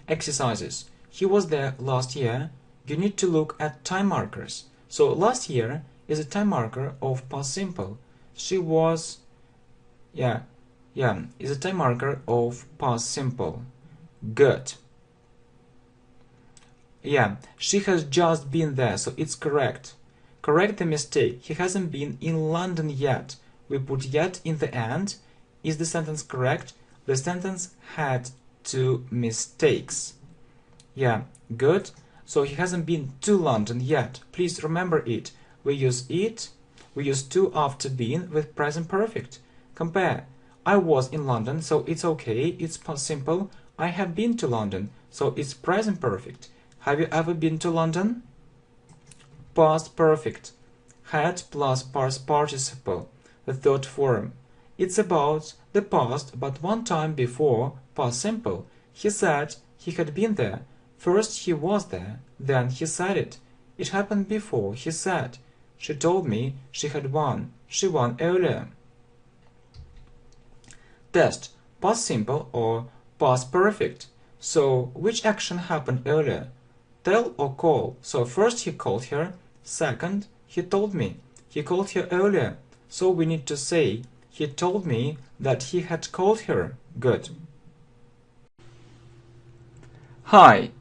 Exercises. He was there last year. You need to look at time markers. So last year is a time marker of past simple. She was, is a time marker of past simple. Good. Yeah, she has just been there, so it's correct. Correct the mistake. He hasn't been in London yet. We put yet in the end. Is the sentence correct? The sentence had 2 mistakes. Yeah, good. So he hasn't been to London yet. Please remember it. We use to after been with present perfect. Compare. I was in London, so it's okay. It's past simple. I have been to London, so it's present perfect. Have you ever been to London? Past perfect. Had plus past participle, the third form. It's about the past, but one time before, past simple. He said he had been there. First he was there, then he said it. It happened before he said. She told me she had won. She won earlier. Test. past simple or past perfect. So which action happened earlier? Tell or call? So first he called her, second he told me. He called her earlier, so we need to say he told me that he had called her. Good. Hi,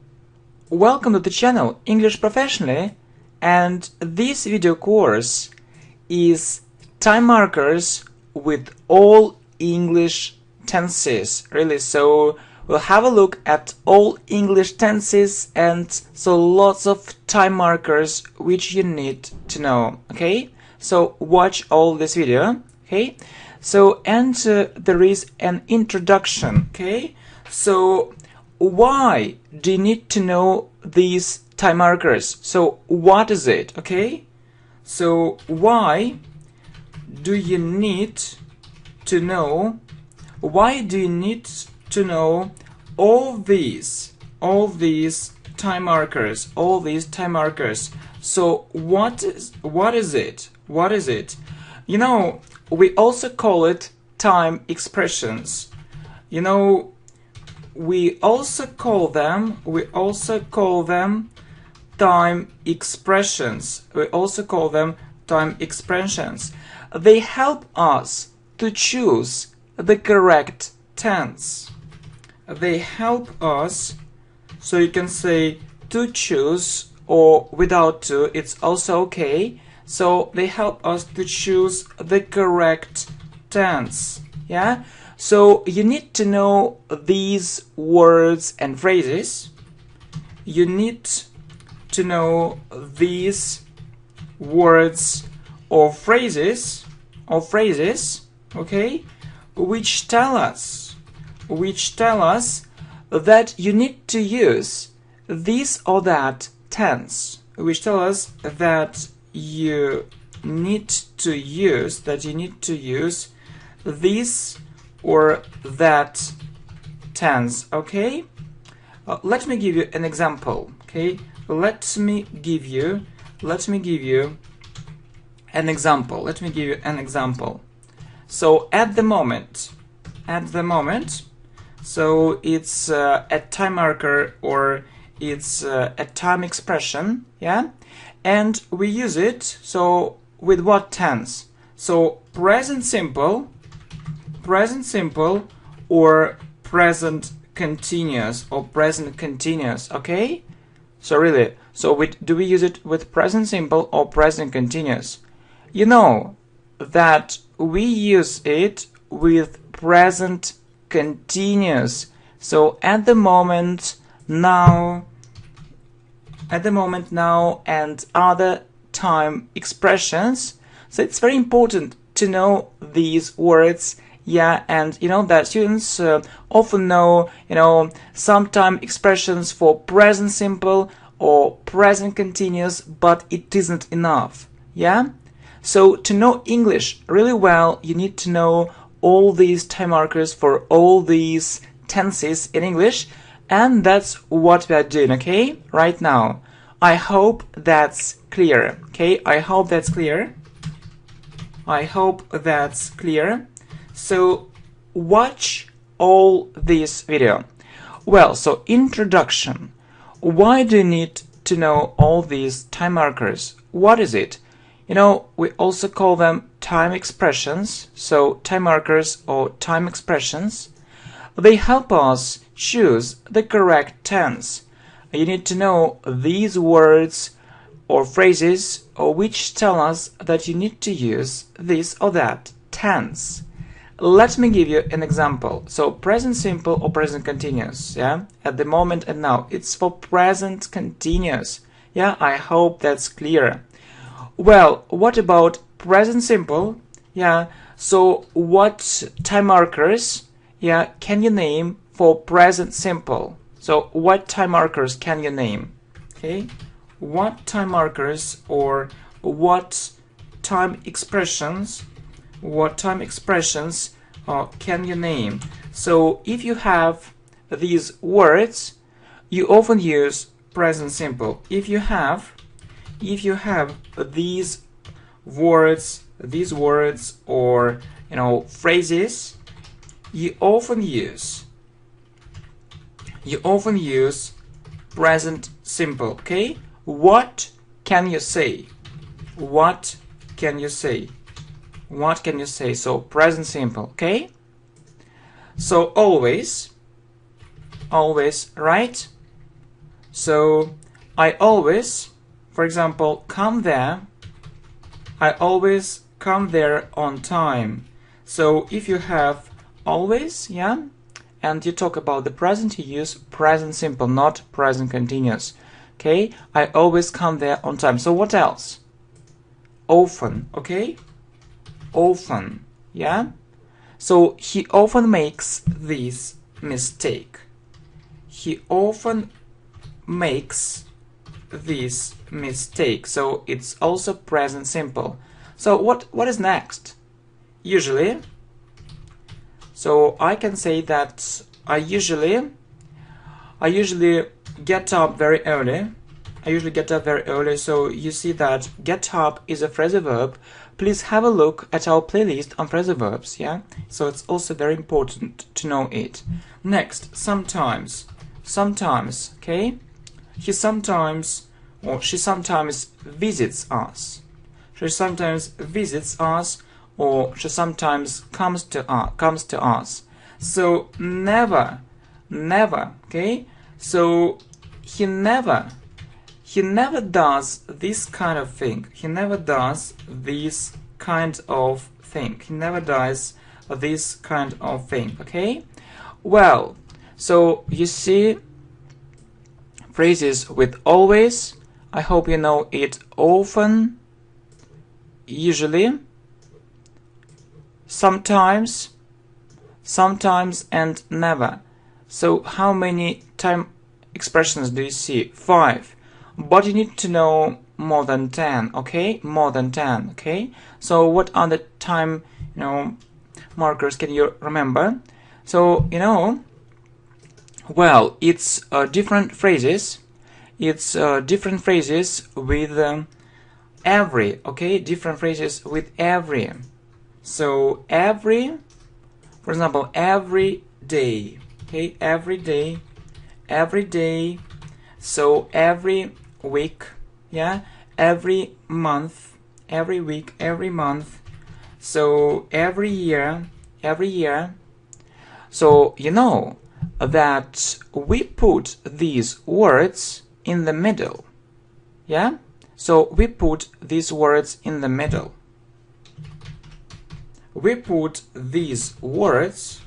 welcome to the channel English Professionally, and this video course is time markers with all English tenses, really. So we'll have a look at all English tenses, and so lots of time markers which you need to know. Okay, so watch all this video. Okay, so and there is an introduction. Okay, so why do you need to know these time markers? So what is it? Okay, so why do you need to know, why do you need to know all these time markers, all these time markers? So what is it? You know, we also call it time expressions. You know, we also call them time expressions. We also call them time expressions. They help us to choose the correct tense. They help us, so you can say to choose, or without to, it's also okay. So they help us to choose the correct tense. Yeah, so you need to know these words and phrases. You need to know these words or phrases, okay, which tell us that you need to use this or that tense, which tell us that you need to use this or that tense. Okay, let me give you an example. Okay, let me give you an example. So at the moment, so it's a time marker, or it's a time expression, yeah, and we use it, so with what tense? So present simple, or present continuous, okay? So really, so do we use it with present simple or present continuous? You know that we use it with present continuous. So at the moment, now, and other time expressions. So it's very important to know these words. Yeah, and you know that students often know, you know, some time expressions for present simple or present continuous, but it isn't enough. Yeah, so to know English really well, you need to know all these time markers for all these tenses in English, and that's what we are doing, okay, right now. I hope that's clear. Okay, I hope that's clear. So watch all this video. Well, so introduction. Why do you need to know all these time markers? What is it? You know, we also call them time expressions. So time markers or time expressions. They help us choose the correct tense. You need to know these words or phrases which tell us that you need to use this or that tense. Let me give you an example. So present simple or present continuous, yeah, at the moment and now, it's for present continuous. Yeah, I hope that's clear. Well, what about present simple? Yeah, so what time markers, yeah, can you name for present simple? So what time markers can you name? Okay, what time markers or what time expressions can you name? So if you have these words, you often use present simple. If you have these words or, you know, phrases, you often use present simple, okay? What can you say? What can you say? What can you say? So present simple, okay? So always, right? So I always, for example, come there. I always come there on time. So if you have always, yeah, and you talk about the present, you use present simple, not present continuous. Okay, I always come there on time. So what else? Often, okay? Often, yeah? So he often makes this mistake. He often makes this mistake. So it's also present simple. So what is next? Usually. So I can say that I usually get up very early. So you see that get up is a phrasal verb. Please have a look at our playlist on phrasal verbs, yeah? So it's also very important to know it. Next, sometimes, okay? He sometimes or she sometimes visits us. She sometimes visits us, or she sometimes comes to us. So never, okay? So he never does this kind of thing. He never does this kind of thing. He never does this kind of thing, okay? Well, so you see phrases with always. I hope you know it. Often, usually, sometimes, and never. So how many time expressions do you see? 5. But you need to know more than 10, okay? More than 10, okay? So what are the time, markers can you remember? So, well, it's different phrases. It's different phrases with every, okay? Different phrases with every. So every, for example, every day, okay? Every day. So every week, yeah? Every month, every week, every month. So every year. So you know that we put these words in the middle, yeah? So we put these words in the middle. We put these words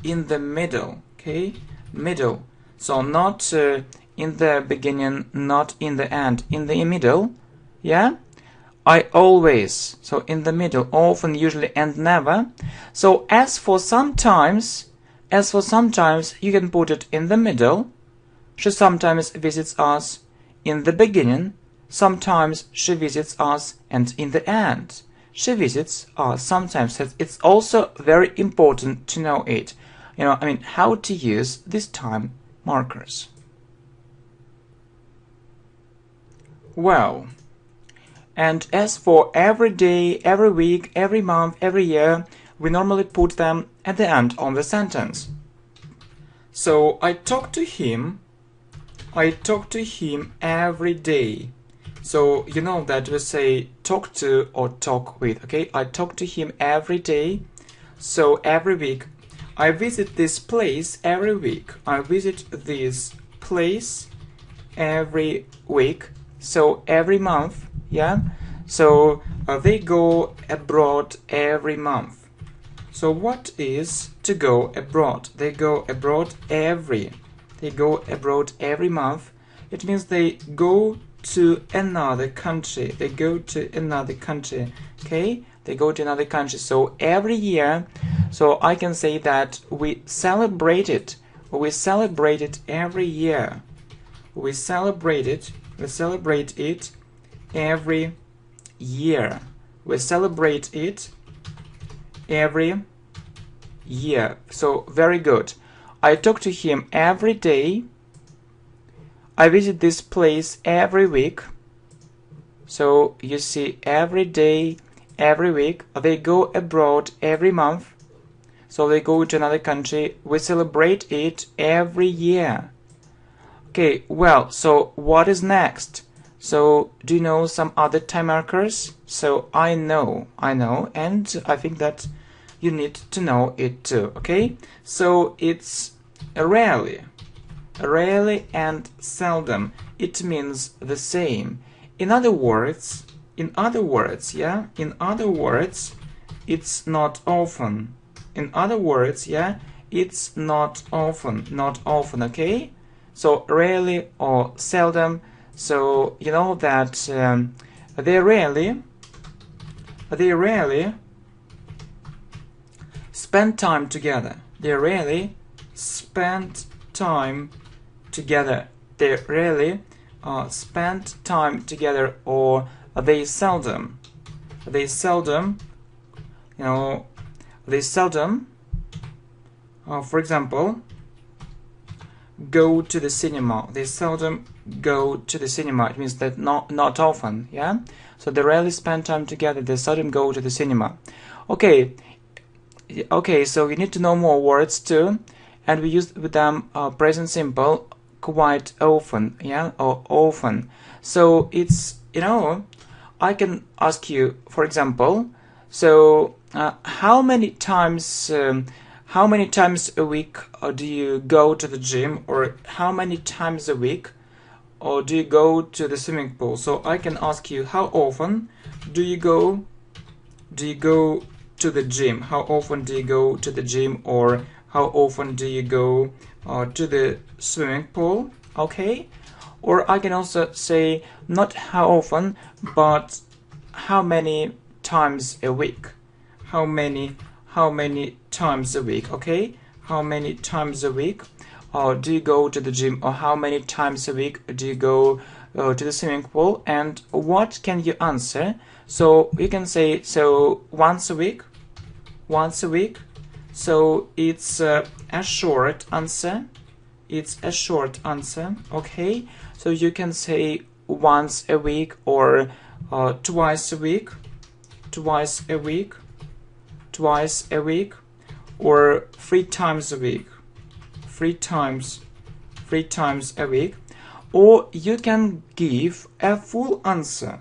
in the middle, okay? Middle. So not in the beginning, not in the end, in the middle, yeah? I always, so in the middle, often, usually, and never. So as for sometimes, you can put it in the middle. She sometimes visits us in the beginning. Sometimes she visits us, and in the end. She visits us sometimes. It's also very important to know it. How to use these time markers. Well, and as for every day, every week, every month, every year, we normally put them at the end of the sentence. So I talk to him every day. So you know that we say talk to or talk with, okay? I talk to him every day. So every week. I visit this place every week. I visit this place every week. So every month, yeah? So they go abroad every month. So what is to go abroad? They go abroad every month. It means they go to another country. Okay? They go to another country. So every year, so I can say that we celebrate it every year. We celebrate it every year. We celebrate it every year. So very good. I talk to him every day. I visit this place every week. So you see, every day, every week. They go abroad every month. So they go to another country. We celebrate it every year. Okay, well, so what is next? So do you know some other time markers? So I know, and I think that you need to know it too, okay? So it's rarely and seldom. It means the same. In other words, yeah, it's not often. In other words, yeah, it's not often, okay? So rarely or seldom. So you know that they rarely spend time together. They rarely spend time together. They rarely spend time together, or they seldom, you know, they seldom, for example, go to the cinema. They seldom go to the cinema. It means that not often, yeah? So they rarely spend time together. They seldom go to the cinema. Okay, so you need to know more words too, and we use with them present simple quite often, yeah, or often. So it's, you know, I can ask you, for example, so how many times a week do you go to the gym, or how many times a week or do you go to the swimming pool? So I can ask you, how often do you go to the gym? How often do you go to the gym, or how often do you go to the swimming pool? Okay, or I can also say not how often, but how many times a week. How many times a week? Okay, how many times a week do you go to the gym, or how many times a week do you go to the swimming pool? And what can you answer? So you can say, so once a week. So it's a short answer. Okay, so you can say once a week, or twice a week, or three times a week, or you can give a full answer,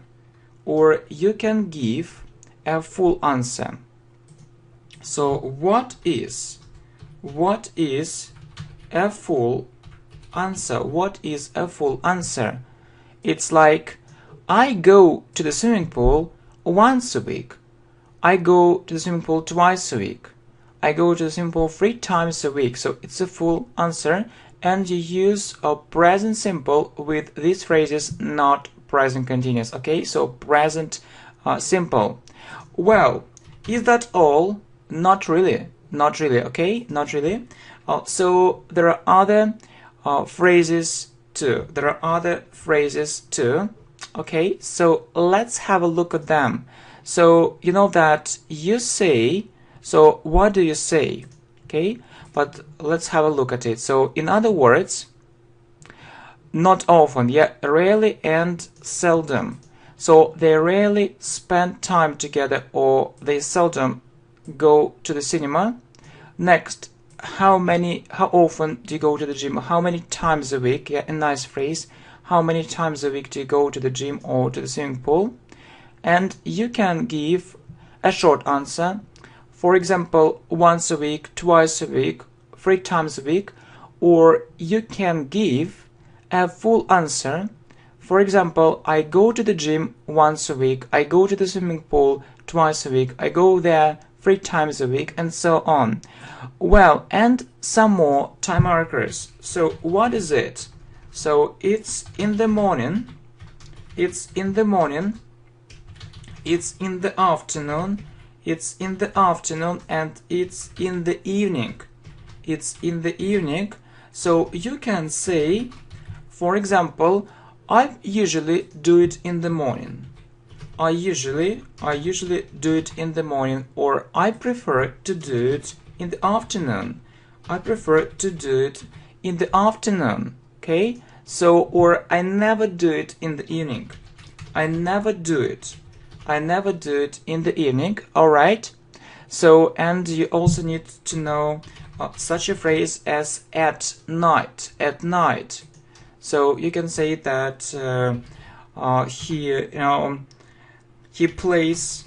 So what is a full answer? It's like, I go to the swimming pool once a week. I go to the swimming pool twice a week. I go to the swimming pool 3 times a week. So it's a full answer, and you use a present simple with these phrases, not present continuous. Okay, so present simple. Well, is that all? Not really. Okay, not really. So there are other phrases too. Okay, so let's have a look at them. So you know that you say, so what do you say? Okay, but let's have a look at it. So in other words, not often, yeah, rarely and seldom. So they rarely spend time together, or they seldom go to the cinema. Next, how often do you go to the gym? How many times a week? Yeah, a nice phrase. How many times a week do you go to the gym or to the swimming pool? And you can give a short answer. For example, once a week, twice a week, 3 times a week. Or you can give a full answer. For example, I go to the gym once a week. I go to the swimming pool twice a week. I go there 3 times a week, and so on. Well, and some more time markers. So what is it? So it's in the morning, it's in the afternoon, it's in the afternoon, and it's in the evening. So you can say, for example, I usually do it in the morning. I usually do it in the morning, or I prefer to do it in the afternoon. Okay, so, or I never do it in the evening. I never do it in the evening. All right, So, and you also need to know such a phrase as at night, at night. So you can say that he plays,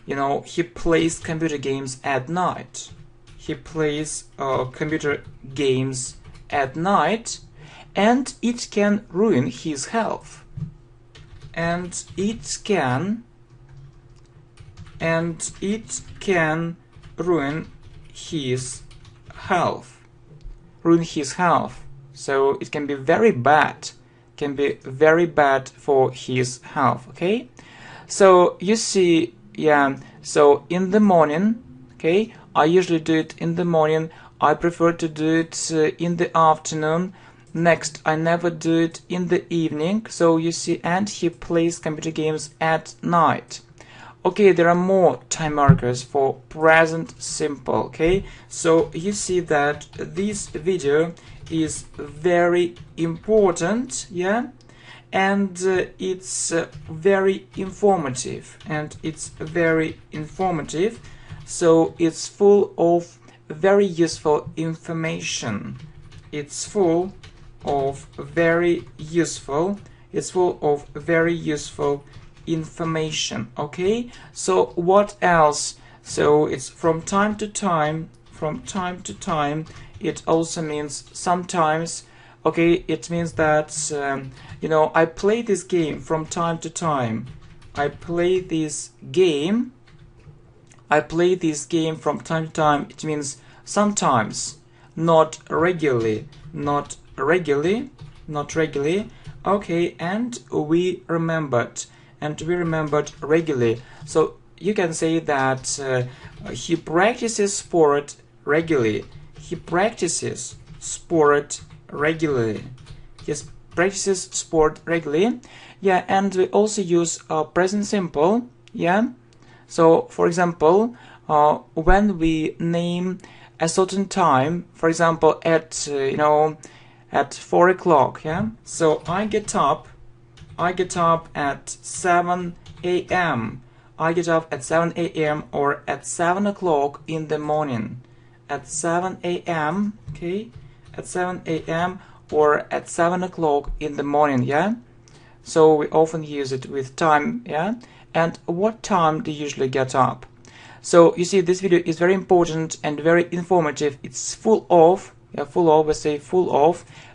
he plays computer games at night. He plays computer games at night, and it can ruin his health. And it can ruin his health. Ruin his health. So it can be very bad. Can be very bad for his health. Okay. So you see, yeah. So in the morning, okay, I usually do it in the morning. I prefer to do it in the afternoon. Next, I never do it in the evening. So you see, and he plays computer games at night. Okay, there are more time markers for present simple. Okay, so you see that this video is very important, yeah, and it's very informative, so it's full of very useful information. It's full of very useful information. Okay, so what else? So it's from time to time. It also means sometimes. Okay, it means that I play this game from time to time. I play this game from time to time. It means sometimes, not regularly. Okay, and we remembered regularly. So you can say that he practices sport regularly. He practices sport regularly. Yeah, and we also use present simple. Yeah. So for example, when we name a certain time, for example, at at 4 o'clock. Yeah. So I get up at 7 a.m. I get up at 7 a.m. or at 7 o'clock in the morning. At 7 a.m. Okay, at 7 a.m. or at 7 o'clock in the morning. Yeah. So we often use it with time. Yeah. And what time do you usually get up? So you see, this video is very important and very informative. It's full of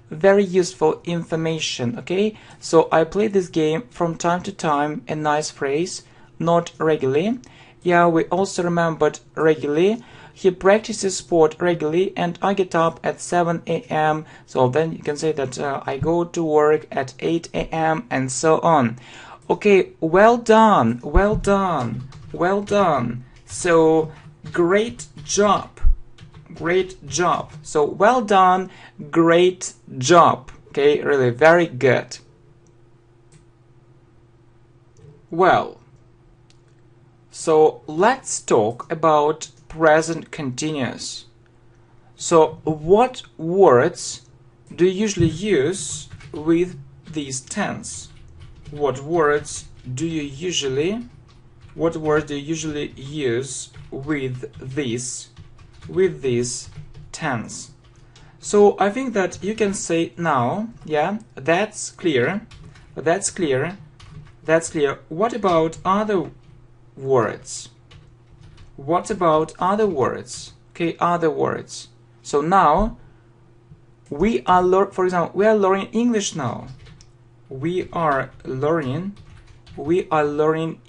very useful information. Okay, so I play this game from time to time. A nice phrase, not regularly. Yeah, we also remembered regularly. He practices sport regularly, and I get up at 7 a.m. So then you can say that I go to work at 8 a.m. and so on. Okay, well done. So great job. So well done, great job. Okay, really very good. Well, so let's talk about present continuous. So what words do you usually use with this tense? What words do you usually use with this tense? So I think that you can say now, yeah, that's clear. What about other words? Okay, other words. So now we are for example, we are learning English now. We are learning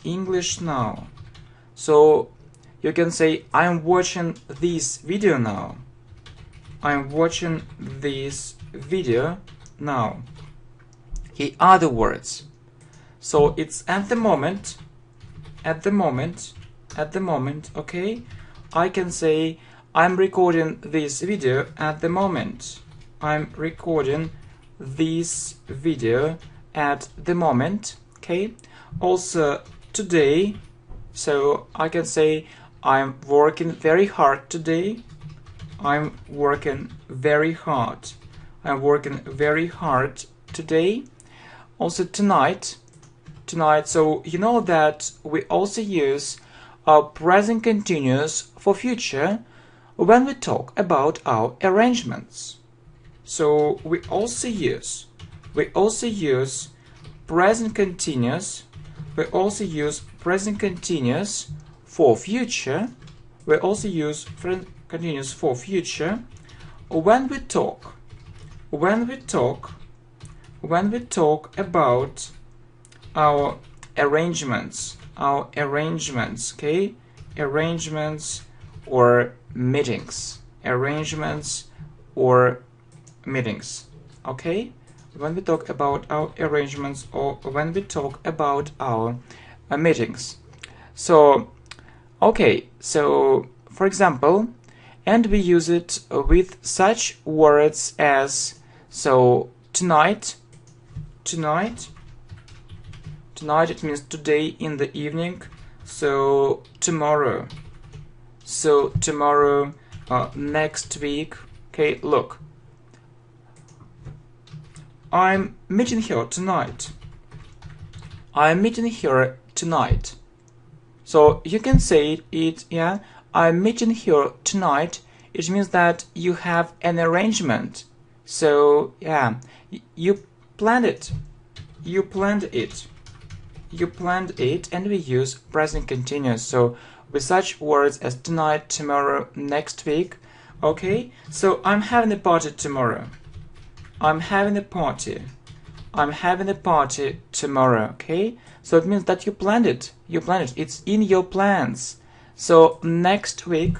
English now. So you can say, I'm watching this video now. Okay, other words. So it's at the moment. Okay, I can say, I'm recording this video at the moment. I'm recording this video at the moment. Okay, also today. So I can say, I'm working very hard today. I'm working very hard today. Also tonight. So you know that we also use our present continuous for future when we talk about our arrangements. So we also use present continuous. We also use present continuous for future. We also use present continuous for future when we talk about our arrangements, okay? Arrangements or meetings. Okay? When we talk about our arrangements or when we talk about our meetings. So, okay, so for example, and we use it with such words as, so tonight, it means today in the evening. So tomorrow, next week. Okay, look, I'm meeting her tonight. So you can say it, yeah, I'm meeting her tonight. It means that you have an arrangement. So yeah, you planned it, and we use present continuous. So with such words as tonight, tomorrow, next week. Okay, so I'm having a party tomorrow. I'm having a party tomorrow. Okay, so it means that you planned it. It's in your plans. So next week,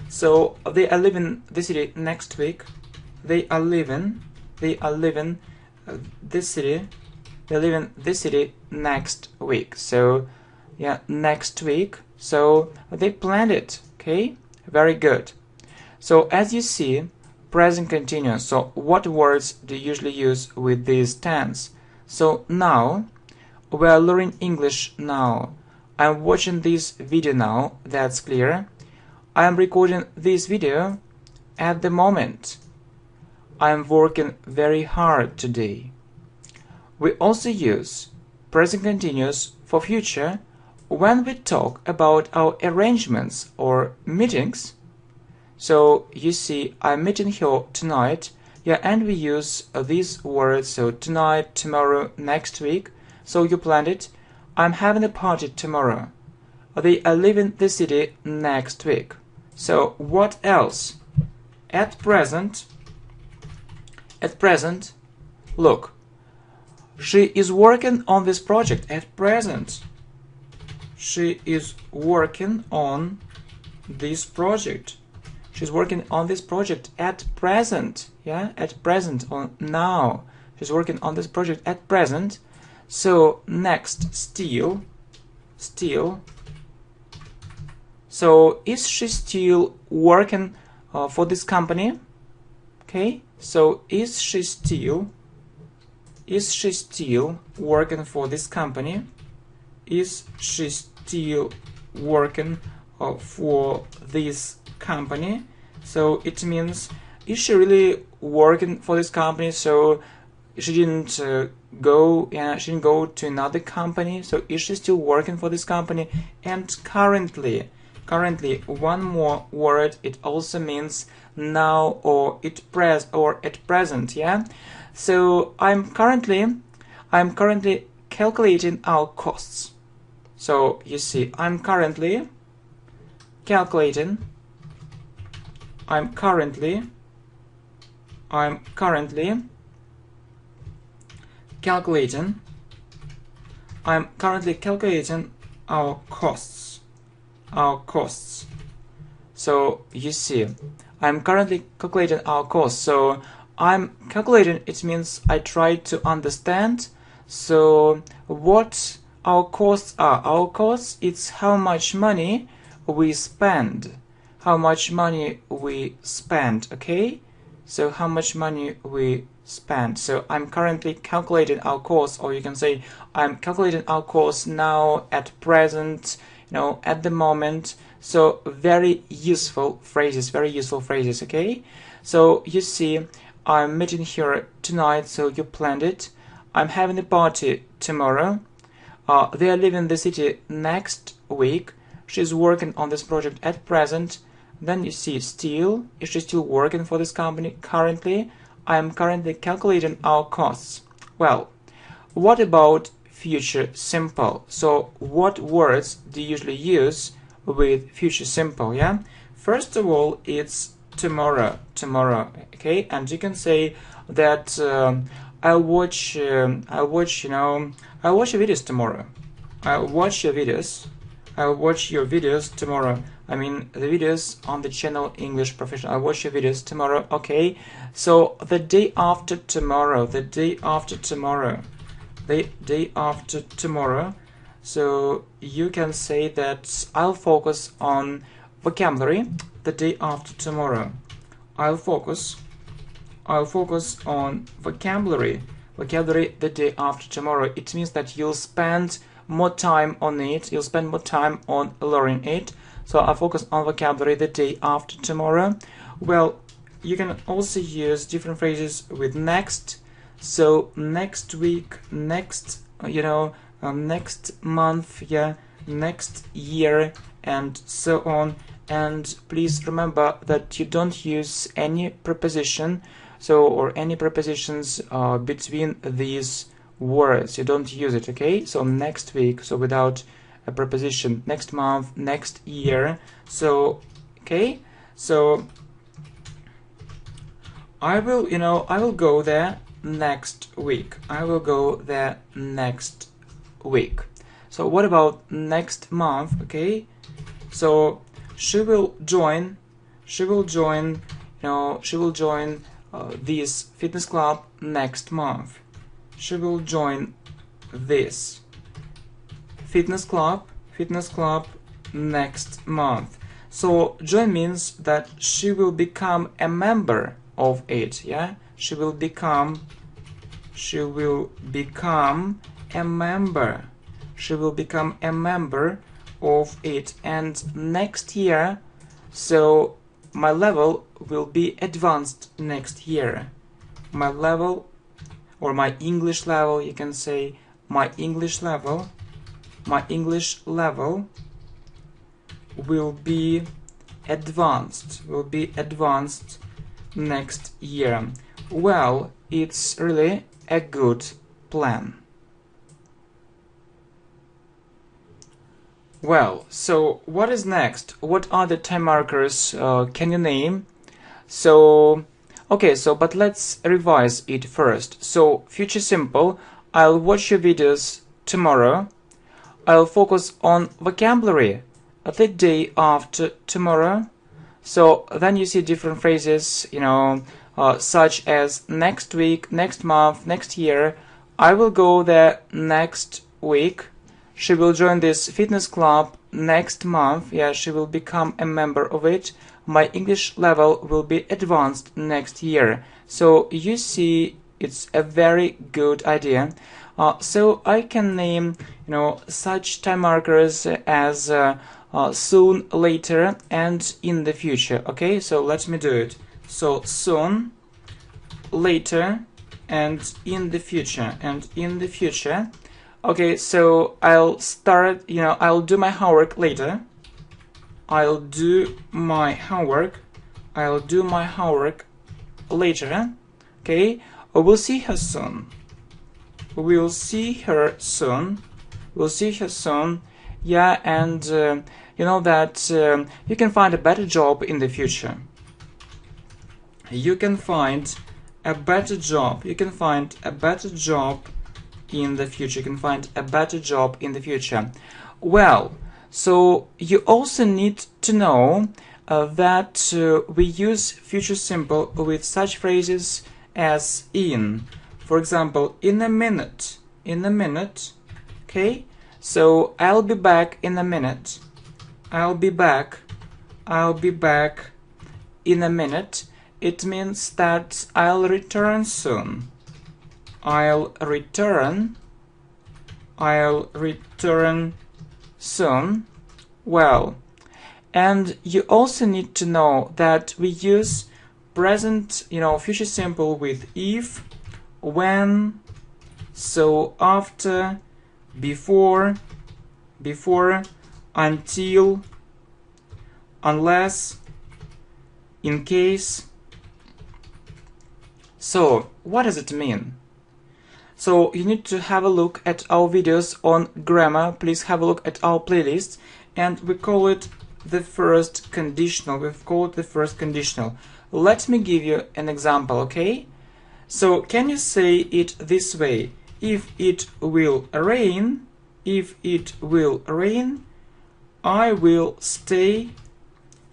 so they are leaving the city next week. They are leaving this city. They live in this city next week. So yeah, next week. So they planned it. Okay, very good. So as you see, present continuous. So what words do you usually use with this tense? So now, we are learning English now. I'm watching this video now, that's clear. I am recording this video at the moment. I am working very hard today. We also use present continuous for future when we talk about our arrangements or meetings. So you see, I'm meeting her tonight. Yeah, and we use these words, so tonight, tomorrow, next week. So you planned it. I'm having a party tomorrow. They are leaving the city next week. So what else? At present, look, she is working on this project at present. She is working on this project. She's working on this project at present. Yeah, at present or now. She's working on this project at present. So next, still. So is she still working for this company? Okay. So is she still working for this company? Is she still working for this company? So it means, is she really working for this company? So she didn't go to another company. So is she still working for this company? And currently, one more word. It also means now or at present. Yeah. So I'm currently calculating our costs. So you see, I'm currently calculating our costs. So you see, I'm currently calculating our costs. So I'm calculating, it means I try to understand. So what our costs are. Our costs, it's how much money we spend. Okay? So how much money we spend. So I'm currently calculating our costs, or you can say I'm calculating our costs now, at present, at the moment. So very useful phrases, okay? So you see, I'm meeting her tonight, so you planned it. I'm having a party tomorrow. They are leaving the city next week. she's working on this project at present. Then you see still, is she still working for this company currently? I am currently calculating our costs. Well, what about future simple? So what words do you usually use with future simple? Yeah, first of all, it's tomorrow, okay, and you can say that I'll watch your videos tomorrow. I'll watch your videos tomorrow. I mean the videos on the channel English Professional. I'll watch your videos tomorrow. Okay, so the day after tomorrow, the day after tomorrow. So you can say that I'll focus on vocabulary the day after tomorrow. I'll focus on vocabulary the day after tomorrow. It means that you'll spend more time on it, you'll spend more time on learning it. So I'll focus on vocabulary the day after tomorrow. Well, you can also use different phrases with next. So next week, next next month, yeah, next year, and so on. And please remember that you don't use any preposition, or any prepositions between these words. You don't use it, okay? So next week, so without a preposition, next month, next year. So okay, so I will go there next week. I will go there next week. So what about next month? Okay, so she will join this fitness club next month. She will join this fitness club next month. So join means that she will become a member of it. Yeah, she will become a member. She will become a member of it. And next year, so my level will be advanced next year. My level, or my English level, you can say my English level will be advanced next year. Well, it's really a good plan. Well, so what is next? What are the time markers can you name? So okay, so but let's revise it first. So future simple, I'll watch your videos tomorrow. I'll focus on vocabulary the day after tomorrow. So then you see different phrases, such as next week, next month, next year. I will go there next week. She will join this fitness club next month. Yeah, she will become a member of it. My English level will be advanced next year. So you see, it's a very good idea. So I can name, such time markers as soon, later, and in the future. Okay, so let me do it. So soon, later, and in the future. Okay, so I'll start, I'll do my homework later. I'll do my homework later. Okay, we'll see her soon. We'll see her soon. Yeah, and that you can find a better job in the future. You can find a better job in the future. Well, so you also need to know that we use future simple with such phrases as in. For example, in a minute. Okay, so I'll be back in a minute. I'll be back in a minute. It means that I'll return soon. I'll return soon. Well, and you also need to know that we use present, future simple with if, when, so after, before, until, unless, in case. So what does it mean? So you need to have a look at our videos on grammar. Please have a look at our playlist, and we call it the first conditional. We've called it the first conditional. Let me give you an example, okay? So can you say it this way? If it will rain, if it will rain, I will stay.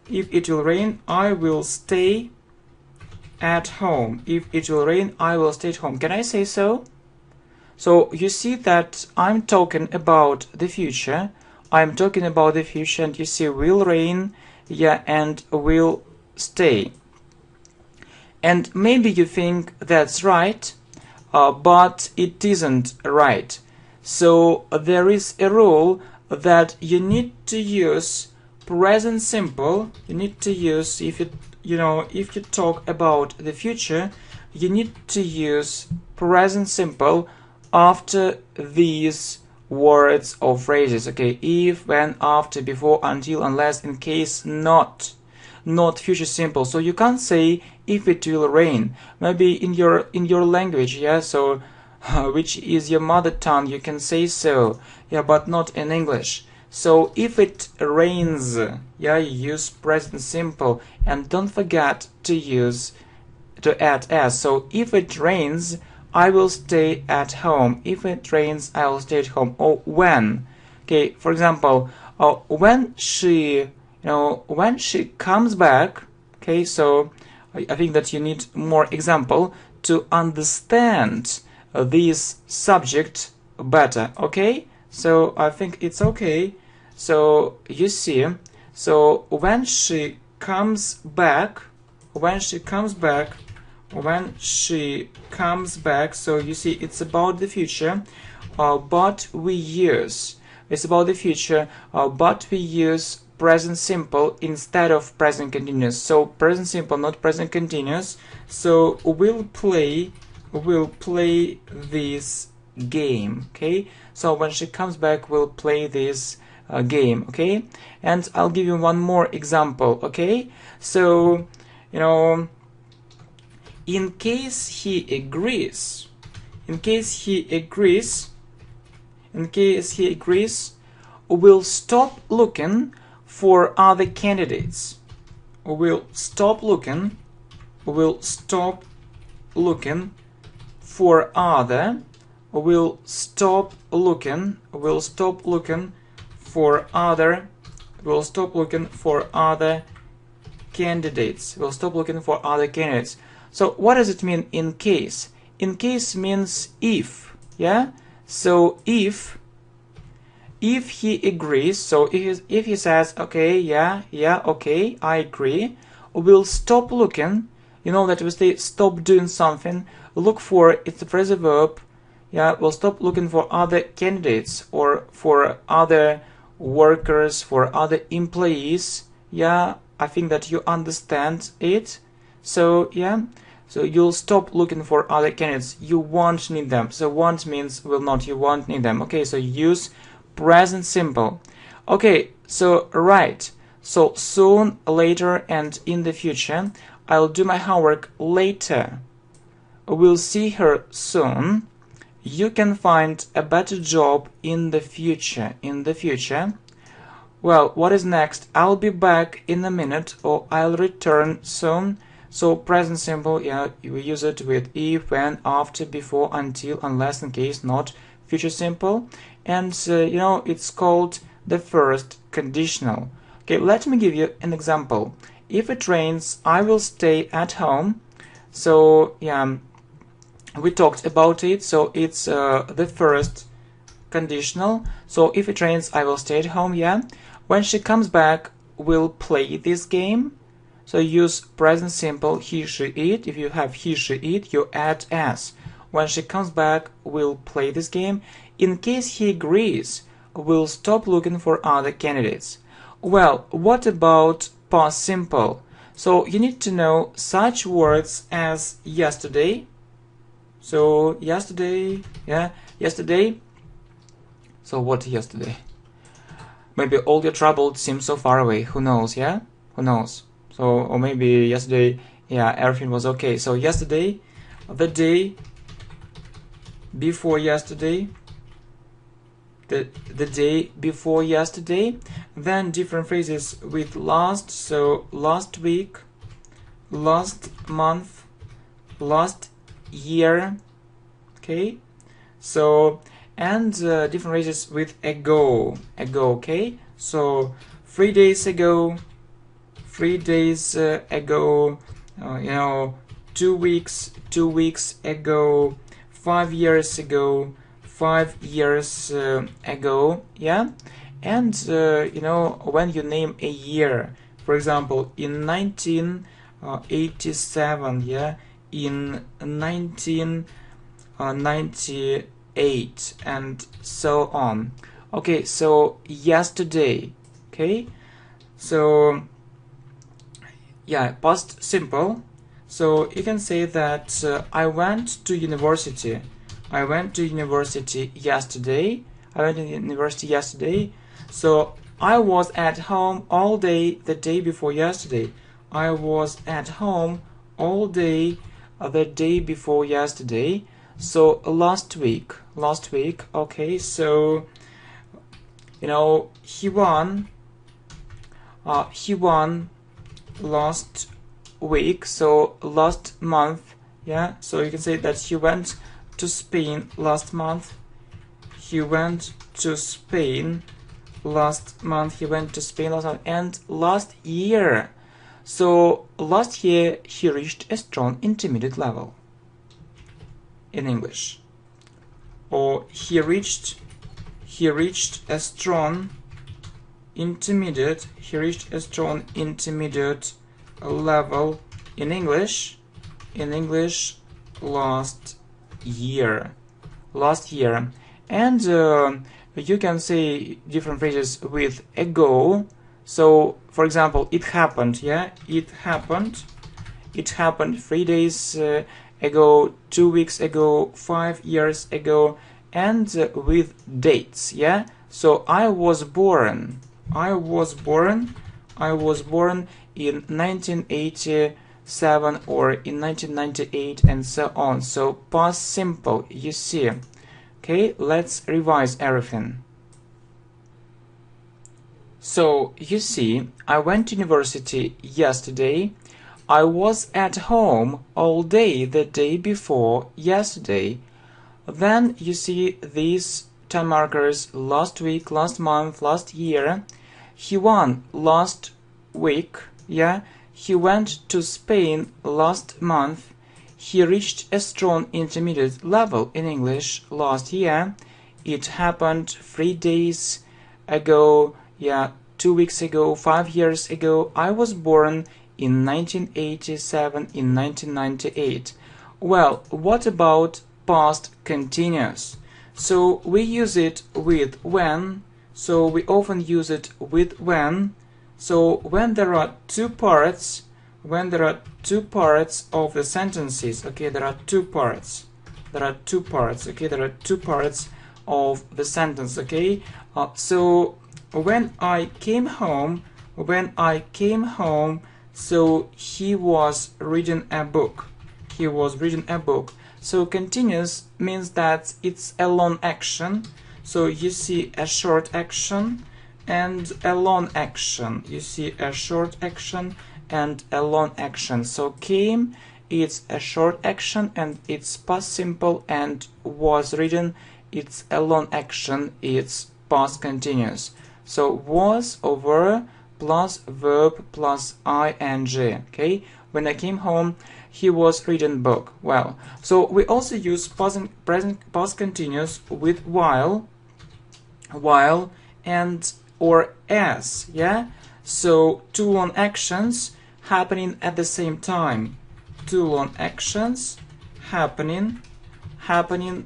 If it will rain, I will stay at home. If it will rain, I will stay at home. Can I say so? So you see that I'm talking about the future. I'm talking about the future, and you see will rain, yeah, and will stay. And maybe you think that's right, but it isn't right. So there is a rule that you need to use present simple. You need to use, if you talk about the future, you need to use present simple after these words or phrases. Okay, if, when, after, before, until, unless, in case, not future simple. So you can't say if it will rain. Maybe in your language, yeah, so which is your mother tongue, you can say so, yeah, but not in English. So if it rains, yeah, you use present simple, and don't forget to add s. So if it rains, I will stay at home. If it rains, I will stay at home. Or when. Okay, for example, when she comes back. Okay, so I think that you need more example to understand this subject better. Okay, so I think it's okay. So you see, so when she comes back, so you see it's about the future, but we use, it's about the future, but we use present simple instead of present continuous. So present simple, not present continuous. So we'll play this game. Okay, so when she comes back, we'll play this game. Okay, and I'll give you one more example. Okay, so in case he agrees, we'll stop looking for other candidates. We'll stop looking for other. We'll stop looking for other. We'll stop looking for other candidates. We'll stop looking for other candidates. So what does it mean in case? In case means if, yeah? So if he agrees, so if he says, okay, yeah, okay, I agree, we'll stop looking, that we say stop doing something, look for, it's a phrasal verb, yeah, we'll stop looking for other candidates or for other workers, for other employees, yeah, I think that you understand it. So, yeah, so you'll stop looking for other candidates, you won't need them. So won't means will not, you won't need them. Okay, so use present simple. Okay, so right, so soon, later, and in the future. I'll do my homework later. We'll see her soon. You can find a better job in the future. Well, what is next? I'll be back in a minute, or I'll return soon. So present simple, yeah, we use it with if, when, after, before, until, unless, in case, not future simple. And it's called the first conditional. Okay, let me give you an example. If it rains, I will stay at home. So yeah, we talked about it. So it's the first conditional. So if it rains, I will stay at home. Yeah. When she comes back, we'll play this game. So use present simple, he, she, it. If you have he, she, it, you add s. When she comes back, we'll play this game. In case he agrees, we'll stop looking for other candidates. Well, what about past simple? So you need to know such words as yesterday. So yesterday, yeah, yesterday. So what yesterday? Maybe all your troubles seem so far away. Who knows, yeah? Who knows? So, or maybe yesterday, yeah, everything was okay. So yesterday, the day before yesterday, the day before yesterday. Then different phrases with last, so last week, last month, last year, okay? So, and different phrases with ago, okay? So 3 days ago, 3 days ago, 2 weeks ago, 5 years ago, 5 years ago, yeah? And when you name a year, for example, in 1987, yeah, in 1998, and so on. Okay, so yesterday, okay? So yeah, past simple. So you can say that I went to university. I went to university yesterday. I went to university yesterday. So I was at home all day the day before yesterday. I was at home all day the day before yesterday. So last week, okay, so he won last week, so last month, yeah, so you can say that he went to Spain last month. He went to Spain last month. He went to Spain last month. And last year, so last year he reached a strong intermediate level in English, or he reached a strong intermediate level in English last year. And you can say different phrases with ago. So for example, it happened, yeah, it happened 3 days ago, 2 weeks ago, 5 years ago, and with dates, yeah. So I was born in 1987 or in 1998, and so on. So past simple, you see. Okay, let's revise everything. So you see, I went to university yesterday. I was at home all day the day before yesterday. Then you see these time markers: last week, last month, last year. He won last week, yeah. He went to Spain last month. He reached a strong intermediate level in English last year. It happened 3 days ago, yeah, 2 weeks ago, 5 years ago. I was born in 1987, in 1998. Well, what about past continuous? So we use it with when. So we often use it with when. So when there are two parts, of the sentences, okay, there are two parts, okay, there are two parts of the sentence, okay. So when I came home, so he was reading a book. So continuous means that it's a long action. So you see a short action and a long action. You see a short action and a long action. So came, it's a short action and it's past simple, and was reading, it's a long action, it's past continuous. So was or were plus verb plus ing, okay. When I came home, he was reading book. Well, so we also use past continuous with while and or as, yeah. So two long actions happening at the same time. Two long actions happening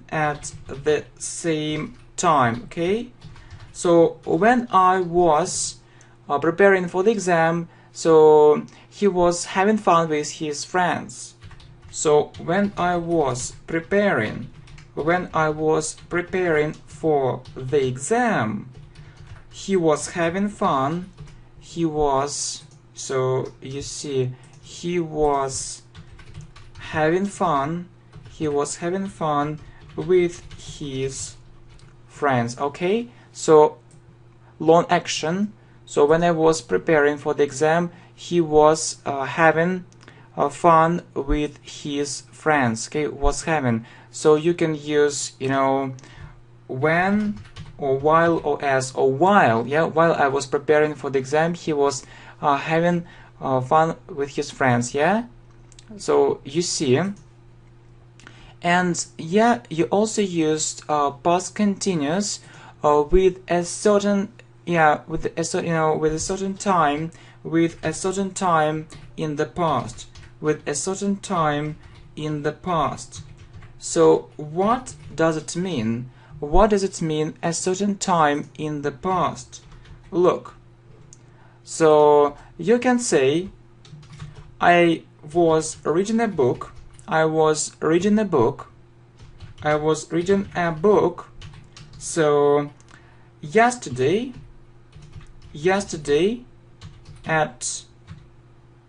at the same time, okay. So when I was preparing for the exam, so he was having fun with his friends. So when I was preparing for the exam, he was having fun. He was, so you see, he was having fun. He was having fun with his friends. Okay, so long action. So when I was preparing for the exam, he was having fun with his friends. Okay, was having. So you can use, you know, when or while or as or while. Yeah, while I was preparing for the exam, he was having fun with his friends. Yeah, so you see. And yeah, you also used past continuous with a certain, yeah, with a certain, you know, with a certain time, with a certain time in the past, with a certain time in the past. So what does it mean? What does it mean, a certain time in the past? Look, so you can say, I was reading a book. I was reading a book. I was reading a book. So yesterday at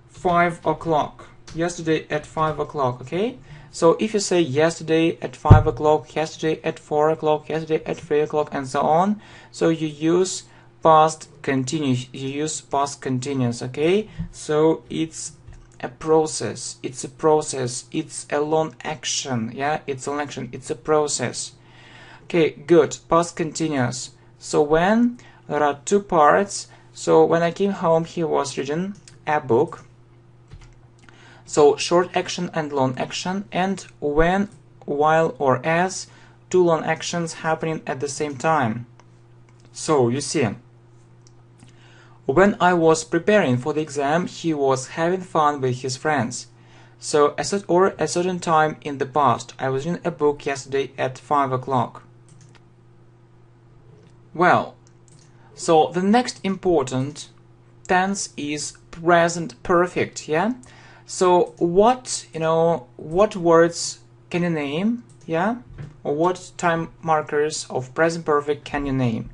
5 o'clock. Yesterday at 5 o'clock. Okay. So if you say yesterday at 5 o'clock, yesterday at 4 o'clock, yesterday at 3 o'clock, and so on, so you use past continuous. You use past continuous. Okay. So it's a process. It's a process. It's a long action. Yeah, it's a long action. It's a process. Okay, good. Past continuous. So when there are two parts. So when I came home, he was reading a book. So short action and long action. And when, while, or as, two long actions happening at the same time. So you see, when I was preparing for the exam, he was having fun with his friends. So a certain time in the past. I was reading a book yesterday at 5 o'clock. Well, so the next important tense is present perfect, yeah? So what, you know, what words can you name, yeah? Or what time markers of present perfect can you name?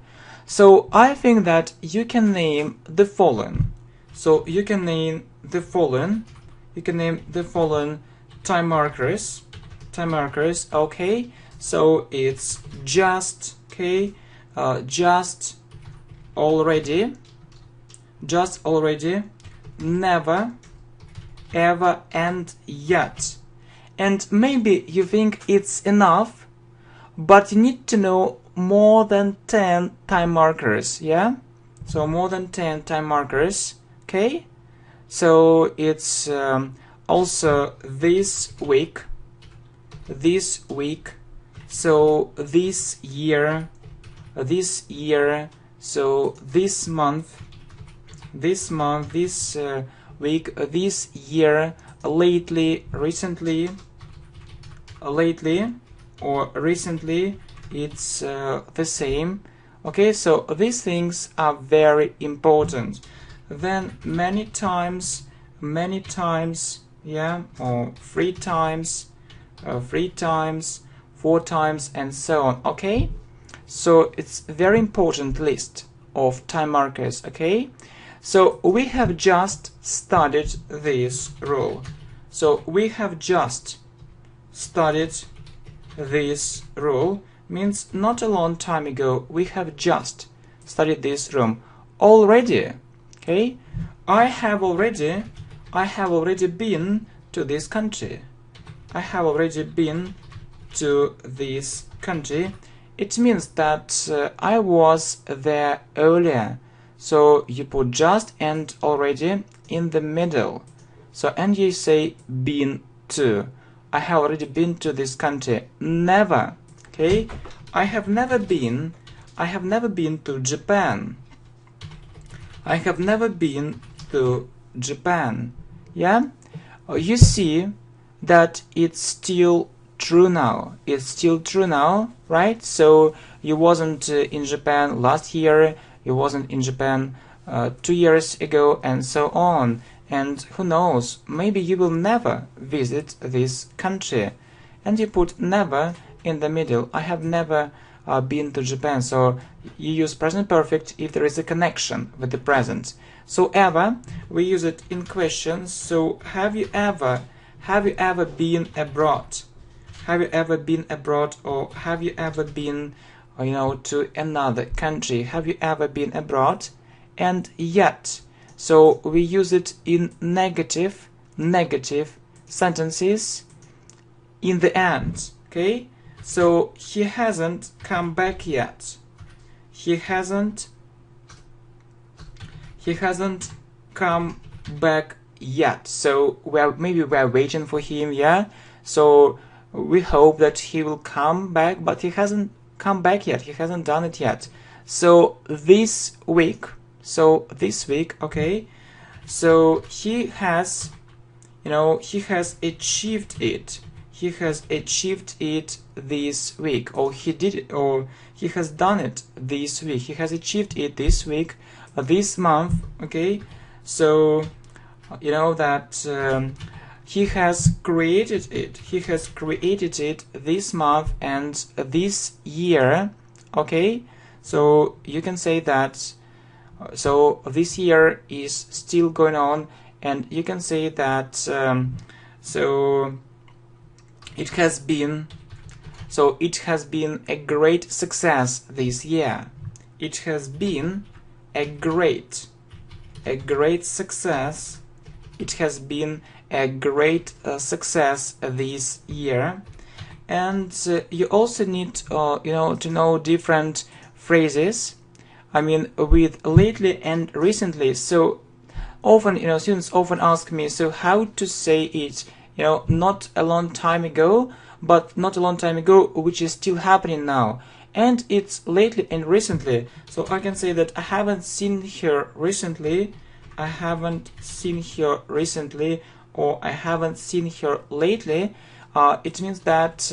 So I think that you can name the following. So you can name the following. You can name the following time markers. Time markers. Okay. So it's just. Okay. Just. Already. Just already. Never. Ever and yet. And maybe you think it's enough, but you need to know more than 10 time markers, yeah? So more than 10 time markers, okay? So it's also this week, so this year, so this month, this week, this year, lately, recently, or recently, it's the same. Okay, so these things are very important. Then many times, yeah, or three times, four times, and so on. Okay, so it's a very important list of time markers. Okay, so we have just studied this rule. So we have just studied this rule. Means not a long time ago. We have just studied this room already. Okay, I have already been to this country. I have already been to this country. It means that I was there earlier. So you put just and already in the middle. So and you say been to. I have already been to this country. Never. Okay, I have never been to Japan. I have never been to Japan. Yeah, you see that it's still true now. It's still true now, right? So you wasn't in Japan last year. You wasn't in Japan 2 years ago, and so on. And who knows? Maybe you will never visit this country. And you put never in the middle. I have never been to Japan. So you use present perfect if there is a connection with the present. So ever, we use it in questions. So have you ever been abroad? Have you ever been abroad, or have you ever been, to another country? Have you ever been abroad? And yet, so we use it in negative sentences in the end. Okay, so he hasn't come back yet. He hasn't come back yet. So maybe we're waiting for him, yeah. So we hope that he will come back, but he hasn't come back yet. He hasn't done it yet. So this week, okay. So he has achieved it. He has achieved it this week, or he did it, or he has done it this week. He has achieved it this week, this month. Okay, so that he has created it. He has created it this month and this year. Okay, so you can say that. So this year is still going on, and you can say that. So it has been a great success this year. It has been a great success. It has been a great success this year. And you also need to know different phrases. I mean, with lately and recently. So often, students often ask me, so how to say it, not a long time ago, but not a long time ago, which is still happening now. And it's lately and recently. So I can say that I haven't seen her recently, I haven't seen her recently, or I haven't seen her lately. It means that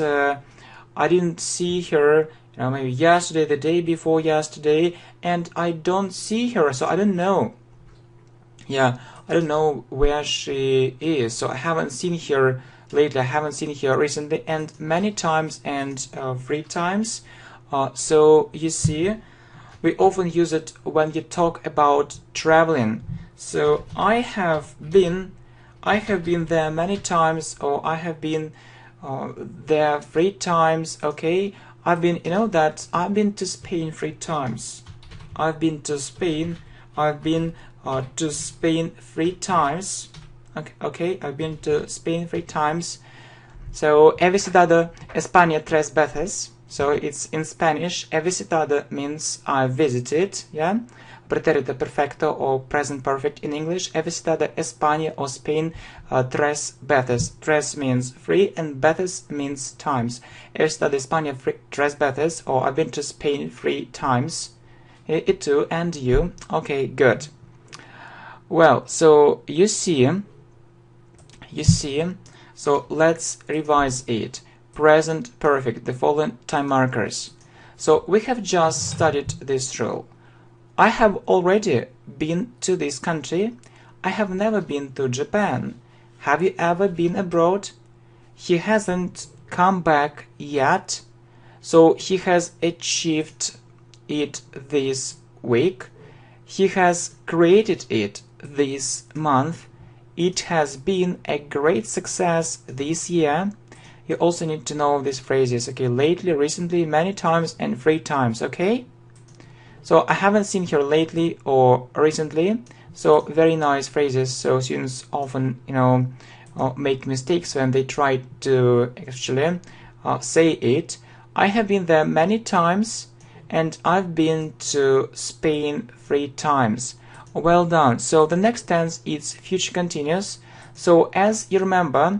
I didn't see her, maybe yesterday, the day before yesterday, and I don't see her, so I don't know. Yeah, I don't know where she is, so I haven't seen her lately, I haven't seen her recently, and many times, and 3 times. So you see, we often use it when you talk about traveling. So I have been there many times, or I have been there 3 times. Okay, I've been, I've been to Spain 3 times. I've been to Spain. I've been to Spain 3 times. Okay, I've been to Spain 3 times. So he visitado España 3 veces. So it's in Spanish. He visitado means I visited. Yeah. Pretérito perfecto or present perfect in English. He visitado España or Spain 3 veces. 3 means 3 and veces means times. He visitado España 3 veces, or I've been to Spain 3 times. It too, and you. Okay, good. Well, so you see, so let's revise it. Present perfect, the following time markers. So we have just studied this rule. I have already been to this country. I have never been to Japan. Have you ever been abroad? He hasn't come back yet. So he has achieved it this week. He has created it this month. It has been a great success this year. You also need to know these phrases, okay? Lately, recently, many times, and 3 times, okay? So I haven't seen her lately or recently. So very nice phrases. So students often, make mistakes when they try to actually say it. I have been there many times, and I've been to Spain 3 times. Well done. So the next tense is future continuous. So as you remember,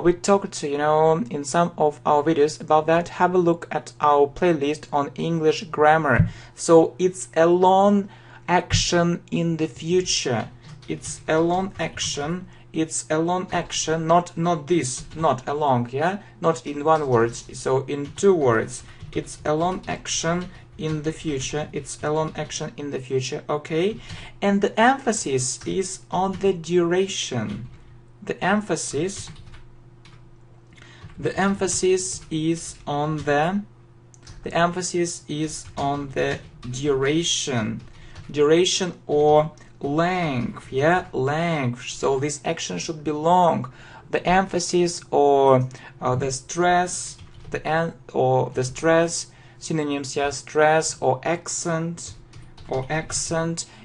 we talked, in some of our videos about that. Have a look at our playlist on English grammar. So it's a long action in the future. It's a long action. It's a long action, not this, not a long, yeah? Not in 1 word, so in 2 words. It's a long action in the future. It's a long action in the future, okay? And the emphasis is on the duration. The emphasis is on the the emphasis is on the duration or length, yeah, length. So this action should be long. The emphasis or the stress, the stress, synonyms, yeah, stress or accent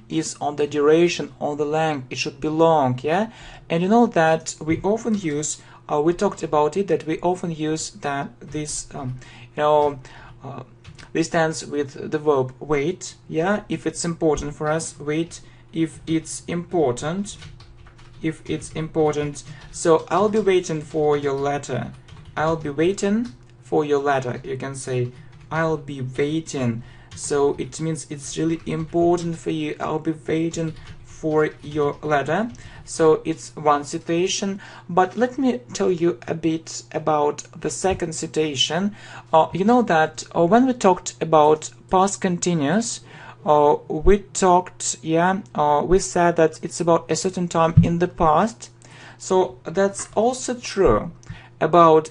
is on the duration, on the length. It should be long, yeah. And you know that we often use, we talked about it, that we often use that this this tense with the verb wait, yeah, if it's important for us, wait, if it's important, so I'll be waiting for your letter. I'll be waiting for your letter. You can say I'll be waiting, so it means it's really important for you. I'll be waiting for your letter. So it's one situation, but let me tell you a bit about the second situation. You know that when we talked about past continuous, we talked, we said that it's about a certain time in the past. So that's also true about,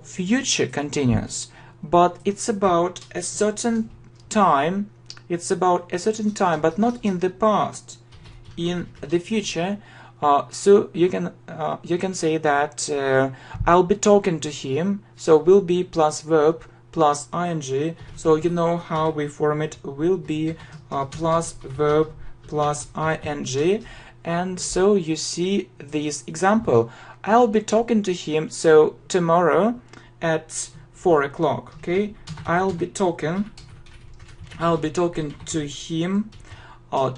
future continuous, but it's about a certain time. It's about a certain time, but not in the past, in the future. So you can say that I'll be talking to him. So will be plus verb plus ing. So you know how we form it. Will be plus verb plus ing. And so you see this example. I'll be talking to him. So tomorrow at 4 o'clock. Okay. I'll be talking to him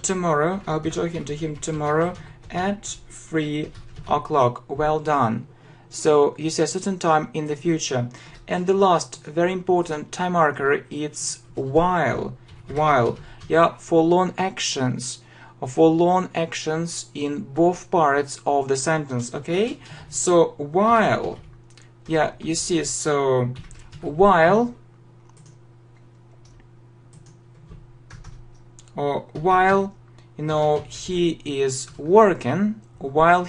tomorrow. I'll be talking to him tomorrow at 3 o'clock. Well done. So you see a certain time in the future. And the last very important time marker, it's while. Yeah, for long actions in both parts of the sentence. Okay, so while, yeah, you see, so while, or while he is working, I'll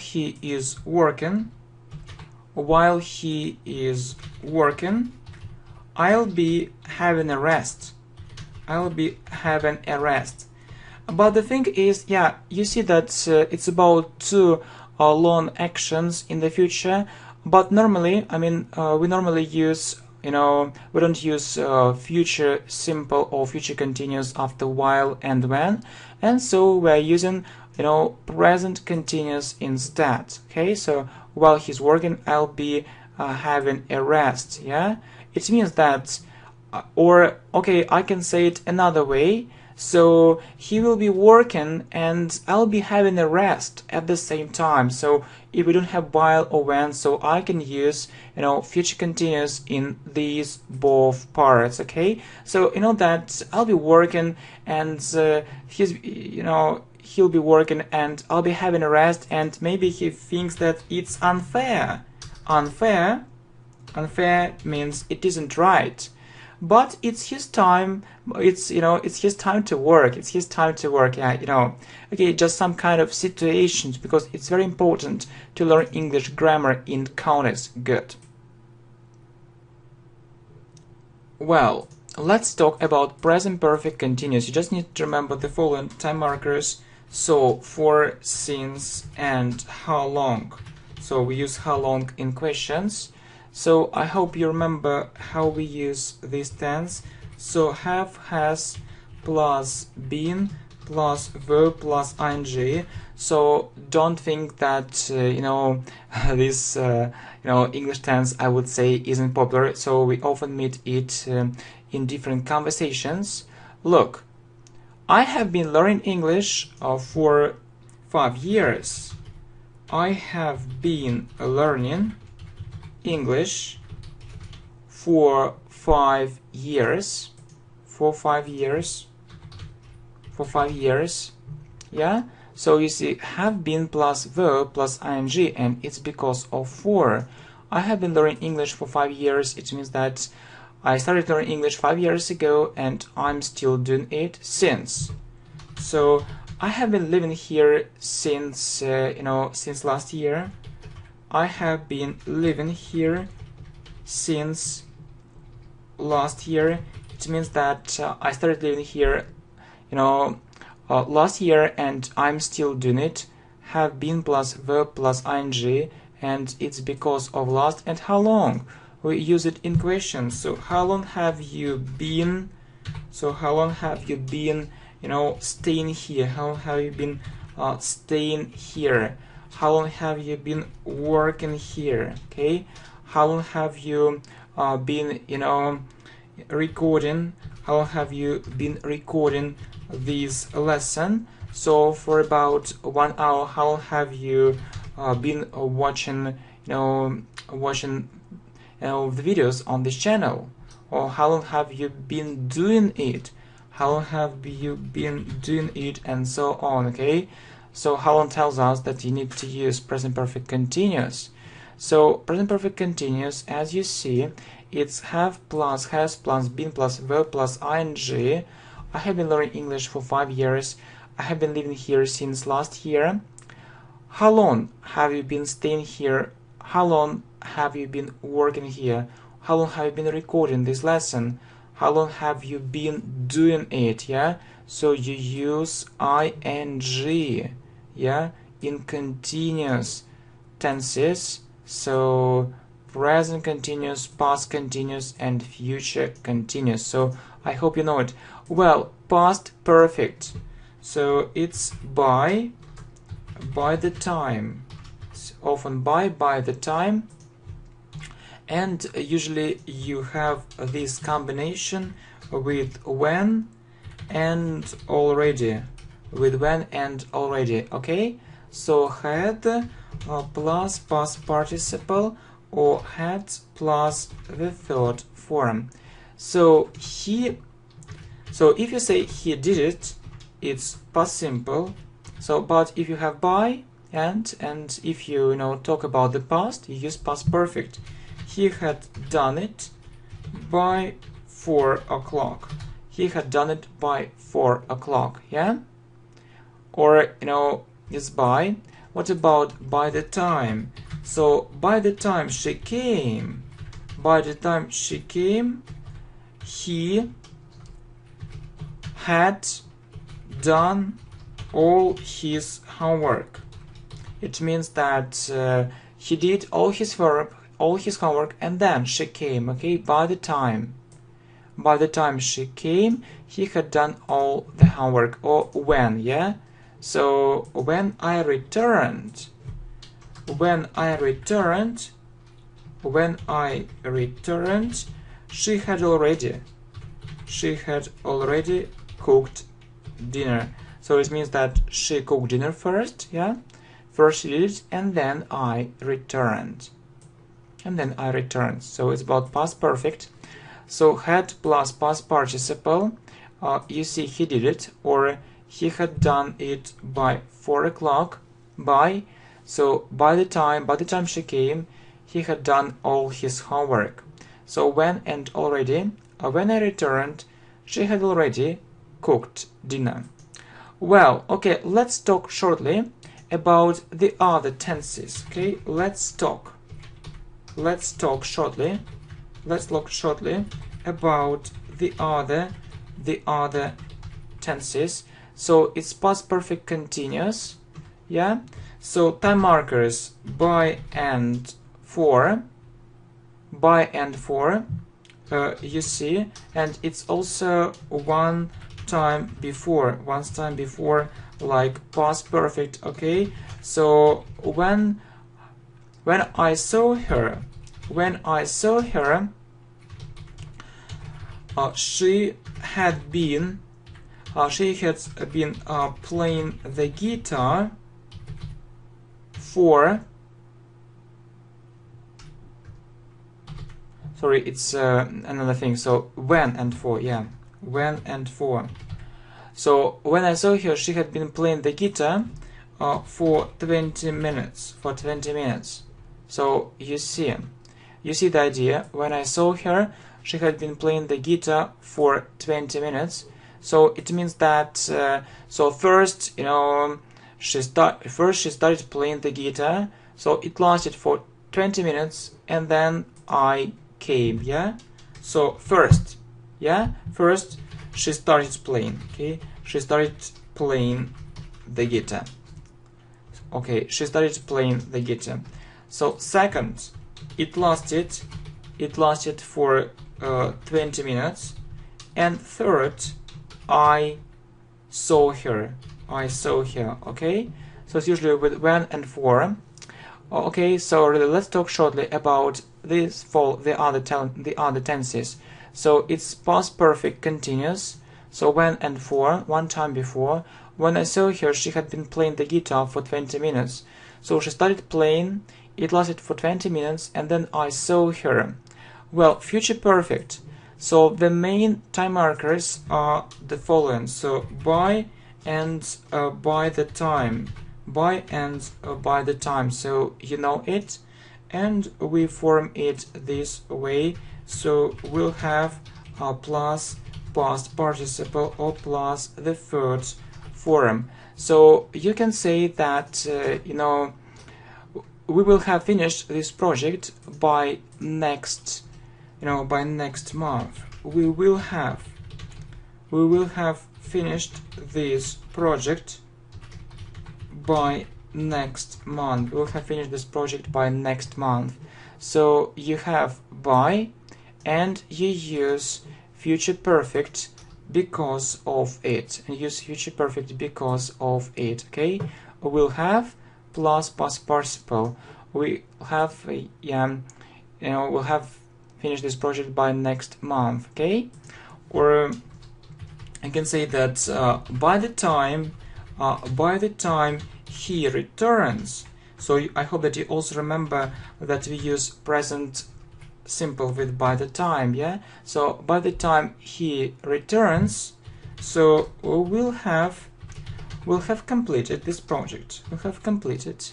be having a rest. But the thing is, yeah, you see that it's about two long actions in the future. But normally, we normally use, we don't use future simple or future continuous after while and when, and so we're using, present continuous instead. Okay, so while he's working, I'll be having a rest. Yeah, it means that, or okay, I can say it another way. So he will be working and I'll be having a rest at the same time. So if we don't have while or when, so I can use, future continuous in these both parts. Okay, so that I'll be working and he'll be working and I'll be having a rest, and maybe he thinks that it's unfair. Unfair means it isn't right. But it's his time. It's his time to work. Yeah, Okay, just some kind of situations, because it's very important to learn English grammar in counters. Good. Well, let's talk about present perfect continuous. You just need to remember the following time markers. So for, since, and how long. So we use how long in questions. So I hope you remember how we use this tense. So have, has, plus been, plus verb, plus ing. So don't think that this English tense, I would say, isn't popular. So we often meet it in different conversations. Look, I have been learning English for 5 years. I have been learning English for 5 years. For 5 years. Yeah, so you see, have been plus verb plus ing, and it's because of for. I have been learning English for 5 years. It means that I started learning English 5 years ago and I'm still doing it since. So I have been living here since since last year. I have been living here since last year. it means that I started living here, last year, and I'm still doing it. Have been plus verb plus ing, and it's because of last. And how long? We use it in questions. So how long have you been? So how long have you been, staying here? How long have you been staying here? How long have you been working here? Okay. How long have you been, recording? How long have you been recording this lesson? So for about 1 hour. How long have you been watching, watching the videos on this channel? Or how long have you been doing it? How long have you been doing it, and so on. Okay. So how long tells us that you need to use present perfect continuous. So present perfect continuous, as you see, it's have plus, has plus, been plus, verb plus ing. I have been learning English for 5 years. I have been living here since last year. How long have you been staying here? How long have you been working here? How long have you been recording this lesson? How long have you been doing it? Yeah. So you use ing, yeah, in continuous tenses. So present continuous, past continuous, and future continuous. So I hope you know it. Well, past perfect. So it's by the time. It's often by the time. And usually you have this combination with when and already. With when and already. Okay. So had plus past participle, or had plus the third form. So if you say he did it, it's past simple. So but if you have by and if you talk about the past, you use past perfect. He had done it by 4 o'clock. He had done it by 4 o'clock. Yeah. Or is by. What about by the time? So by the time she came, he had done all his homework. It means that he did all his homework, and then she came. Okay, by the time she came, he had done all the homework. Or when, yeah. So when I returned, she had already cooked dinner. So it means that she cooked dinner first, yeah. First she did it, and then I returned. So it's about past perfect. So had plus past participle. You see, he did it, or he had done it by 4 o'clock. By. So by the time she came, he had done all his homework. So when and already. When I returned, she had already cooked dinner. Well, okay, let's talk shortly about the other tenses. Okay, let's talk shortly about the other tenses. So it's past perfect continuous, yeah. So time markers by and for, you see, and it's also one time before, like past perfect. Okay, so when I saw her, she had been playing the guitar for, sorry, it's another thing. So when and for, yeah, when and for. So when I saw her, she had been playing the guitar for 20 minutes. So you see the idea. When I saw her, she had been playing the guitar for 20 minutes. So it means that so first she started playing the guitar. So it lasted for 20 minutes, and then I came. Yeah. So first Yeah, first she started playing. Okay, she started playing the guitar. Okay, she started playing the guitar. So second, it lasted for 20 minutes. And third, I saw her. Okay, so it's usually with when and for. Okay, so really, let's talk shortly about this for the other tenses. So it's past perfect continuous. So when and for, one time before. When I saw her, she had been playing the guitar for 20 minutes. So she started playing, it lasted for 20 minutes, and then I saw her. Well, future perfect. So the main time markers are the following. So by and by the time. By and by the time. So you know it. And we form it this way. So we'll have plus past participle or plus the third form. So you can say that we will have finished this project by next month. We will have finished this project by next month. We'll have finished this project by next month. So you have by and you use future perfect because of it, and use future perfect because of it. Okay, we'll have plus past participle. We have we'll have finished this project by next month. Okay, or I can say that by the time he returns. So I hope that you also remember that we use present simple with by the time. Yeah, so by the time he returns, so we'll have completed this project. We'll have completed.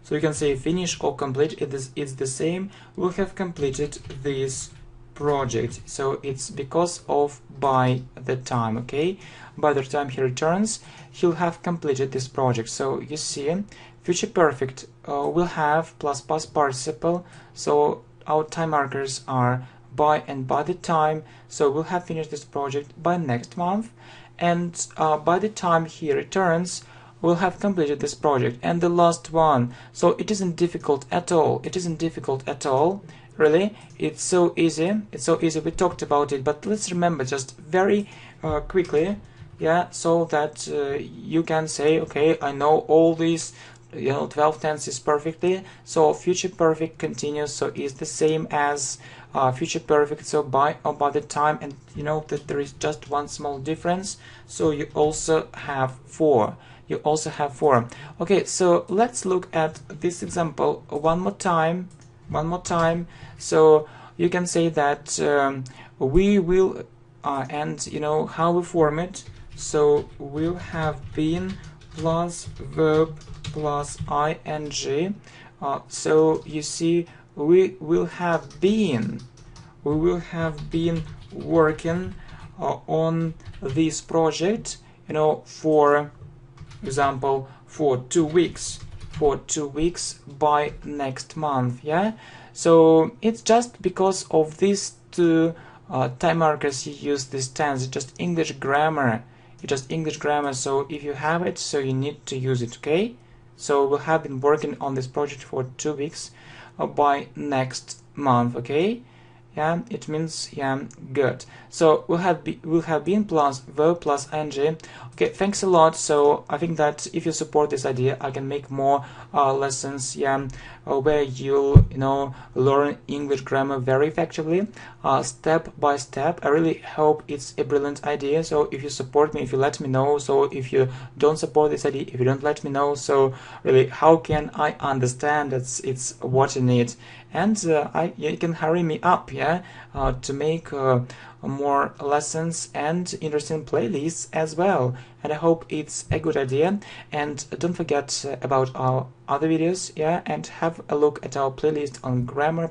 So you can say finish or complete. It's the same. We'll have completed this project. So it's because of by the time. Okay, by the time he returns, he'll have completed this project. So you see, future perfect will have plus past participle. So our time markers are by and by the time. So we'll have finished this project by next month, and by the time he returns, we'll have completed this project. And the last one, so it isn't difficult at all. Really, it's so easy. We talked about it, but let's remember just very quickly, yeah, so that you can say, okay, I know all these 12 tenses perfectly. So future perfect continuous, so is the same as future perfect, so by or by the time, and you know that there is just one small difference. So you also have for. Okay, so let's look at this example one more time. So you can say that we will and how we form it. So we'll have been plus verb plus ing. So you see, we will have been working on this project, for example, for 2 weeks. By next month. Yeah, so it's just because of these two time markers you use this tense. It's just English grammar. So if you have it, so you need to use it. Okay, so we'll have been working on this project for 2 weeks by next month. Okay, yeah, it means, yeah, good. So we'll have been plus verb plus ing. Okay, thanks a lot. So I think that if you support this idea, I can make more lessons, yeah, where you'll learn English grammar very effectively, step by step. I really hope it's a brilliant idea. So if you support me, if you let me know. So if you don't support this idea, if you don't let me know, so really, how can I understand that it's what you need? And you can hurry me up, yeah, to make more lessons and interesting playlists as well. and I hope it's a good idea. And don't forget about our other videos, yeah, and have a look at our playlist on grammar,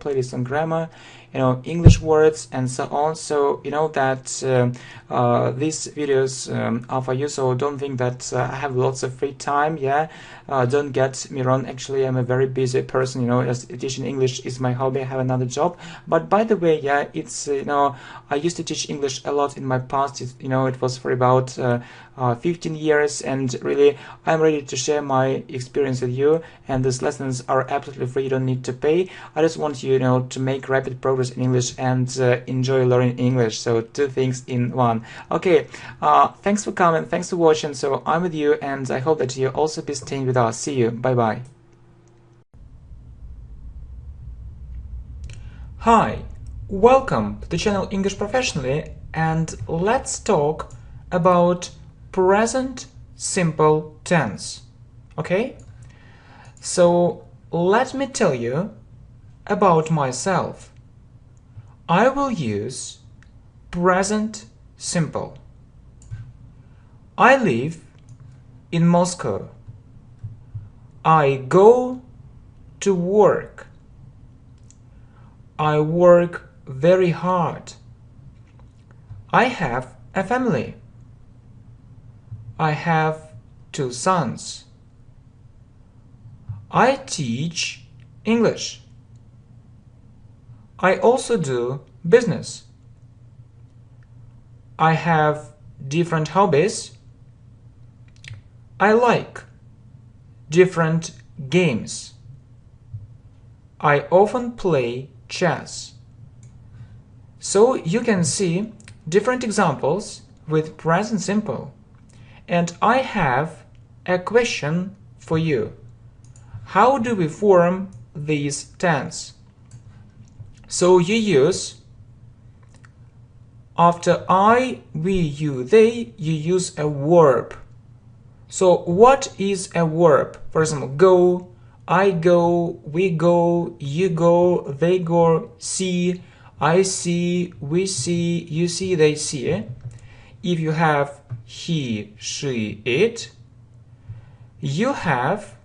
English words and so on. So you know that these videos are for you, so don't think that I have lots of free time, yeah. Don't get me wrong, actually I'm a very busy person, as teaching English is my hobby. I have another job, but by the way, yeah, it's I used to teach English a lot in my past. It was for about 15 years, and really I'm ready to share my experience with you, and these lessons are absolutely free. You don't need to pay. I just want you, to make rapid progress in English and enjoy learning English. So two things in one. Okay, thanks for coming, thanks for watching. So I'm with you, and I hope that you also be staying with us. See you, bye bye. Hi, welcome to the channel English Professionally, and let's talk about present simple tense. Okay, so let me tell you about myself. I will use present simple. I live in Moscow. I go to work. I work very hard. I have a family. I have 2 sons. I teach English. I also do business. I have different hobbies. I like different games. I often play chess. So you can see different examples with present simple. And I have a question for you. How do we form these tense? So you use, after I, we, you, they, you use a verb. So what is a verb? For example, go, I go, we go, you go, they go, see, I see, we see, you see, they see. If you have he, she, it, you have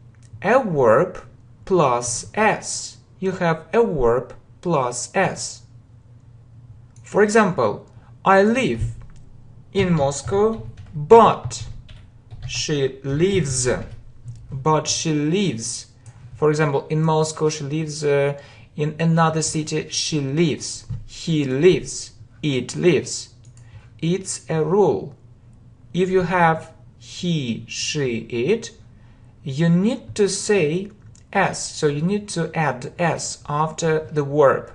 a verb plus s. You have a verb plus s. For example, I live in Moscow, but she lives. But she lives. For example, in Moscow, she lives. In another city, she lives. He lives. It lives. It's a rule. If you have he, she, it, you need to say s. So you need to add s after the verb.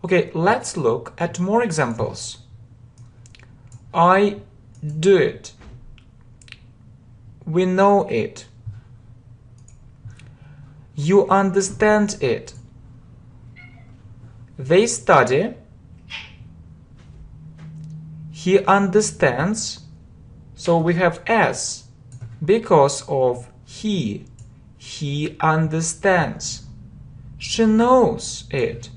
Okay, let's look at more examples. I do it. We know it. You understand it. They study. He understands. So we have s because of he. He understands. She knows it.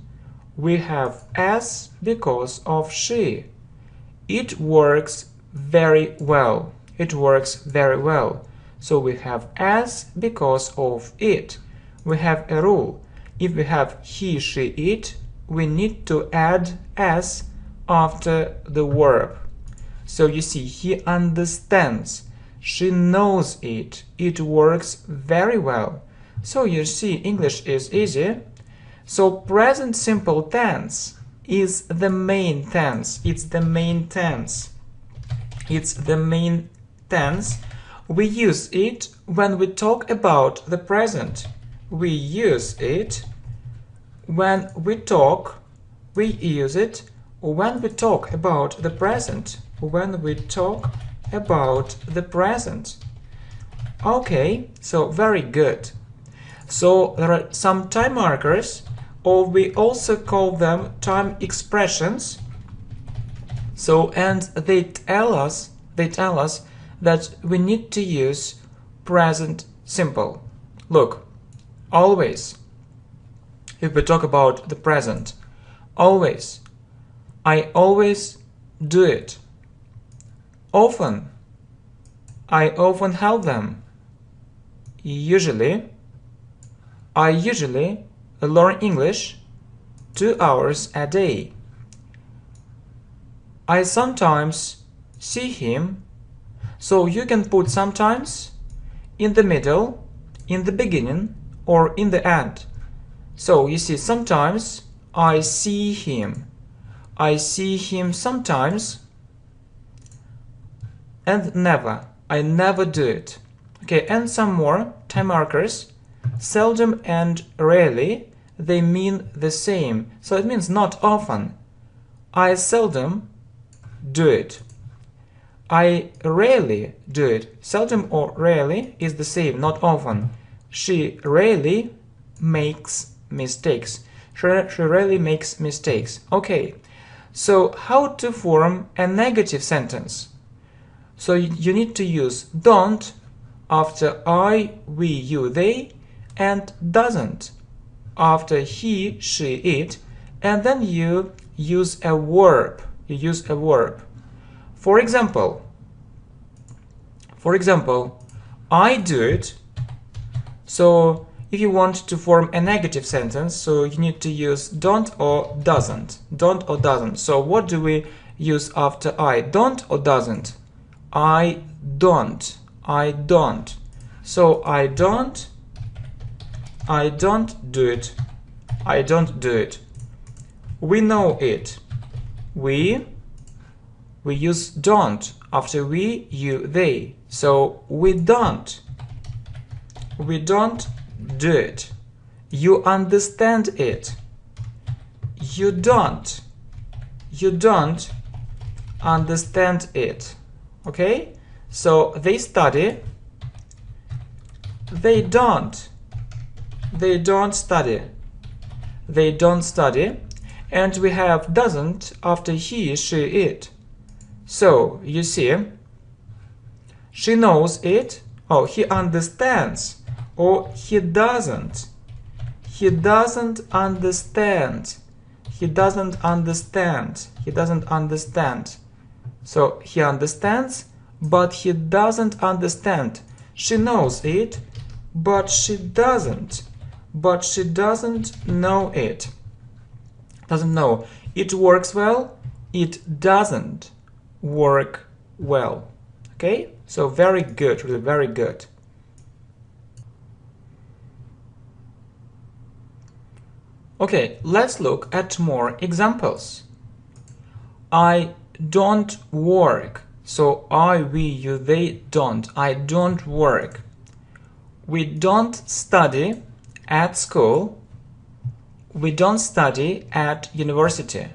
We have s because of she. It works very well. It works very well. So we have s because of it. We have a rule. If we have he, she, it, we need to add s after the verb. So you see, he understands. She knows it. It works very well. So you see, English is easy. So present simple tense is the main tense. It's the main tense. It's the main tense. We use it when we talk about the present. We use it when we talk. We use it when we talk about the present. When we talk about the present. Okay, so very good. So there are some time markers, or we also call them time expressions. So, and they tell us that we need to use present simple. Look, always, if we talk about the present, always, I always do it. Often, I often help them. Usually. I usually learn English 2 hours a day. I sometimes see him. So you can put sometimes in the middle, in the beginning, or in the end. So you see, sometimes I see him. I see him sometimes. And never. I never do it. Okay, and some more time markers. Seldom and rarely, they mean the same. So it means not often. I seldom do it. I rarely do it. Seldom or rarely is the same, not often. She rarely makes mistakes. She rarely makes mistakes. Okay, so how to form a negative sentence? So you need to use don't after I, we, you, they, and doesn't after he, she, it, and then you use a verb. You use a verb. For example, I do it. So if you want to form a negative sentence, so you need to use don't or doesn't. Don't or doesn't. So what do we use after I? Don't or doesn't? I don't. I don't. So I don't do it. I don't do it. We know it. We use don't after we, you, they. So we don't do it. You understand it. You don't understand it. Okay? So they study. They don't study. They don't study. And we have doesn't after he, she, it. So you see, she knows it, or he understands, or he doesn't. He doesn't understand. He doesn't understand. He doesn't understand. So he understands, but he doesn't understand. She knows it, but she doesn't. But she doesn't know it. Doesn't know. It works well. It doesn't work well. Okay? So very good, really very good. Okay, let's look at more examples. I don't work. So I, we, you, they don't. I don't work. We don't study at school. We don't study at university.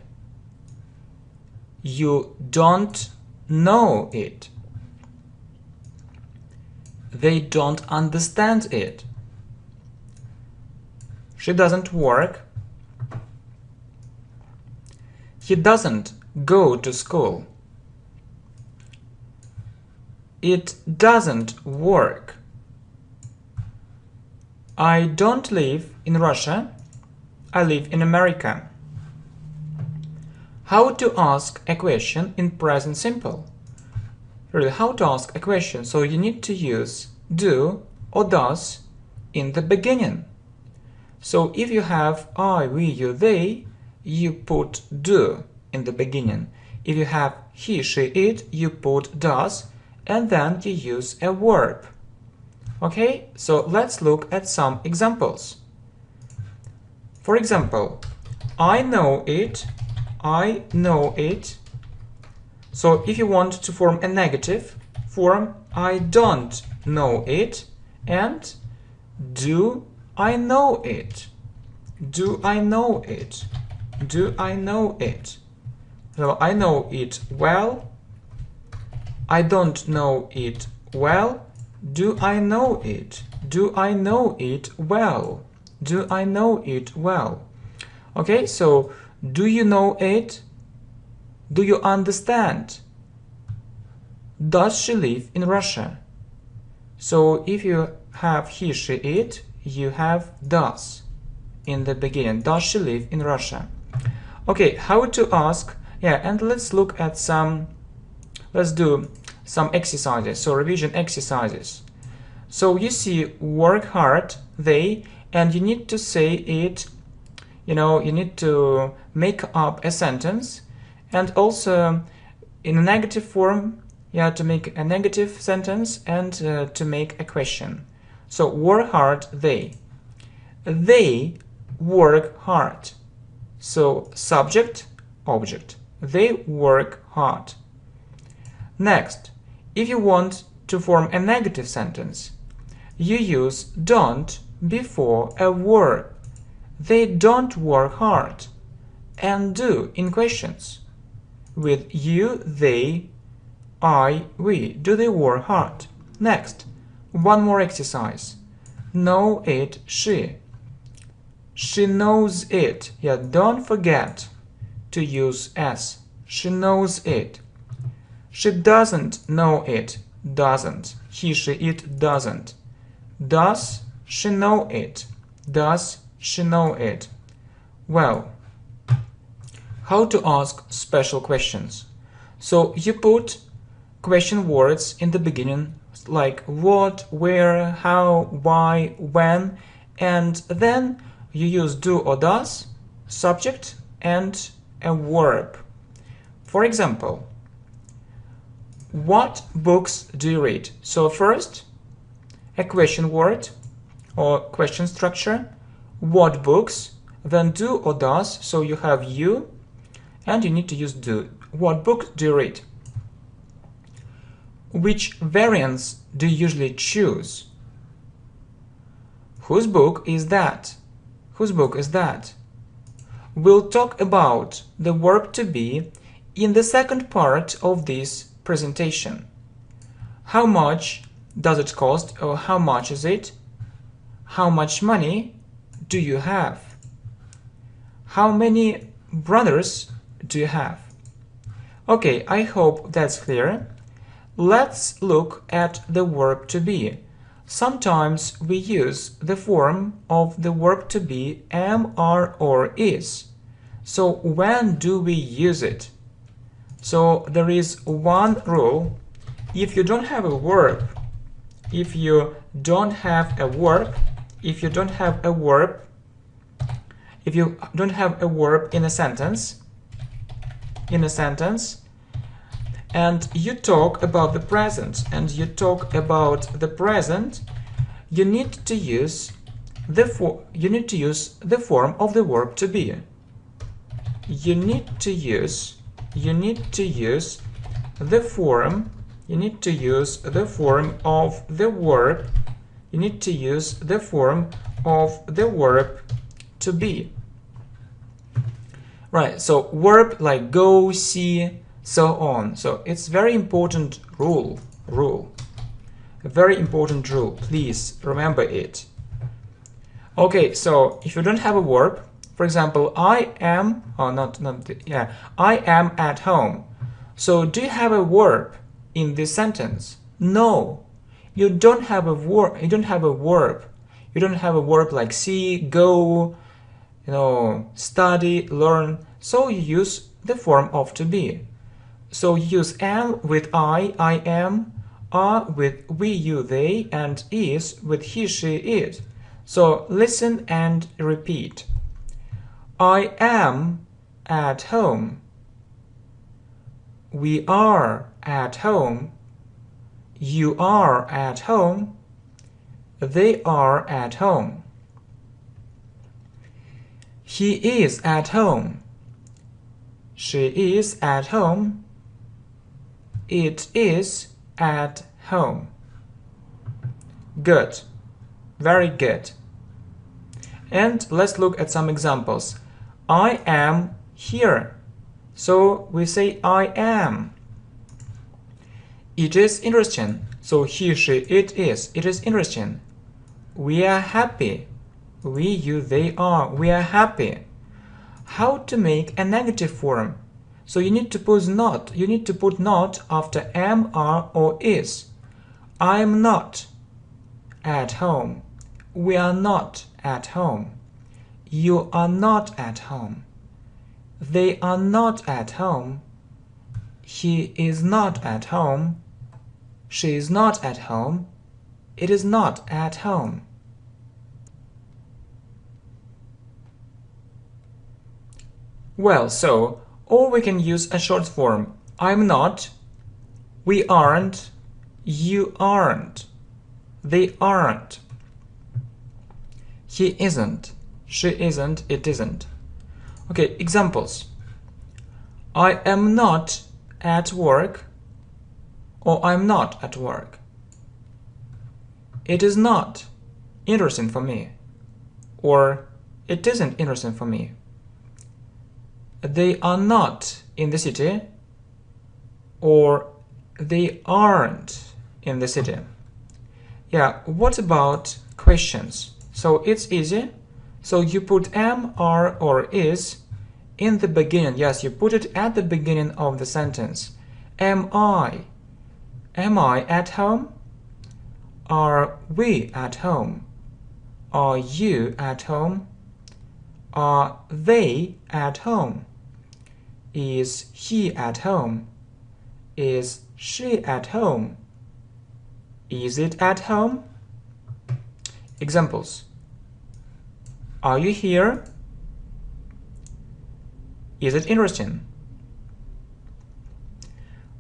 You don't know it. They don't understand it. She doesn't work. He doesn't go to school. It doesn't work. I don't live in Russia. I live in America. How to ask a question in present simple? Really, how to ask a question? So you need to use do or does in the beginning. So if you have I, we, you, they, you put do in the beginning. If you have he, she, it, you put does, and then you use a verb. Okay, so let's look at some examples. For example, I know it. I know it. So if you want to form a negative, form I don't know it, and do I know it. Do I know it. Do I know it. So I know it well. I don't know it well. Do I know it? Do I know it well? Do I know it well? Okay, so do you know it? Do you understand? Does she live in Russia? So if you have he, she, it, you have does in the beginning. Does she live in Russia? Okay, how to ask? Yeah, and let's look at some. Let's do some exercises, so revision exercises. So you see, work hard, they, and you need to say it, you need to make up a sentence, and also in a negative form, you have to make a negative sentence and to make a question. So work hard, they. They work hard. So subject, object. They work hard. Next, if you want to form a negative sentence, you use don't before a verb. They don't work hard. And do in questions. With you, they, I, we. Do they work hard? Next, one more exercise. Know it, she. She knows it. Yeah, don't forget to use s. She knows it. She doesn't know it. Doesn't. He, she, it doesn't. Does she know it? Does she know it? Well, how to ask special questions. So you put question words in the beginning like what, where, how, why, when, and then you use do or does, subject, and a verb. For example, what books do you read? So first, a question word or question structure. What books? Then do or does. So you have you, and you need to use do. What book do you read? Which variants do you usually choose? Whose book is that? Whose book is that? We'll talk about the verb to be in the second part of this presentation. How much does it cost, or how much is it? How much money do you have? How many brothers do you have? Okay, I hope that's clear. Let's look at the verb to be. Sometimes we use the form of the verb to be am, are, or is. So when do we use it? So there is one rule. If you don't have a verb, if you don't have a verb in a sentence, and you talk about the present, you need to use the form of the verb to be. You need to use the form of the verb. You need to use the form of the verb to be. Right, so verb like go, see, so on. So it's very important rule. A very important rule. Please remember it. Okay, so if you don't have a verb, for example, I am, I am at home. So do you have a verb in this sentence? No, you don't have a verb. You don't have a verb like see, go, study, learn. So you use the form of to be. So you use am with I am, are with we, you, they, and is with he, she, it. So listen and repeat. I am at home. We are at home. You are at home. They are at home. He is at home. She is at home. It is at home. Good. Very good. And let's look at some examples. I am here. So we say I am. It is interesting. So he, she, it is. It is interesting. We are happy. We, you, they are. We are happy. How to make a negative form? So you need to put not. You need to put not after am, are, or is. I am not at home. We are not at home. You are not at home. They are not at home. He is not at home. She is not at home. It is not at home. Well, or we can use a short form. I'm not, we aren't, you aren't, they aren't. He isn't, she isn't, it isn't. Okay, examples. I am not at work, or I'm not at work. It is not interesting for me, or it isn't interesting for me. They are not in the city, or they aren't in the city. Yeah, what about questions? So it's easy. So you put am, are, or is in the beginning. Yes, you put it at the beginning of the sentence. Am I? Am I at home? Are we at home? Are you at home? Are they at home? Is he at home? Is she at home? Is it at home? Examples. Are you here? Is it interesting?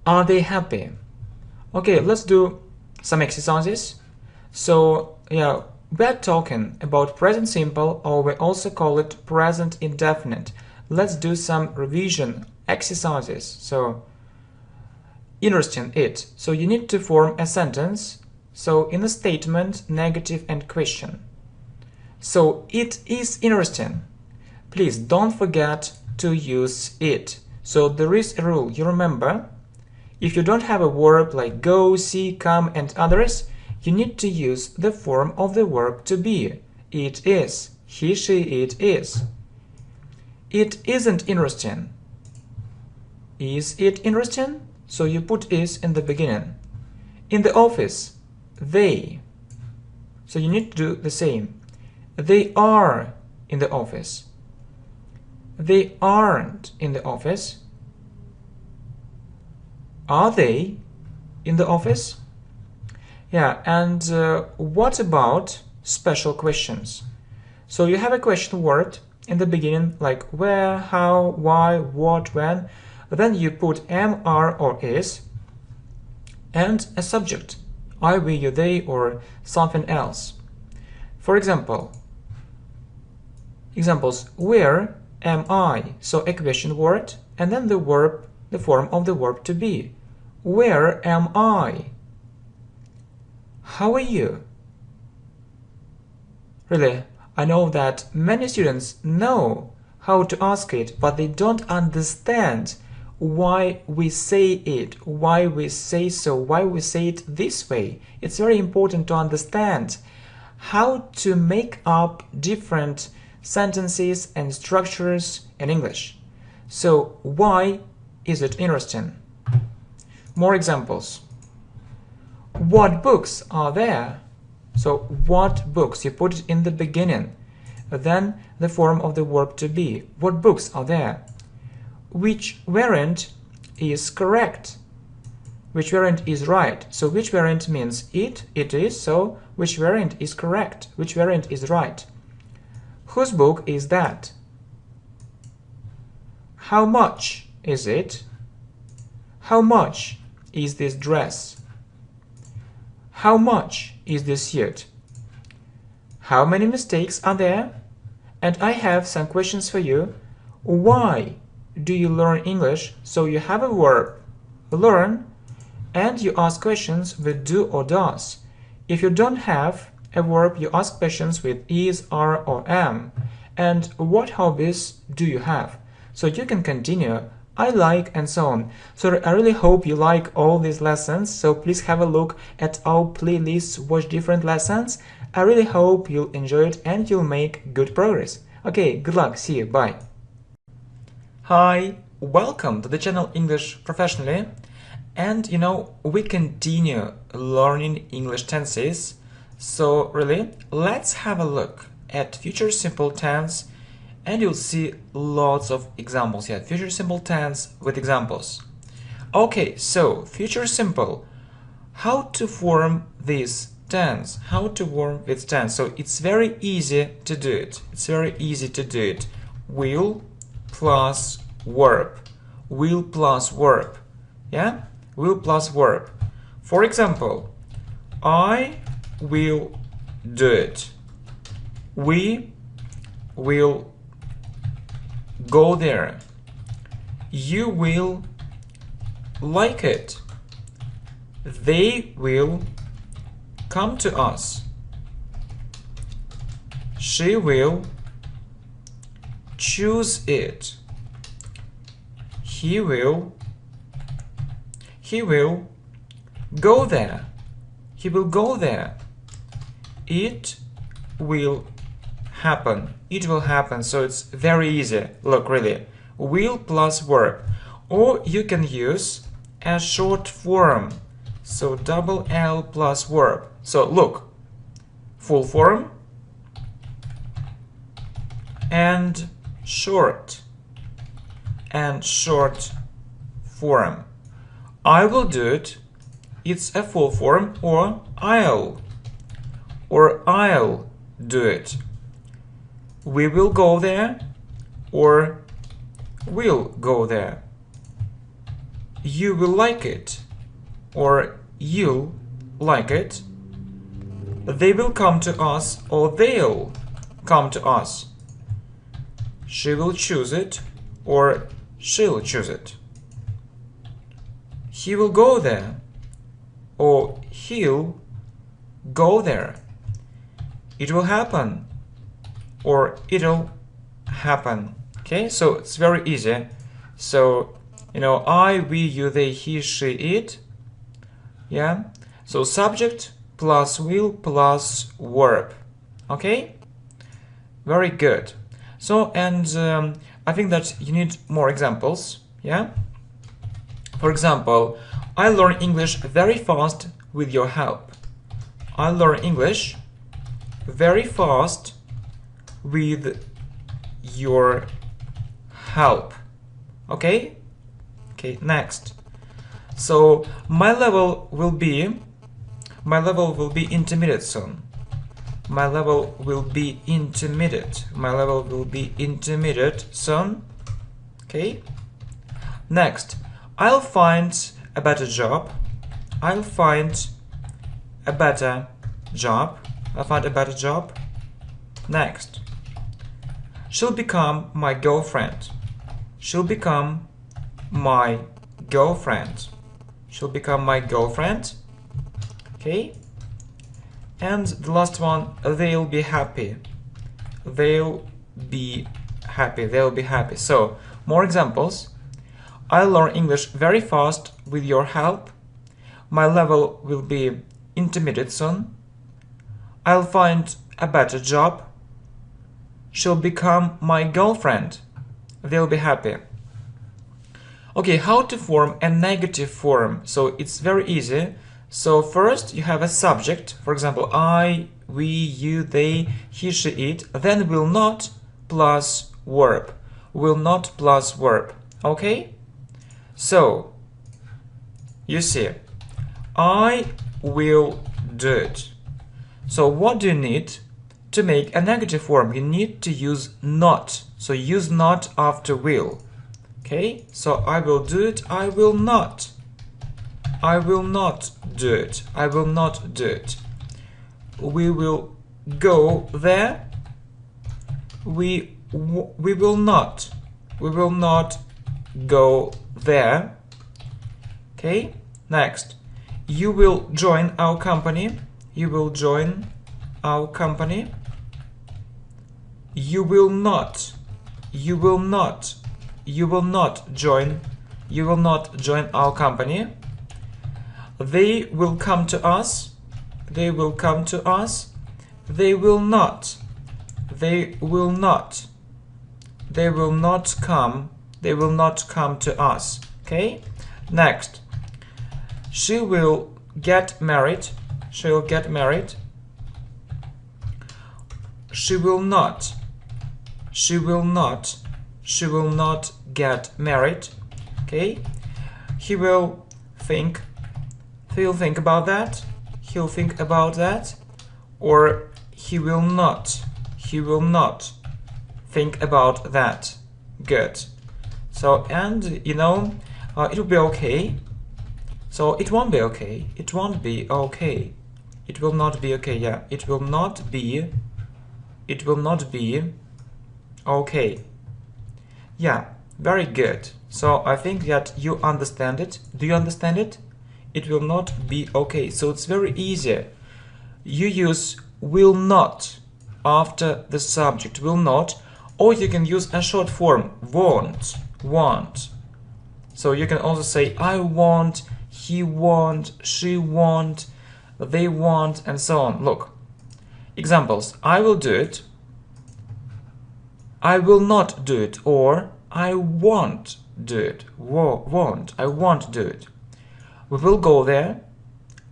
Are they happy? Okay, let's do some exercises. So, yeah, we're talking about present simple, or we also call it present indefinite. Let's do some revision exercises. So, interesting it. So you need to form a sentence. So in a statement, negative and question. So it is interesting. Please don't forget to use it. So there is a rule. You remember, if you don't have a verb like go, see, come and others, you need to use the form of the verb to be. It is. He, she, it is. It isn't interesting. Is it interesting? So you put is in the beginning. In the office, they. So you need to do the same. They are in the office. They aren't in the office. Are they in the office? Yeah, and what about special questions? So you have a question word in the beginning, like where, how, why, what, when. Then you put am, are, or is, and a subject, I, we, you, they, or something else. For example, examples, where am I? So a question word, and then the verb, the form of the verb to be. Where am I? How are you? Really, I know that many students know how to ask it, but they don't understand why we say it, why we say so, why we say it this way. It's very important to understand how to make up different sentences and structures in English. So, why is it interesting? More examples. What books are there? So, what books? You put it in the beginning. Then the form of the verb to be. What books are there? Which variant is correct? Which variant is right? So which variant means it is, so which variant is correct? Which variant is right? Whose book is that? How much is it? How much is this dress? How much is this suit? How many mistakes are there? And I have some questions for you. Why do you learn English? So you have a verb, learn, and you ask questions with do or does. If you don't have a verb, you ask questions with is, are, or am. And what hobbies do you have? So you can continue, I like, and so on. So I really hope you like all these lessons. So please have a look at our playlists, watch different lessons. I really hope you'll enjoy it and you'll make good progress. Okay, good luck, see you, bye. Hi, welcome to the channel English Professionally. And we continue learning English tenses. So really, let's have a look at future simple tense and you'll see lots of examples. Yeah, future simple tense with examples. Okay, so future simple. how to form this tense. How to form this tense. So it's very easy to do it. It's very easy to do it. Will plus verb. Will plus verb. Yeah? Will plus verb. For example, I will do it. We will go there. You will like it. They will come to us. She will choose it. He will go there. He will go there. It will happen. It will happen. So it's very easy. Look, really. Will plus verb. Or you can use a short form. So double L plus verb. So look. Full form and short form. I will do it. It's a full form. Or I'll do it. We will go there, or we'll go there. You will like it, or you'll like it. They will come to us, or they'll come to us. She will choose it, or she'll choose it. He will go there, or he'll go there. It will happen, or it'll happen. Okay, so it's very easy. So, I, we, you, they, he, she, it. Yeah, so subject plus will plus verb. Okay, very good. So, and I think that you need more examples. Yeah, for example, I learn English very fast with your help. I learn English very fast with your help. Okay? Okay, next. So my level will be intermediate soon. My level will be intermediate. My level will be intermediate soon. Okay? Next, I'll find a better job. I'll find a better job. I'll find a better job. Next. She'll become my girlfriend. She'll become my girlfriend. She'll become my girlfriend. Okay? And the last one, they'll be happy. They'll be happy. They'll be happy. So, more examples. I'll learn English very fast with your help. My level will be intermediate soon. I'll find a better job. She'll become my girlfriend. They'll be happy. Okay, how to form a negative form? So it's very easy. So first you have a subject. For example, I, we, you, they, he, she, it. Then will not plus verb. Will not plus verb. Okay? So, you see, I will do it. So what do you need to make a negative form? You need to use not. So use not after will. Okay? So I will do it. I will not. I will not do it. I will not do it. We will go there. We will not. We will not go there. Okay? Next. You will join our company. You will join our company. You will not. You will not. You will not join. You will not join our company. They will come to us. They will come to us. They will not. They will not. They will not come. They will not come to us. Okay? Next. She will get married. She will get married. She will not. She will not. She will not get married. Okay? He will think He'll think about that. He'll think about that. Or he will not. He will not think about that. Good. So, and it will be okay. So it won't be okay. It won't be okay. It will not be okay. Yeah, it will not be. It will not be okay. Yeah, very good. So I think that you understand it. Do you understand it? It will not be okay. So it's very easy. You use will not after the subject, will not, or you can use a short form, won't, want. So you can also say I want, he won't, she won't, they won't, and so on. Look, examples: I will do it, I will not do it, or I won't do it. Won't, I won't do it. We will go there,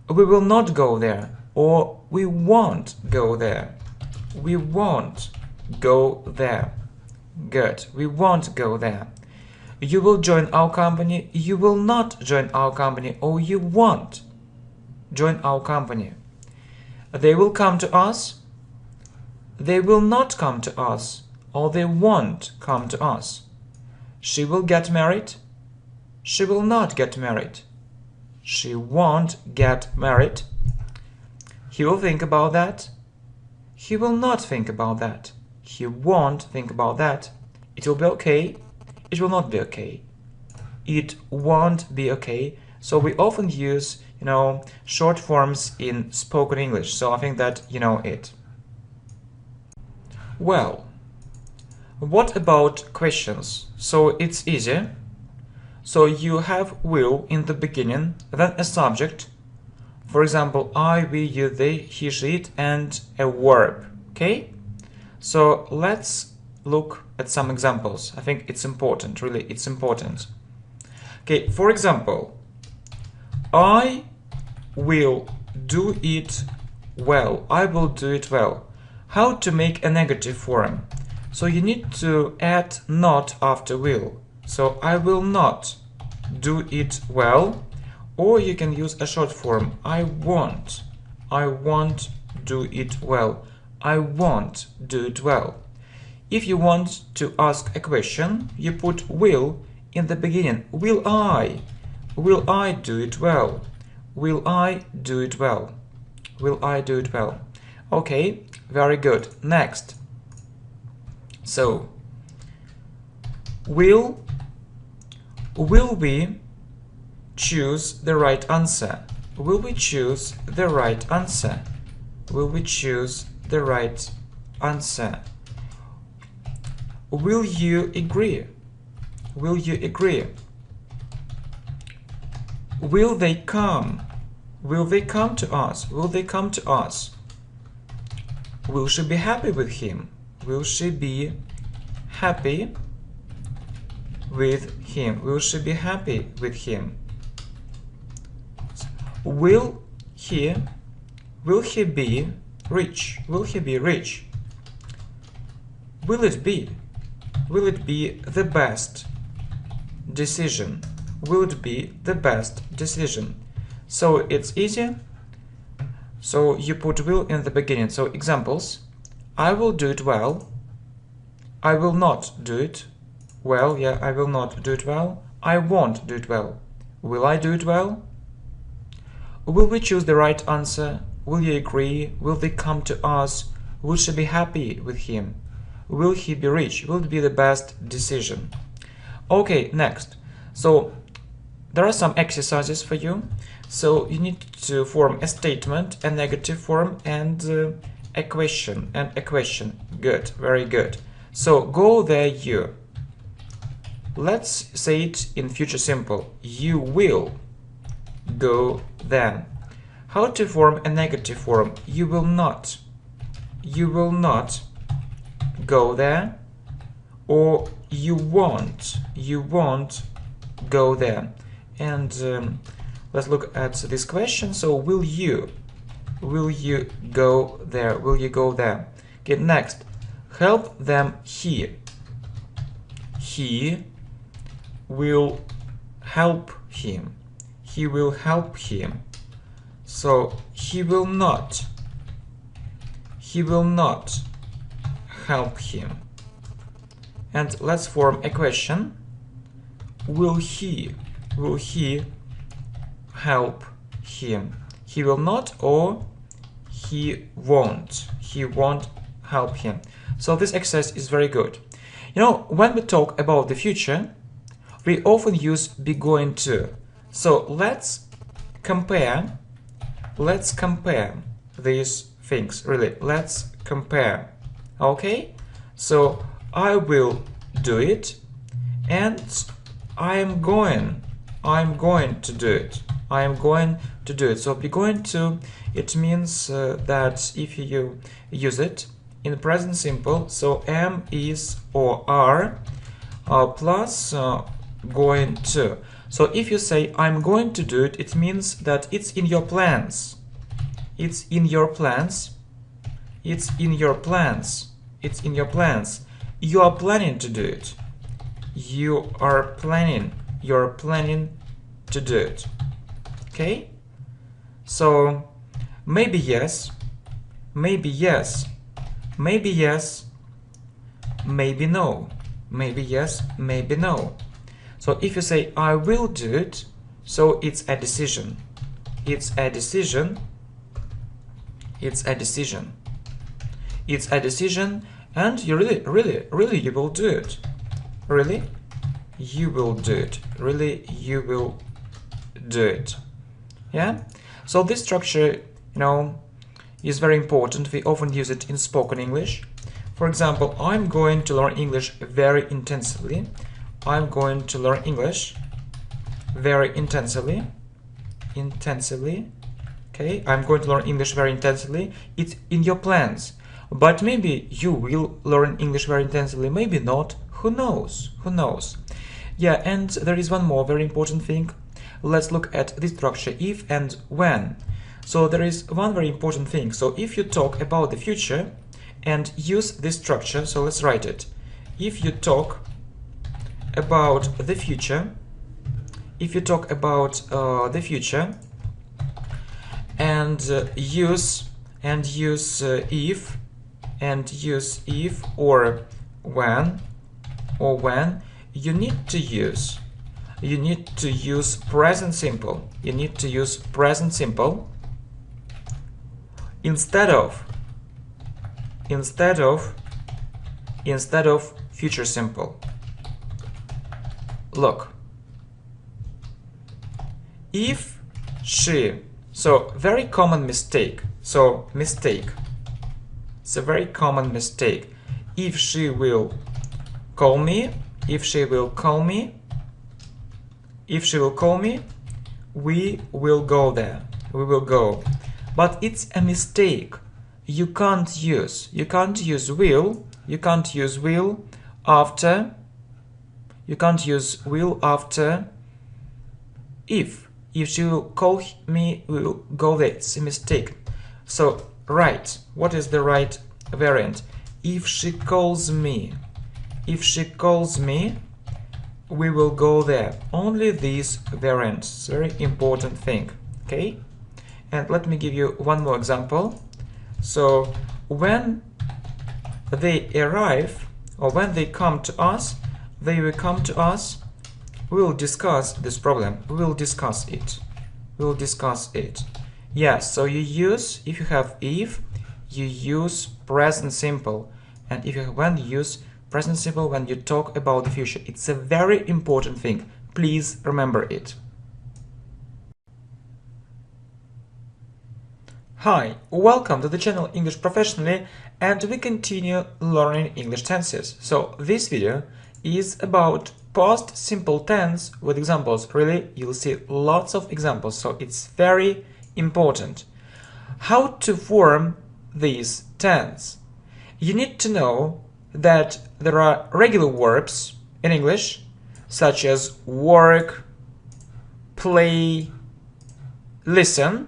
we will not go there, or we won't go there. We won't go there. Good, we won't go there. You will join our company, you will not join our company, or you won't join our company. They will come to us, they will not come to us, or they won't come to us. She will get married, she will not get married. She won't get married. He will think about that. He will not think about that. He won't think about that. It will be okay. It will not be okay. It won't be okay. So we often use, short forms in spoken English. So I think that you know it. Well, what about questions? So it's easy. So you have will in the beginning, then a subject. For example, I, we, you, they, he, she, it, and a verb. Okay? So let's look at some examples. I think it's important, really, it's important. Okay, for example, I will do it well. I will do it well. How to make a negative form? So you need to add not after will. So I will not do it well, or you can use a short form, I won't do it well. I won't do it well. If you want to ask a question, you put will in the beginning. Will I do it well? Will I do it well? Will I do it well? Okay, very good. Next. So, will we choose the right answer? Will we choose the right answer? Will we choose the right answer? Will you agree? Will you agree? Will they come? Will they come to us? Will they come to us? Will she be happy with him? Will she be happy with him? Will she be happy with him? Will he be rich? Will he be rich? Will it be the best decision? Will it be the best decision? So it's easy. So you put will in the beginning. So examples: I will do it well. I will not do it well. Yeah, I will not do it well. I won't do it well. Will I do it well? Will we choose the right answer? Will you agree? Will they come to us? Will she be happy with him? Will he be rich? Will it be the best decision? Okay, next. So there are some exercises for you. So you need to form a statement, a negative form, and a question. Good, very good. So go there, you. Let's say it in future simple. You will go there. How to form a negative form? You will not. You will not go there. Or you won't. You won't go there. And let's look at this question. So will you go there? Will you go there? Okay, next. Help them here. He will help him. He will help him. So he will not help him. And let's form a question. Will he help him? He will not, or he won't help him. So this exercise is very good. You know, when we talk about the future, we often use be going to. So let's compare these things. Really, let's compare. Okay? So I will do it, and I'm going to do it. I am going to do it. So be going to, it means that if you use it in present simple, so am, is, or are plus going to. So if you say I'm going to do it, it means that it's in your plans. It's in your plans. It's in your plans. It's in your plans. You are planning to do it. You are planning. You're planning to do it. Okay? So maybe yes, maybe yes, maybe yes, maybe no, maybe yes, maybe no. So if you say I will do it, so it's a decision. It's a decision. It's a decision. It's a decision, and you really you will do it. Really, you will do it. Really, you will do it. Yeah? So this structure, you know, is very important. We often use it in spoken English. For example, I'm going to learn English very intensively. I'm going to learn English very intensively. Okay, I'm going to learn English very intensively. It's in your plans. But maybe you will learn English very intensively, maybe not. Who knows? Who knows? Yeah, and there is one more very important thing. Let's look at this structure, if and when. So there is one very important thing. So if you talk about the future and use this structure, so let's write it. If you talk about the future, if you talk about the future and use if or when, you need to use present simple. You need to use present simple instead of future simple. Look, if she, so very common mistake. So mistake. It's a very common mistake. If she will call me, if she will call me, if she will call me, we will go there. We will go. But it's a mistake. You can't use will. You can't use will after. You can't use will after if. If she will call me, we will go there. It's a mistake. So right. What is the right variant? If she calls me. If she calls me, we will go there. Only these variants. Very important thing. Okay? And let me give you one more example. So when they arrive, or when they come to us, they will come to us, we will discuss this problem. We will discuss it. We will discuss it. Yes, so you use, if you have if, you use present simple. And if you when you use present simple when you talk about the future. It's a very important thing. Please remember it. Hi, welcome to the channel English Professionally, and we continue learning English tenses. So this video is about past simple tense with examples. Really, you'll see lots of examples, so it's very important. How to form these tense? You need to know that there are regular verbs in English, such as work, play, listen.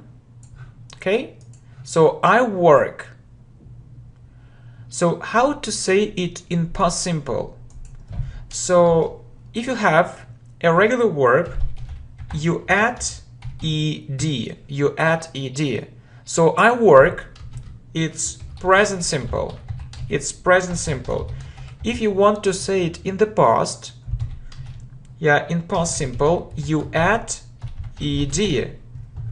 Okay? So I work. So how to say it in past simple? So if you have a regular verb, you add ed. You add ed. So I work, it's present simple. It's present simple. If you want to say it in the past, yeah, in past simple, you add ed.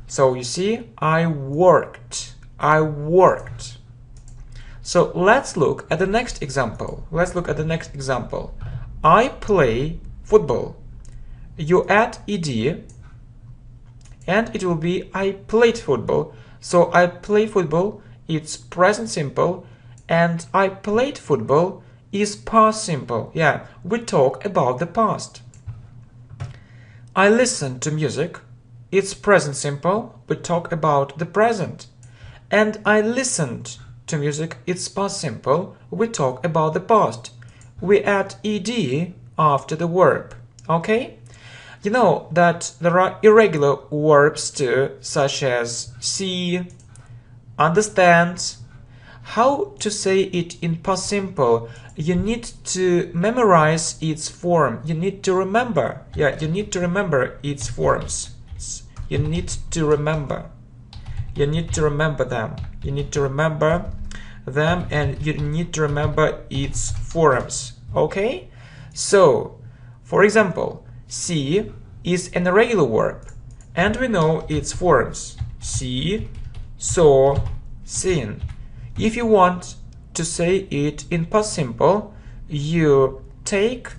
So you see, I worked. I worked. So let's look at the next example. Let's look at the next example. I play football. You add ed, and it will be I played football. So I play football, it's present simple, and I played football is past simple. Yeah, we talk about the past. I listen to music, it's present simple, we talk about the present. And I listened to music, it's past simple, we talk about the past. We add ed after the verb, okay? You know that there are irregular verbs too, such as see, understand. How to say it in past simple? You need to memorize its form. You need to remember. Yeah, you need to remember its forms. You need to remember. You need to remember them. You need to remember them, and you need to remember its forms. Okay? So, for example, see is an irregular verb, and we know its forms: see, saw, seen. If you want to say it in past simple, you take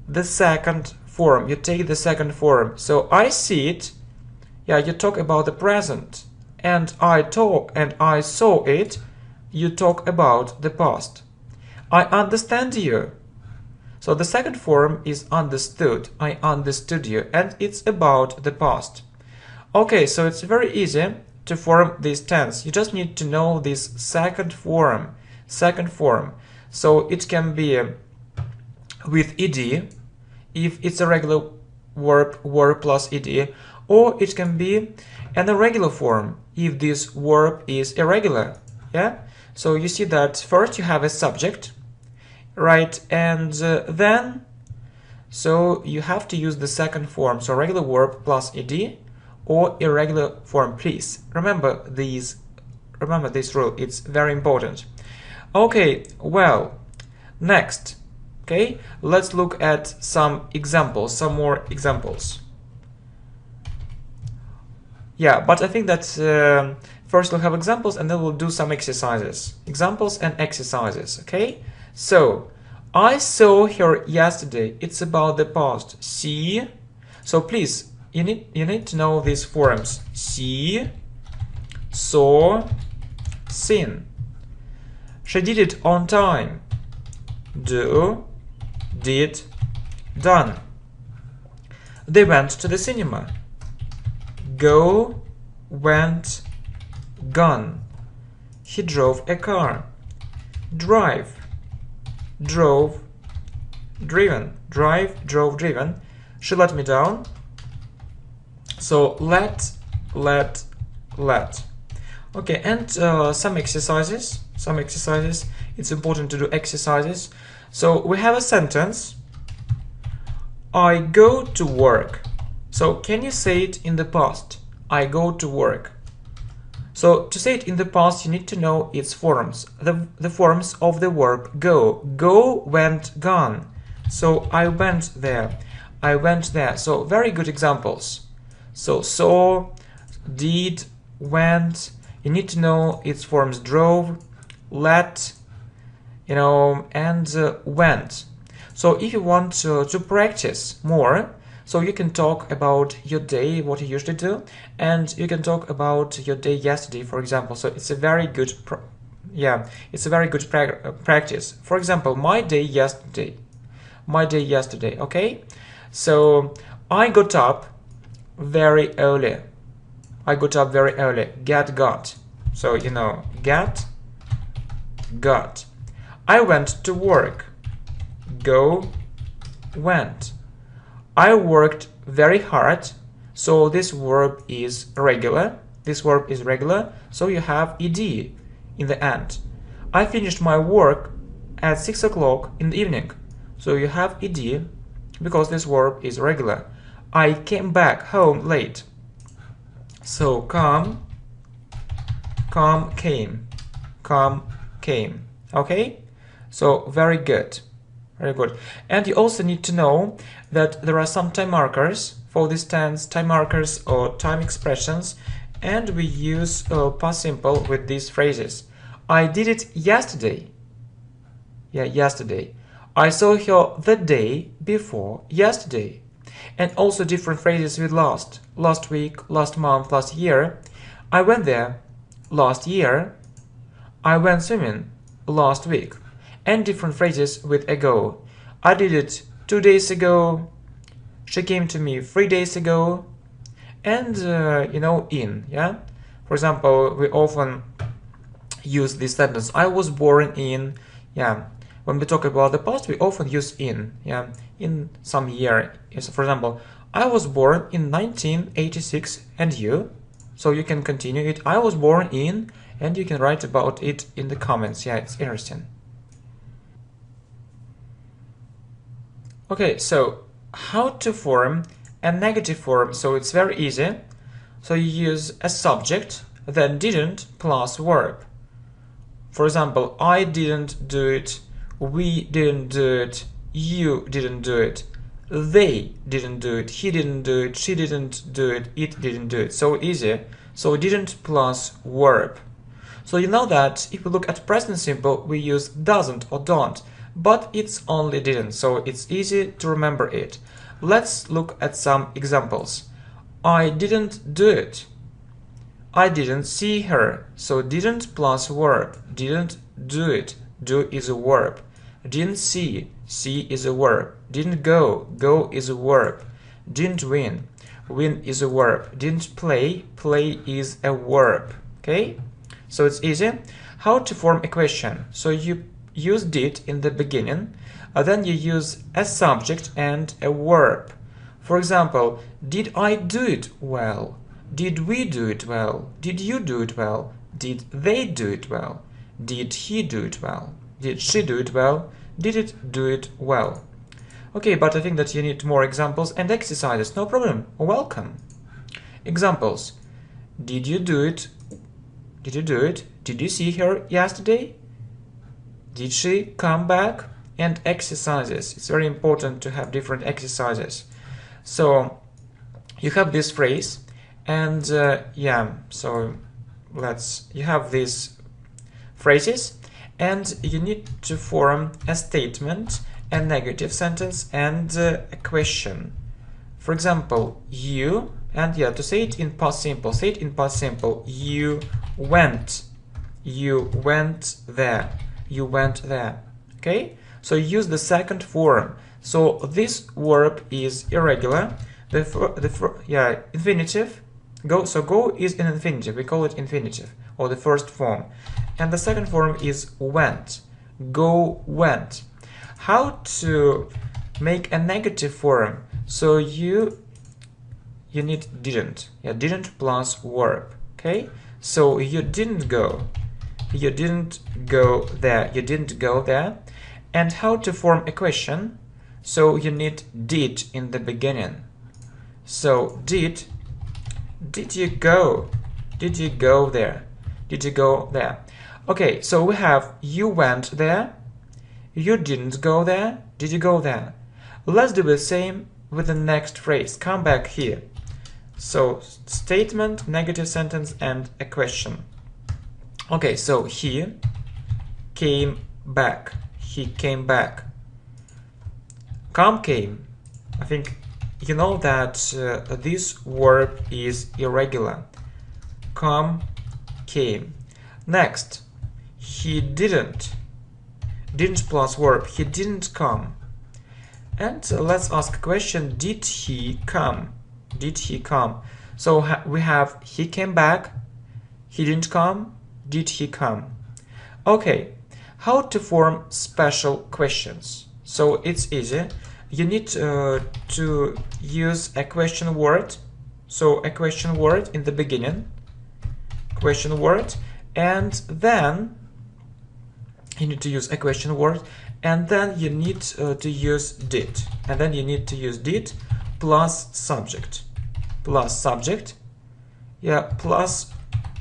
the second form. You take the second form. So I see it. Yeah, you talk about the present. And I talk and I saw it. You talk about the past. I understand you. So the second form is understood. I understood you, and it's about the past. Okay, so it's very easy to form this tense. You just need to know this second form. Second form. So it can be with ed if it's a regular verb plus ed, or it can be an irregular form if this verb is irregular. Yeah. So you see that first you have a subject, right, and then so you have to use the second form. So regular verb plus ed or irregular form. Please remember this rule. It's very important. Okay, well, next, okay, let's look at some examples, some more examples. Yeah, but I think that first we'll have examples, and then we'll do some exercises. Examples and exercises, okay? So, I saw her yesterday. It's about the past. See? So please, you need to know these forms: see, saw, seen. She did it on time. Do, did, done. They went to the cinema. Go, went, gone. He drove a car. Drive, drove, driven. Drive, drove, driven. She let me down. So let. Okay, and some exercises. It's important to do exercises. So we have a sentence: I go to work. So can you say it in the past? I go to work. So to say it in the past, you need to know its forms. The forms of the verb go. Go, went, gone. So I went there. I went there. So very good examples. So saw, did, went. You need to know its forms: drove, let, and went. So if you want to practice more, so you can talk about your day, what you usually do, and you can talk about your day yesterday, for example. So it's a very good, practice. For example, my day yesterday. Okay. So I got up very early. Get, got. So get, got. I went to work. Go, went. I worked very hard. So this verb is regular. So you have ed in the end. I finished my work at 6 o'clock in the evening. So you have ed because this verb is regular. I came back home late. So come, came, come, came. Okay? So very good. Very good. And you also need to know that there are some time markers for this tense, time markers or time expressions, and we use past simple with these phrases. I did it yesterday. Yeah, yesterday. I saw her the day before yesterday. And also different phrases with last week, last month, last year. I went there last year. I went swimming last week. And different phrases with ago. I did it 2 days ago. She came to me 3 days ago. And in, yeah. For example, we often use this sentence. I was born in, yeah. When we talk about the past, we often use in, yeah, in some year. So for example, I was born in 1986, and you? So you can continue it. I was born in, and you can write about it in the comments. Yeah, it's interesting. Okay, so how to form a negative form? So it's very easy. So you use a subject, then didn't plus verb. For example, I didn't do it. We didn't do it, you didn't do it, they didn't do it, he didn't do it, she didn't do it, it didn't do it. So easy. So didn't plus verb. So you know that if we look at present simple, we use doesn't or don't, but it's only didn't, so it's easy to remember it. Let's look at some examples. I didn't do it. I didn't see her. So didn't plus verb. Didn't do it. Do is a verb. Didn't see is a verb. Didn't go is a verb. Didn't win is a verb. Didn't play is a verb. Okay? So it's easy. How to form a question? So you use did in the beginning, then you use a subject and a verb. For example, did I do it well? Did we do it well? Did you do it well? Did they do it well? Did he do it well? Did she do it well? Did it do it well? Okay, but I think that you need more examples and exercises. No problem. Welcome. Examples. Did you do it? Did you do it? Did you see her yesterday? Did she come back? And exercises. It's very important to have different exercises. So you have this phrase, and yeah, so you have these phrases, and you need to form a statement, a negative sentence, and a question. For example, you, and yeah, to say it in past simple, say it in past simple. You went there, you went there. Okay, so use the second form. So this verb is irregular. Infinitive. Go is an infinitive. We call it infinitive, or the first form. And the second form is went. Go went. How to make a negative form? So you need didn't. Yeah, didn't plus verb. Okay? So you didn't go. You didn't go there. You didn't go there. And how to form a question? So you need did in the beginning. So did you go? Did you go there? Did you go there? Okay, so we have you went there. You didn't go there. Did you go there? Let's do the same with the next phrase. Come back here. So statement, negative sentence, and a question. Okay, so he came back. He came back. Come came. I think you know that this verb is irregular. Come came. Next, he didn't. Didn't plus verb. He didn't come. And let's ask a question. Did he come? Did he come? So we have he came back. He didn't come. Did he come? Okay. How to form special questions? So it's easy. You need to use a question word. So a question word in the beginning. Question word. And then you need to use a question word. And then you need to use did. And then you need to use did plus subject. Plus subject. Yeah, plus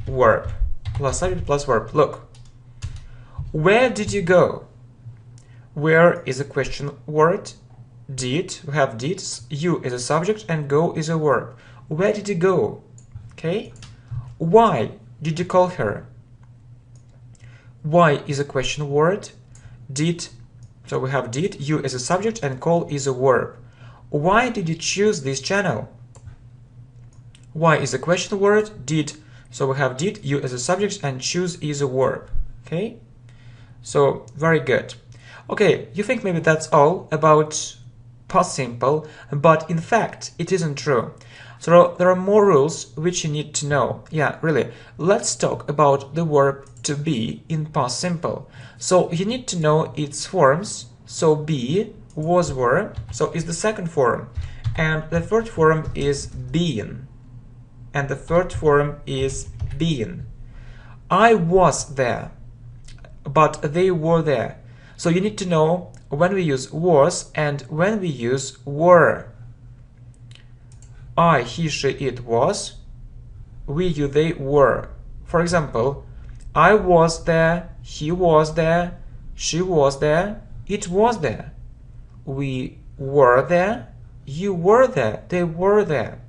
verb. Plus subject plus verb. Look. Where did you go? Where is a question word. Did, we have did, you is a subject and go is a verb. Where did you go? Okay. Why did you call her? Why is a question word. Did, so we have did, you is a subject and call is a verb. Why did you choose this channel? Why is a question word. Did, so we have did, you as a subject and choose is a verb. Okay. So very good. Okay, you think maybe that's all about past simple, but in fact it isn't true. So there are more rules which you need to know. Yeah, really. Let's talk about the verb to be in past simple. So you need to know its forms. So be, was, were, so is the second form, and the third form is been, and the third form is been. I was there, but they were there. So you need to know when we use was and when we use were. I, he, she, it was. We, you, they were. For example, I was there, he was there, she was there, it was there. We were there, you were there, they were there.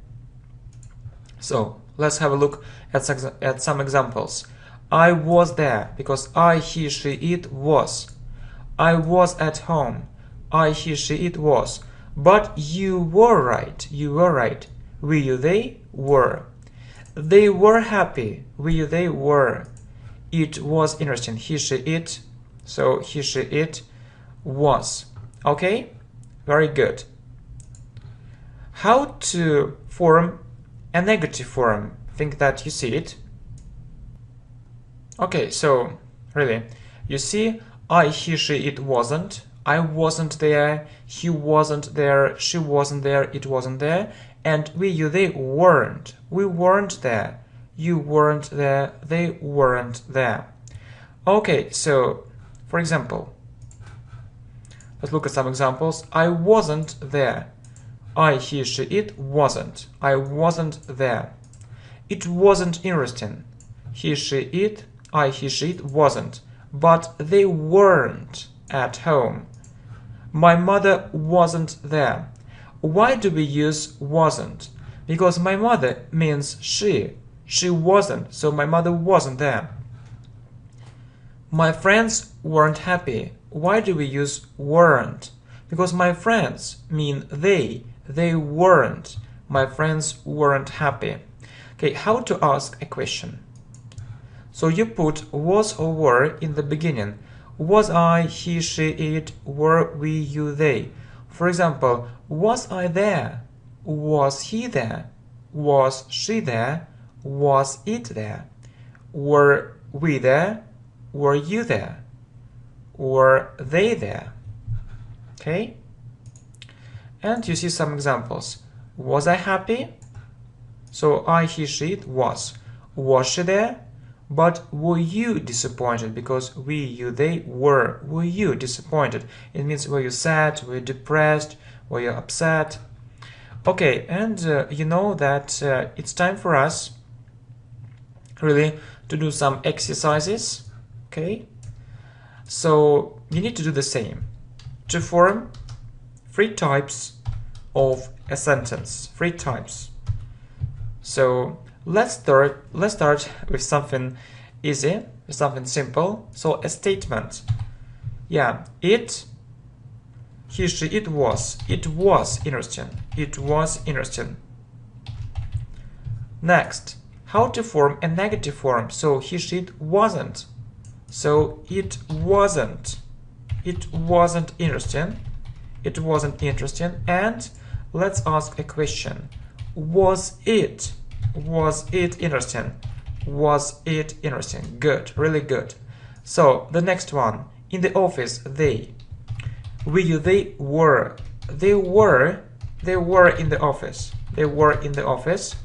So let's have a look at some examples. I was there because I, he, she, it was. I was at home. I, he, she, it was. But you were right. You were right. We, you, they were. They were happy. We, you, they were. It was interesting. He, she, it. So he, she, it was. Okay? Very good. How to form a negative form? Think that you see it. Okay, so really, you see, I, he, she, it wasn't. I wasn't there. He wasn't there. She wasn't there. It wasn't there. And we, you, they weren't. We weren't there. You weren't there. They weren't there. Okay, so for example, let's look at some examples. I wasn't there. I, he, she, it wasn't. I wasn't there. It wasn't interesting. He, she, it. I, he, she, it wasn't. But they weren't at home. My mother wasn't there. Why do we use wasn't? Because my mother means she. She wasn't, so my mother wasn't there. My friends weren't happy. Why do we use weren't? Because my friends mean they. They weren't. My friends weren't happy. Okay, how to ask a question? So you put was or were in the beginning. Was I, he, she, it, were we, you, they. For example, was I there? Was he there? Was she there? Was it there? Were we there? Were you there? Were they there? Okay? And you see some examples. Was I happy? So I, he, she, it was. Was she there? But were you disappointed? Because we, you, they were. Were you disappointed? It means were you sad? Were you depressed? Were you upset? Okay, and you know that it's time for us really to do some exercises. Okay, so you need to do the same to form 3 types of a sentence. 3 types. So let's start with something easy, with something simple. So a statement. Yeah, it, he, she, it was. It was interesting. It was interesting. Next, how to form a negative form. So he, she, it wasn't. So it wasn't. It wasn't interesting. It wasn't interesting. And let's ask a question. Was it? Was it interesting? Was it interesting? Good, really good. So the next one, in the office, they. We, you, they were. They were in the office. They were in the office.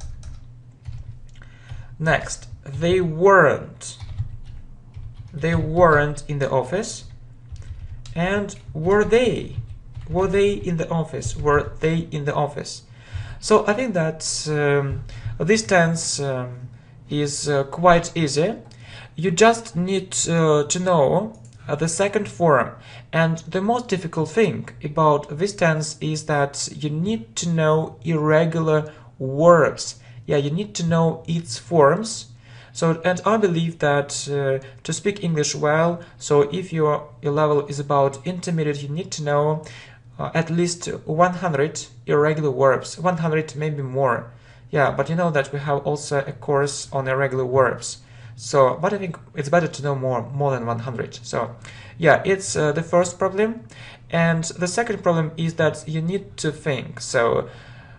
Next, they weren't. They weren't in the office. And were they? Were they in the office? Were they in the office? So I think that This tense is quite easy. You just need to know the second form. And the most difficult thing about this tense is that you need to know irregular verbs. Yeah, you need to know its forms. So, and I believe that to speak English well, so if your level is about intermediate, you need to know at least 100 irregular verbs, 100 maybe more. Yeah, but you know that we have also a course on irregular verbs. So, but I think it's better to know more than 100. So, yeah, it's the first problem. And the second problem is that you need to think. So,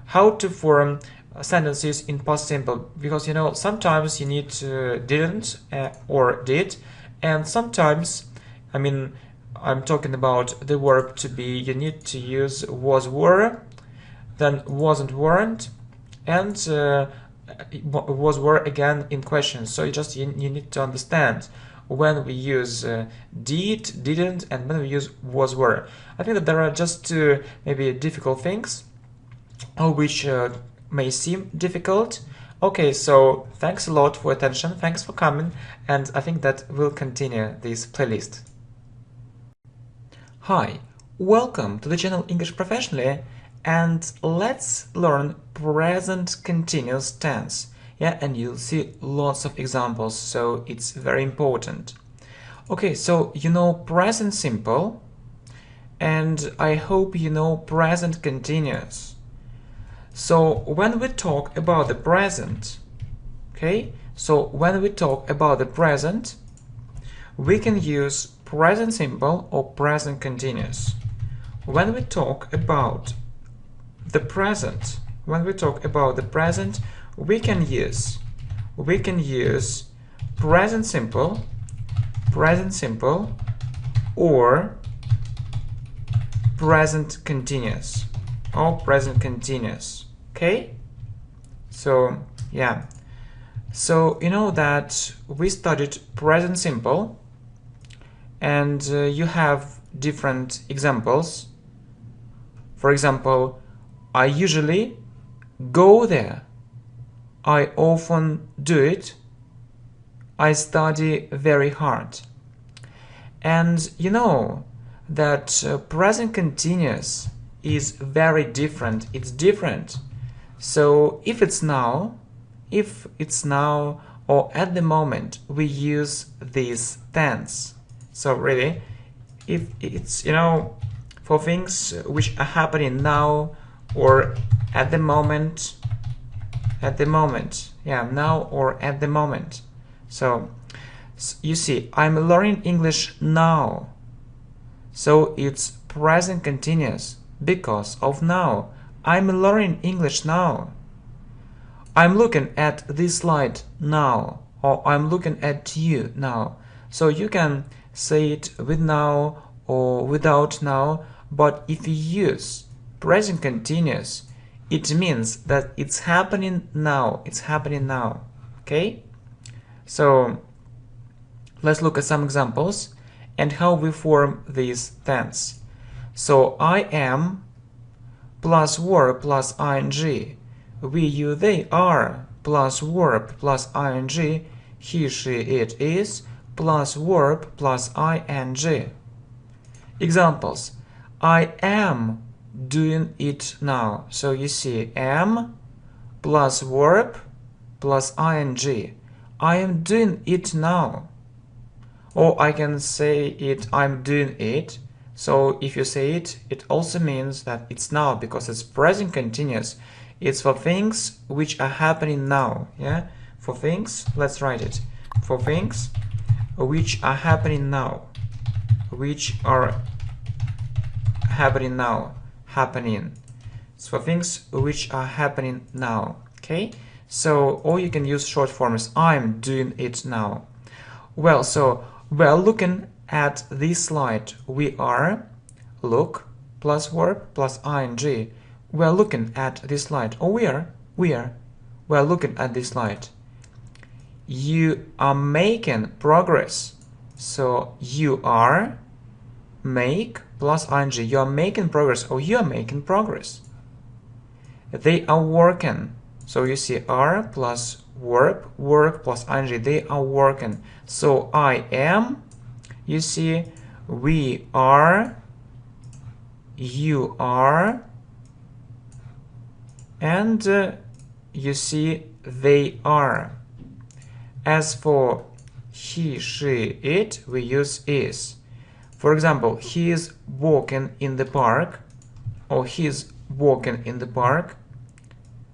how to form sentences in past simple, because you know sometimes you need didn't or did, and sometimes, I mean, I'm talking about the verb to be, you need to use was, were, then wasn't, weren't, and was, were again in questions. So you need to understand when we use did, didn't, and when we use was, were. I think that there are just two maybe difficult things which may seem difficult. Okay, so thanks a lot for attention, thanks for coming, and I think that we'll continue this playlist. Hi, welcome to the channel English Professionally, and let's learn present continuous tense. Yeah, and you'll see lots of examples, so it's very important. Okay, so you know present simple, and I hope you know present continuous. So when we talk about the present, okay, so when we talk about the present, we can use present simple or present continuous. When we talk about the present, we can use present simple, or present continuous, okay? So yeah, so you know that we studied present simple, and you have different examples. For example, I usually go there, I often do it, I study very hard. And you know that present continuous is very different. It's different. So if it's now, or at the moment, we use this tense. So really, if it's, you know, for things which are happening now or at the moment, yeah, now or at the moment. So you see, I'm learning English now. So it's present continuous because of now. I'm learning English now. I'm looking at this slide now, or I'm looking at you now. So you can say it with now or without now, but if you use present continuous, it means that it's happening now. It's happening now. Okay? So let's look at some examples and how we form this tense. So I am plus verb plus ing, we, you, they, are plus verb plus ing, he, she, it, is plus verb plus ing. Examples: I am doing it now. So you see, am plus verb plus ing. I am doing it now. Or I can say it, I'm doing it. So if you say it, it also means that it's now because it's present continuous. It's for things which are happening now. Yeah, for things, let's write it. For things which are happening now. Which are happening now. Happening. It's for things which are happening now. Okay? So, or you can use short forms. I'm doing it now. Well, so we're looking at this slide. We are, look, plus verb plus ing. We're looking at this slide. Or we're looking at this slide. You are making progress. So you are, make plus ing. You are making progress, or you are making progress. They are working. So you see are plus verb, work plus ing, they are working. So I am, you see, we are, you are, and you see they are. As for he, she, it, we use is. For example, he is walking in the park, or he is walking in the park.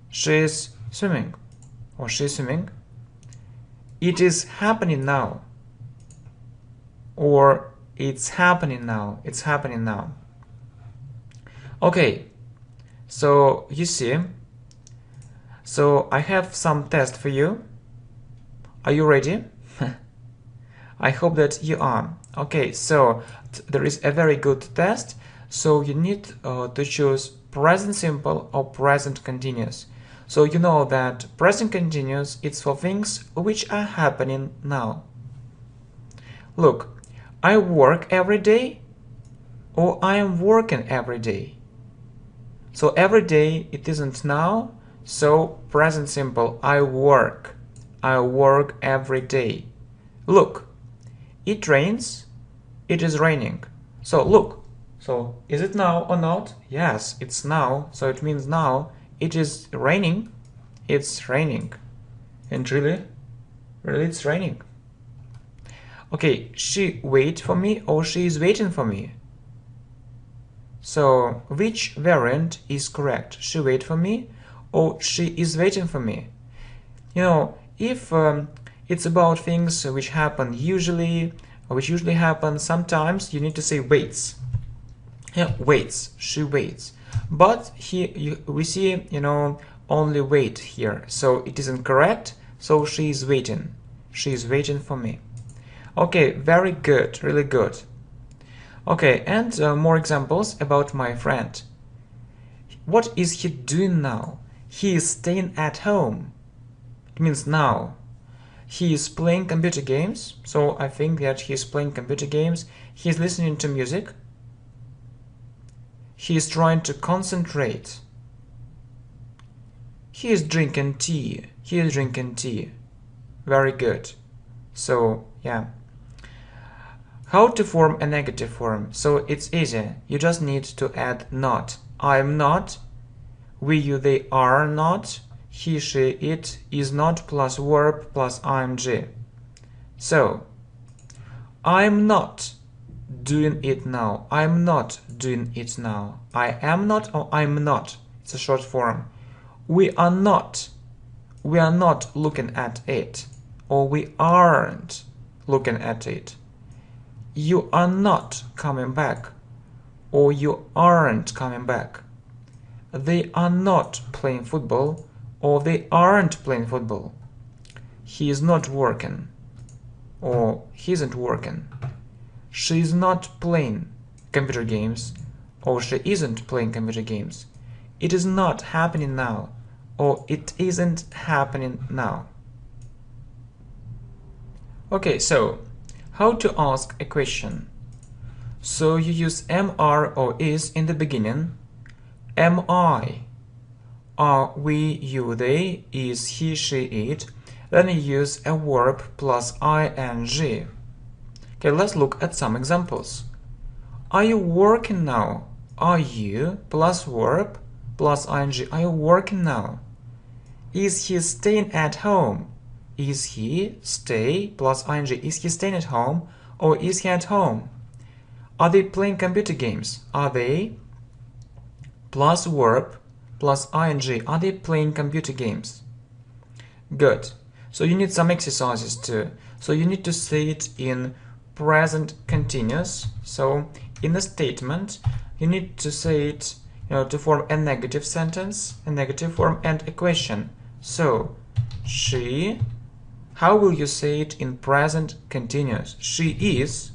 She is swimming, or she is swimming. It is happening now, or it's happening now, it's happening now. Okay, so you see, so I have some test for you. Are you ready? I hope that you are. Okay, so there is a very good test. So you need to choose present simple or present continuous. So you know that present continuous it's for things which are happening now. Look, I work every day, or I am working every day. So every day it isn't now, so present simple, I work every day. Look, it rains, it is raining. So look, so is it now or not? Yes, it's now, so it means now. It is raining, it's raining. And really it's raining. Okay, she wait for me, or she is waiting for me. So which variant is correct? She wait for me, or she is waiting for me? You know, if it's about things which happen usually, or which usually happen sometimes, you need to say waits. Yeah, waits, she waits. But here we see, you know, only wait here, so it isn't correct. So she is waiting. She is waiting for me. Okay, very good, really good. Okay, and more examples about my friend. What is he doing now? He is staying at home. It means now. He is playing computer games, so I think that he is playing computer games. He is listening to music. He is trying to concentrate. He is drinking tea. He is drinking tea. Very good. So, yeah. How to form a negative form? So it's easy. You just need to add not. I am not. We, you, they are not. He, she, it is not plus verb plus ing. So, I'm not doing it now. I'm not doing it now. I am not, or I'm not. It's a short form. We are not. We are not looking at it. Or we aren't looking at it. You are not coming back. Or you aren't coming back. They are not playing football, or they aren't playing football. He is not working, or he isn't working. She is not playing computer games, or she isn't playing computer games. It is not happening now, or it isn't happening now. Okay, so how to ask a question? So you use am, are, or is in the beginning. Am I? Are, we, you, they, is, he, she, it. Then you use a verb plus ing. Okay, let's look at some examples. Are you working now? Are you plus verb plus ing. Are you working now? Is he staying at home? Is he, stay plus ing. Is he staying at home, or is he at home? Are they playing computer games? Are they plus verb plus ing. Are they playing computer games? Good. So you need some exercises too. So you need to say it in present continuous. So in a statement, you need to say it, to form a negative sentence, a negative form, and a question. So she, how will you say it in present continuous? She is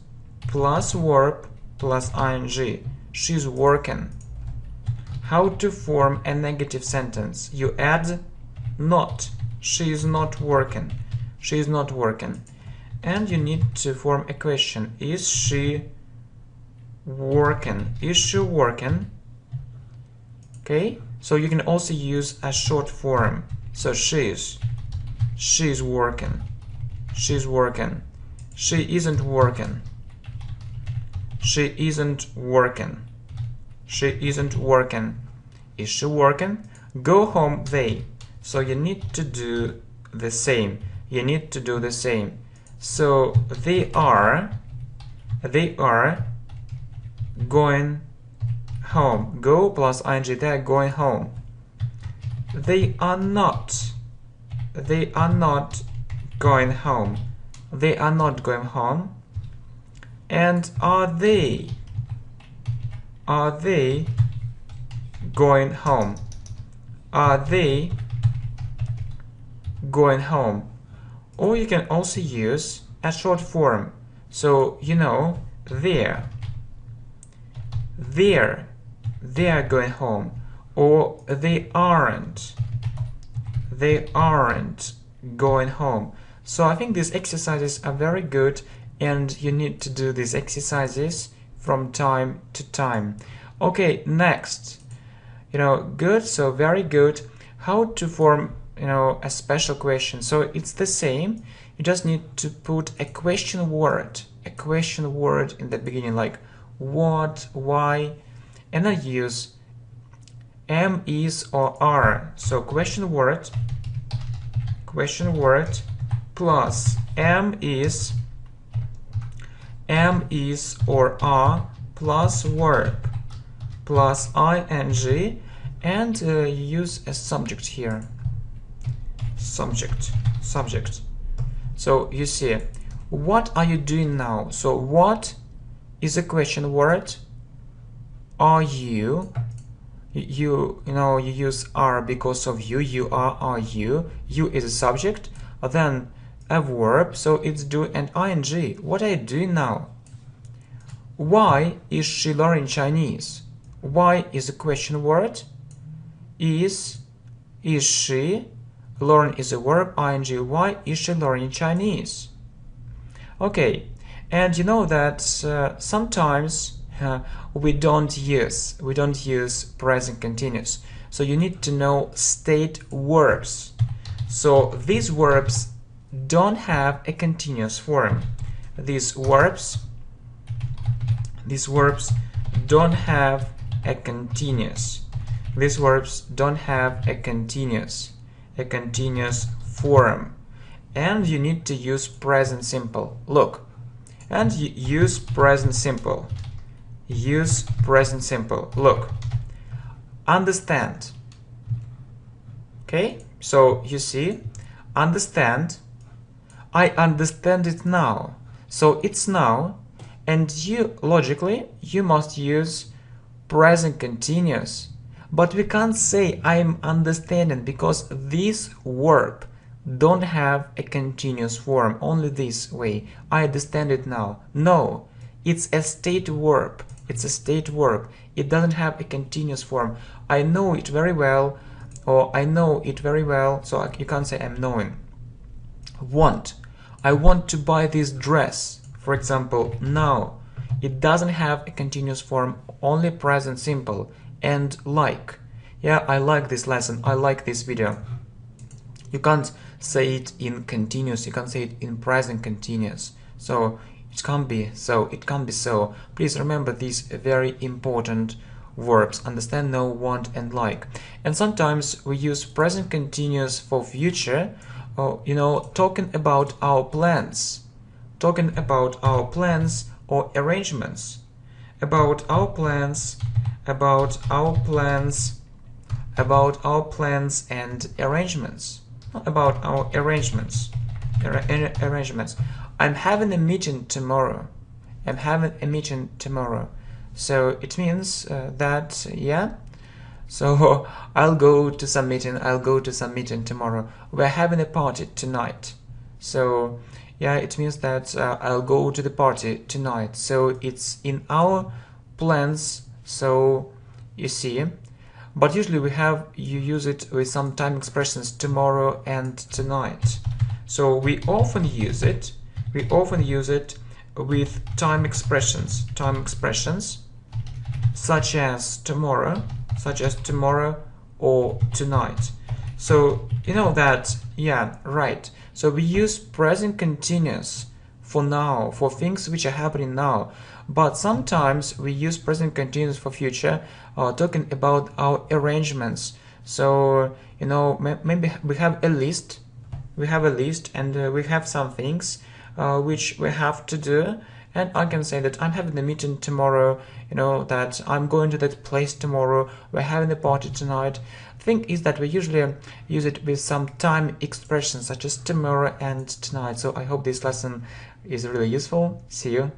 plus verb plus ing. She's working. How to form a negative sentence? You add not. She is not working. She is not working. And you need to form a question. Is she working? Is she working? Okay, so you can also use a short form. So she's working. She's working. She isn't working. She isn't working. She isn't working. Is she working? Go home, they. So you need to do the same. You need to do the same. So they are going home. Go plus ing, they are going home. They are not going home. They are not going home. And are they going home? Are they going home? Or you can also use a short form. So you know, they're going home, or they aren't going home. So I think these exercises are very good, and you need to do these exercises from time to time. Okay, next, good, so very good. How to form a special question. So it's the same, you just need to put a question word in the beginning, like what, why, and then use am, is, or are. So question word plus am, is, or are, plus verb plus ing, and use a subject here. Subject. So you see, what are you doing now? So what is a question word. Are you use are because of you are you is a subject, then a verb, so it's do and ing. What are you doing now? Why is she learning Chinese? Why is a question word. Is she, learn is a verb, ing. Why is she learning Chinese? Okay, and you know that sometimes we don't use present continuous. So you need to know state verbs. So these verbs don't have a continuous form. These verbs don't have a continuous. These verbs don't have a continuous form. And you need to use present simple. Look, and use present simple. Use present simple. Look, understand. Okay, so you see, understand. I understand it now. So it's now, and you logically you must use present continuous. But we can't say I'm understanding because this verb don't have a continuous form, only this way. I understand it now. No, it's a state verb. It's a state verb. It doesn't have a continuous form. I know it very well, or I know it very well, so you can't say I'm knowing. Want. I want to buy this dress. For example, now. It doesn't have a continuous form, only present simple. And like. Yeah, I like this lesson. I like this video. You can't say it in continuous. You can't say it in present continuous. So it can't be so. It can't be so. Please remember these very important verbs. Understand, know, want, and like. And sometimes we use present continuous for future. Talking about our plans. Talking about our plans or arrangements. About our plans. About our plans and arrangements. Not about our arrangements. Arrangements. I'm having a meeting tomorrow. I'm having a meeting tomorrow. So it means that, yeah. So I'll go to some meeting. I'll go to some meeting tomorrow. We're having a party tonight. So yeah, it means that I'll go to the party tonight. So it's in our plans. So you see. But usually you use it with some time expressions tomorrow and tonight. So we often use it with time expressions such as tomorrow or tonight. So you know that, yeah, right. So we use present continuous for now, for things which are happening now. But sometimes we use present continuous for future, talking about our arrangements. So, you know, maybe we have a list, and we have some things which we have to do. And I can say that I'm having a meeting tomorrow, you know, that I'm going to that place tomorrow, we're having a party tonight. Thing is that we usually use it with some time expressions such as tomorrow and tonight. So I hope this lesson is really useful. See you.